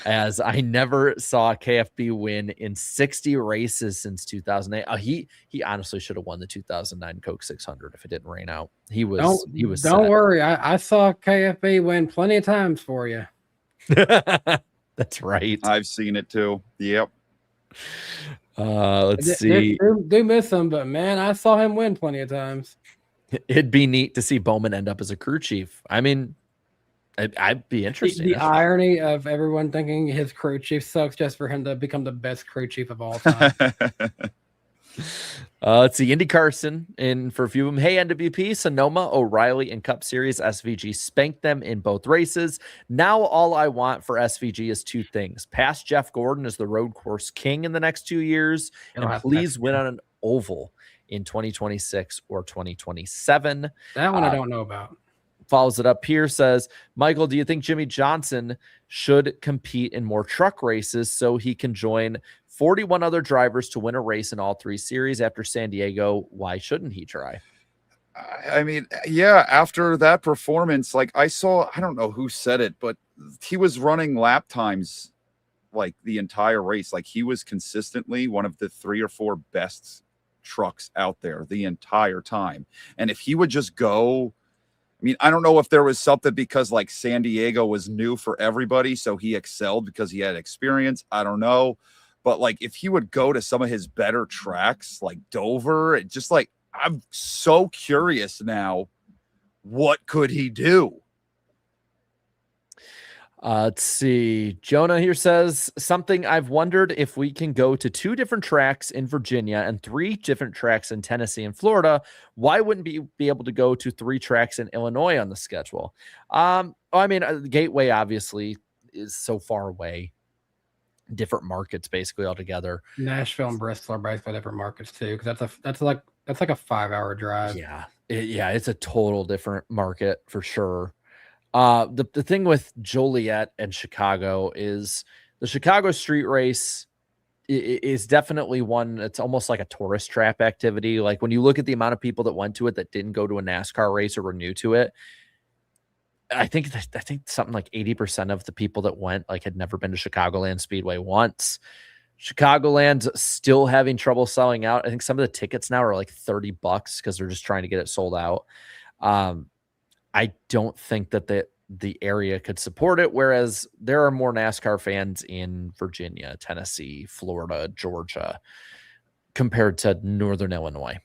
as I never saw KFB win in 60 races since 2008. He honestly should have won the 2009 Coke 600 if it didn't rain out. He was. Don't set. worry. I saw KFB win plenty of times for you. That's right. I've seen it too. Yep. Let's see. Do miss him, but man, I saw him win plenty of times. It'd be neat to see Bowman end up as a crew chief. I mean, I'd be interested. The irony of everyone thinking his crew chief sucks just for him to become the best crew chief of all time. Let's see. Indy Carson in for a few of them. Hey, NWP, Sonoma, O'Reilly, and Cup Series. SVG spanked them in both races. Now all I want for SVG is two things. Pass Jeff Gordon as the road course king in the next 2 years, and please win on an oval in 2026 or 2027. That one I don't know about. Follows it up here, says, Michael, do you think Jimmy Johnson should compete in more truck races so he can join 41 other drivers to win a race in all three series after San Diego? Why shouldn't he try? I mean, yeah, after that performance, like I don't know who said it, but he was running lap times like the entire race. Like he was consistently one of the 3 or 4 best trucks out there the entire time. And if he would just go, I mean, I don't know if there was something because like San Diego was new for everybody, so he excelled because he had experience. I don't know. But like if he would go to some of his better tracks like Dover, it just like I'm so curious now, what could he do? Let's see. Jonah here says something I've wondered if we can go to 2 different tracks in Virginia and 3 different tracks in Tennessee and Florida. Why wouldn't we be able to go to 3 tracks in Illinois on the schedule? I mean, Gateway obviously is so far away. Different markets basically altogether. Nashville and Bristol are basically different markets too, because that's like a 5-hour drive. Yeah, it's a total different market for sure. The thing with Joliet and Chicago is the Chicago street race is definitely one that's almost like a tourist trap activity. Like when you look at the amount of people that went to it that didn't go to a NASCAR race or were new to it, I think something like 80% of the people that went like had never been to Chicagoland Speedway once. Chicagoland's still having trouble selling out. I think some of the tickets now are like $30 because they're just trying to get it sold out. I don't think that the area could support it, whereas there are more NASCAR fans in Virginia, Tennessee, Florida, Georgia, compared to Northern Illinois.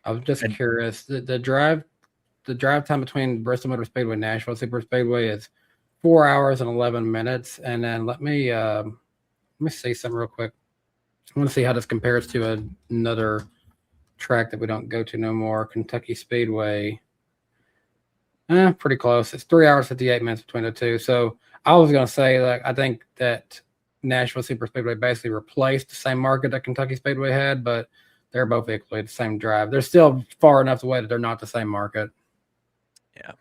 I was just curious. The drive time between Bristol Motor Speedway and Nashville Super Speedway is 4 hours and 11 minutes. And then let me see something real quick. I want to see how this compares to another track that we don't go to no more, Kentucky Speedway. Pretty close. It's 3 hours, 58 minutes between the two. So I was going to say, like, I think that Nashville Super Speedway basically replaced the same market that Kentucky Speedway had, but they're both equally the same drive. They're still far enough away that they're not the same market. Yeah.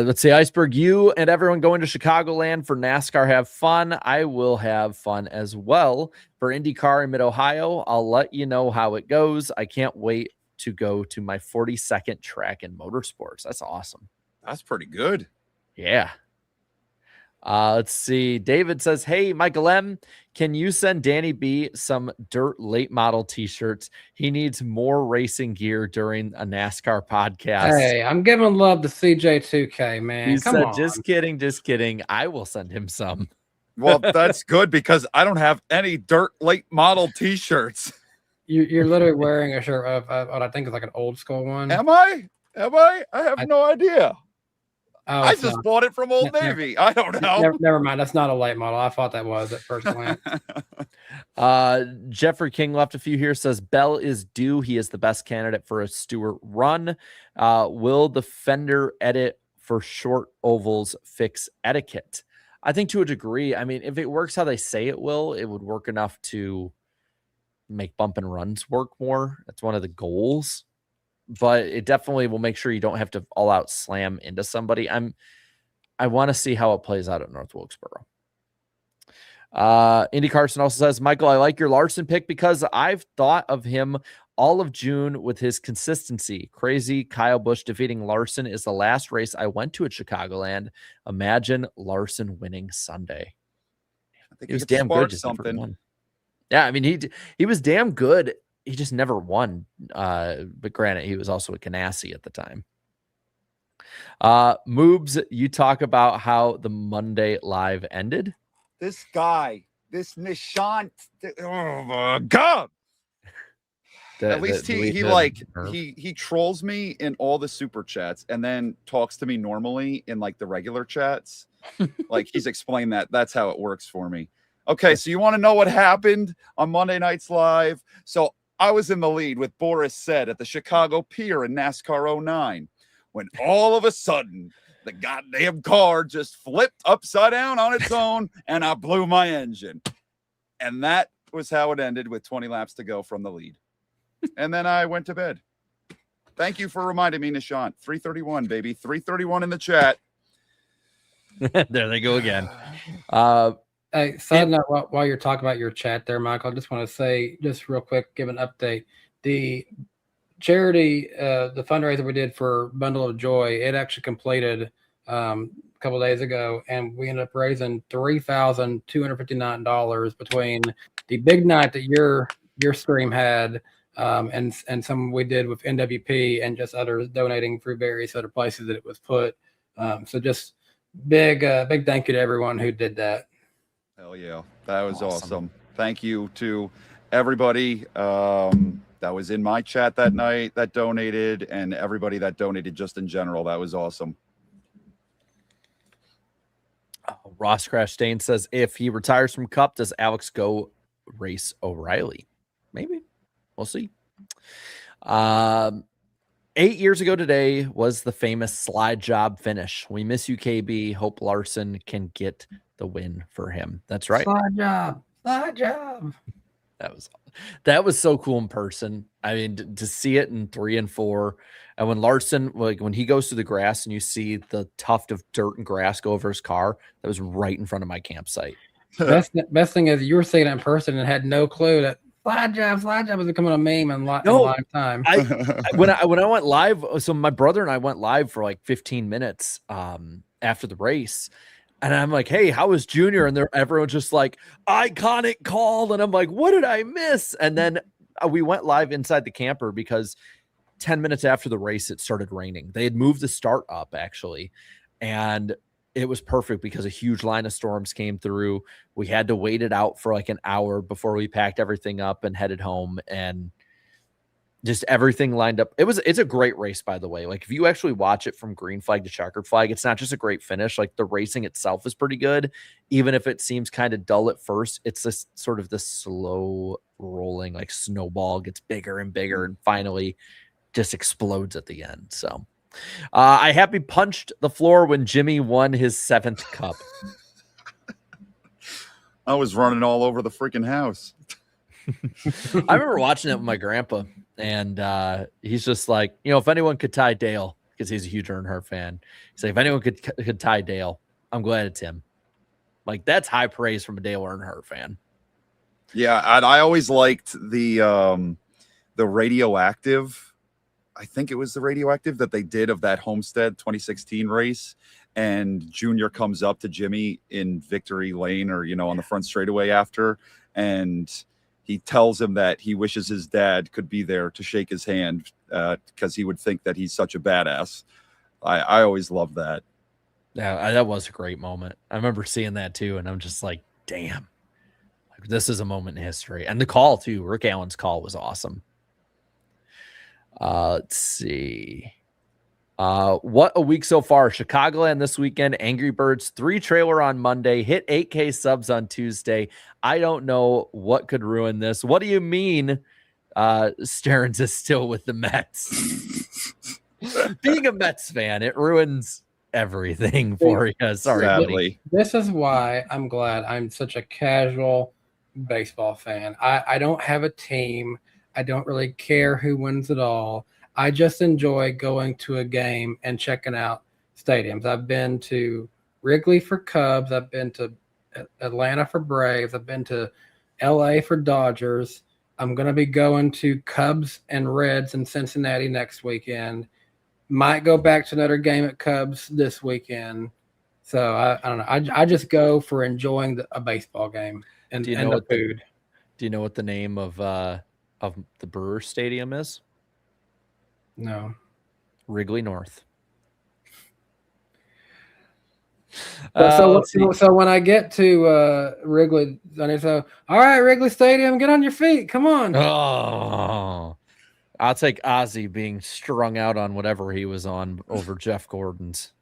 Let's see. Iceberg, you and everyone going to Chicagoland for NASCAR have fun. I will have fun as well. For IndyCar in Mid-Ohio, I'll let you know how it goes. I can't wait to go to my 42nd track in motorsports. That's awesome. That's pretty good. Yeah. Let's see. David says, hey, Michael M., can you send Danny B some dirt late model t-shirts? He needs more racing gear during a NASCAR podcast. Hey, I'm giving love to CJ2K, man. He Come said, on. just kidding. I will send him some. Well, that's good because I don't have any dirt late model T-shirts. You're literally wearing a shirt of what I think is like an old school one. Am I? I have no idea. Oh, I it's just not. bought it from Old Navy. I don't know. Never mind. That's not a late model. I thought that was at first glance. Jeffrey King left a few here, says Bell is due. He is the best candidate for a Stewart run. Will the fender edit for short ovals fix etiquette? I think to a degree. I mean, if it works how they say it will, it would work enough to make bump and runs work more. That's one of the goals, but it definitely will make sure you don't have to all out slam into somebody. I want to see how it plays out at North Wilkesboro. Indy Carson also says, Michael, I like your Larson pick because I've thought of him all of June with his consistency. Crazy Kyle Busch defeating Larson is the last race I went to at Chicagoland. Imagine Larson winning Sunday. I think He was damn good. Just never won. Yeah, I mean, he was damn good. He just never won. But granted, he was also a Ganassi at the time. Moobs, you talk about how the Monday live ended. This guy, this Nishant, oh my God. At least he trolls me in all the super chats and then talks to me normally in like the regular chats. Like he's explained that. That's how it works for me. Okay, so you want to know what happened on Monday Nights Live? So I was in the lead with Boris Said at the Chicago Pier in NASCAR 09 when all of a sudden the goddamn car just flipped upside down on its own and I blew my engine. And that was how it ended with 20 laps to go from the lead. And then I went to bed. Thank you for reminding me, Nishant. 331, baby. 331 in the chat. There they go again. Hey, side note, while you're talking about your chat there, Michael, I just want to say, just real quick, give an update. The charity, the fundraiser we did for Bundle of Joy, it actually completed a couple of days ago, and we ended up raising $3,259 between the big night that your stream had, and some we did with NWP and just others donating through various other places that it was put. So just big thank you to everyone who did that. Hell yeah. That was awesome. Thank you to everybody that was in my chat that night that donated and everybody that donated just in general. That was awesome. Ross Crash Stain says, if he retires from Cup, does Alex go race O'Reilly? Maybe. We'll see. 8 years ago today was the famous slide job finish. We miss you, KB. Hope Larson can get the win for him. That's right. Slide job. That was so cool in person. I mean, to see it in 3 and 4, and when Larson, like when he goes through the grass and you see the tuft of dirt and grass go over his car, that was right in front of my campsite. Best thing is you were seeing it in person and had no clue that slide job was becoming a meme in live time. When I went live, so my brother and I went live for like 15 minutes after the race. And I'm like, hey, how was Junior? And everyone's just like, iconic call. And I'm like, what did I miss? And then we went live inside the camper because 10 minutes after the race, it started raining. They had moved the start up, actually. And it was perfect because a huge line of storms came through. We had to wait it out for like an hour before we packed everything up and headed home. And just everything lined up. It's a great race, by the way. Like if you actually watch it from green flag to checkered flag, it's not just a great finish. Like the racing itself is pretty good. Even if it seems kind of dull at first, it's this sort of this slow rolling, like snowball gets bigger and bigger and finally just explodes at the end. So I happy punched the floor when Jimmy won his 7th cup. I was running all over the freaking house. I remember watching it with my grandpa, and he's just like, if anyone could tie Dale, because he's a huge Earnhardt fan, he's like, if anyone could tie Dale, I'm glad it's him. Like that's high praise from a Dale Earnhardt fan. Yeah, and I always liked the radioactive. I think it was the radioactive that they did of that Homestead 2016 race, and Junior comes up to Jimmy in Victory Lane or on the front straightaway after, and he tells him that he wishes his dad could be there to shake his hand because he would think that he's such a badass. I always love that. Yeah, that was a great moment. I remember seeing that too, and I'm just like, damn, like, this is a moment in history. And the call too, Rick Allen's call was awesome. Let's see. What a week so far. Chicagoland this weekend, Angry Birds 3 trailer on Monday, hit 8K subs on Tuesday. I don't know what could ruin this. What do you mean Stearns is still with the Mets? Being a Mets fan, it ruins everything for you. Sorry, buddy. This is why I'm glad I'm such a casual baseball fan. I don't have a team. I don't really care who wins it all. I just enjoy going to a game and checking out stadiums. I've been to Wrigley for Cubs. I've been to Atlanta for Braves. I've been to LA for Dodgers. I'm going to be going to Cubs and Reds in Cincinnati next weekend. Might go back to another game at Cubs this weekend. So I don't know. I just go for enjoying a baseball game and the food. Do you know what the name of the Brewers Stadium is? No. Wrigley North. So when I get to Wrigley, I say, all right, Wrigley Stadium, get on your feet. Come on. Oh, I'll take Ozzy being strung out on whatever he was on over Jeff Gordon's.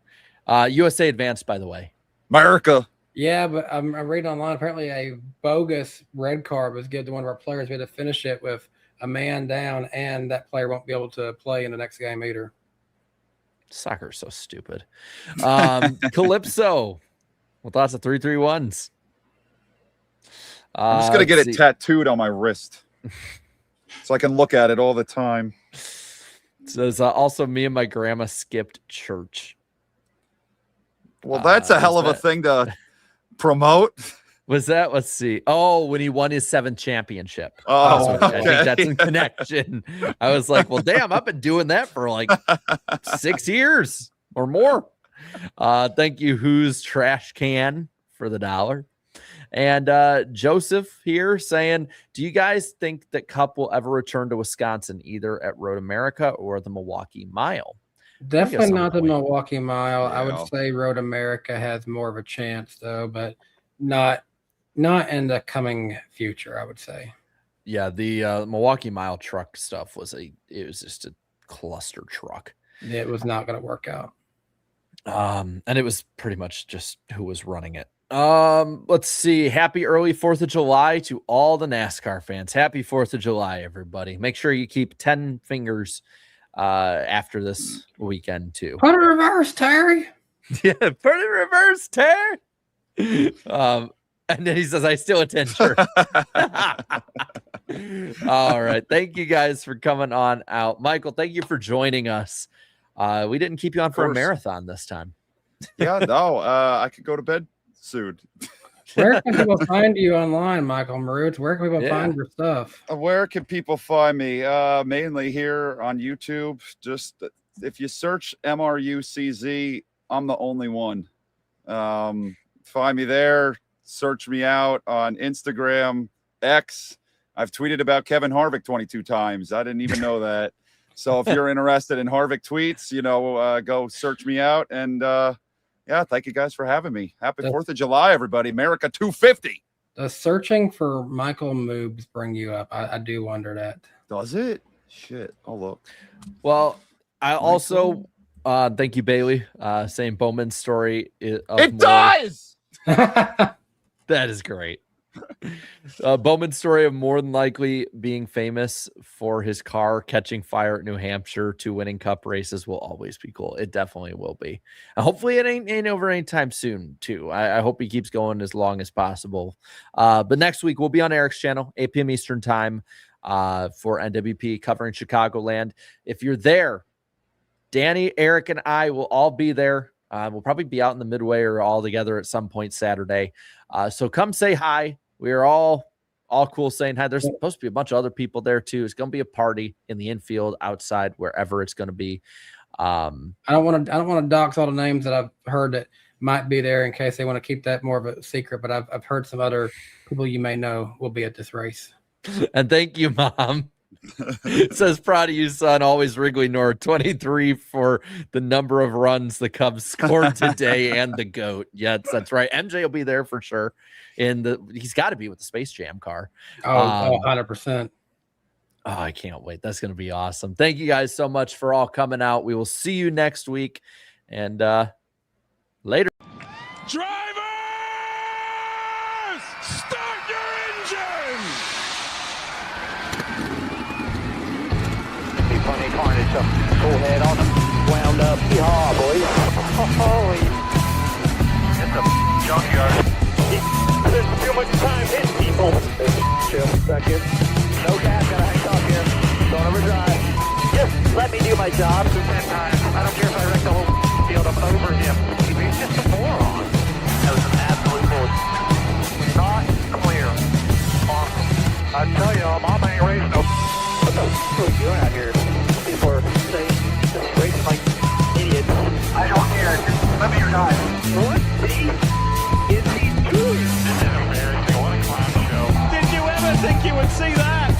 USA advanced, by the way. America. Yeah, but I'm reading online. Apparently, a bogus red card was given to one of our players. We had to finish it with a man down, and that player won't be able to play in the next game either. Soccer's so stupid. Calypso with lots of 3-3-1s. I'm just gonna get it tattooed on my wrist, so I can look at it all the time. Says also, me and my grandma skipped church. Well, that's a hell of a thing to promote. Was that? Let's see. Oh, when he won his 7th championship. Oh, okay. I think that's in connection. I was like, well, damn, I've been doing that for like 6 years or more. Thank you, Who's Trash Can, for the $1. And Joseph here saying, do you guys think that Cup will ever return to Wisconsin, either at Road America or the Milwaukee Mile? Definitely not the Milwaukee Mile. Yeah. I would say Road America has more of a chance, though, but not in the coming future, I would say. Yeah, the Milwaukee Mile truck stuff was just a cluster truck. It was not going to work out. And it was pretty much just who was running it. Let's see. Happy early 4th of July to all the NASCAR fans. Happy 4th of July, everybody. Make sure you keep 10 fingers after this weekend too. Put it reverse, Terry. Yeah, put it reverse, Terry. And then he says, I still attend church. All right. Thank you guys for coming on out. Michael, thank you for joining us. We didn't keep you on for a marathon this time. Yeah, no, I could go to bed soon. Where can people find you online, Michael Mrucz? Where can people find your stuff? Where can people find me? Mainly here on YouTube. Just if you search MRUCZ, I'm the only one. Find me there. Search me out on Instagram, X. I've tweeted about Kevin Harvick 22 times. I didn't even know that. So if you're interested in Harvick tweets, go search me out. And yeah, thank you guys for having me. Happy 4th of July, everybody. America 250. Does searching for Michael Mrucz bring you up? I do wonder that. Does it? Shit. I'll look. Well, I also thank you, Bailey, saying Bowman's story. It does. That is great. Bowman's story of more than likely being famous for his car catching fire at New Hampshire to winning Cup races will always be cool. It definitely will be. And hopefully it ain't over anytime soon, too. I hope he keeps going as long as possible. But next week, we'll be on Eric's channel, 8 p.m. Eastern time for NWP covering Chicagoland. If you're there, Danny, Eric, and I will all be there. We'll probably be out in the Midway or all together at some point Saturday. So come say hi. We are all cool saying hi. There's supposed to be a bunch of other people there too. It's going to be a party in the infield, outside, wherever it's going to be. I don't want to dox all the names that I've heard that might be there in case they want to keep that more of a secret. But I've heard some other people you may know will be at this race. And thank you, Mom. It says, proud of you, son. Always Wrigley North. 23 for the number of runs the Cubs scored today and the GOAT. Yes, that's right. MJ will be there for sure. He's got to be with the Space Jam car. 100%. Oh, I can't wait. That's going to be awesome. Thank you guys so much for all coming out. We will see you next week. And later. Drivers, start your engine! See plenty of carnage up. Full head on them. Wound up. Yeehaw, boys. Holy. It's a junkyard. There's too much time hitting people. Chill a second. No gas, gotta hang off here. Don't overdrive. Just let me do my job. 10 times. I don't care if I wreck the whole field. I'm over him. He's just a moron. That was an absolute bullshit. Not clear. Awesome. I tell you, Mama ain't raising no. What the f*** are you doing out here? People are saying just racing like idiots. I don't care. Just let me drive. What is he doing? This is embarrassing. What a clown show. Did you ever think you would see that?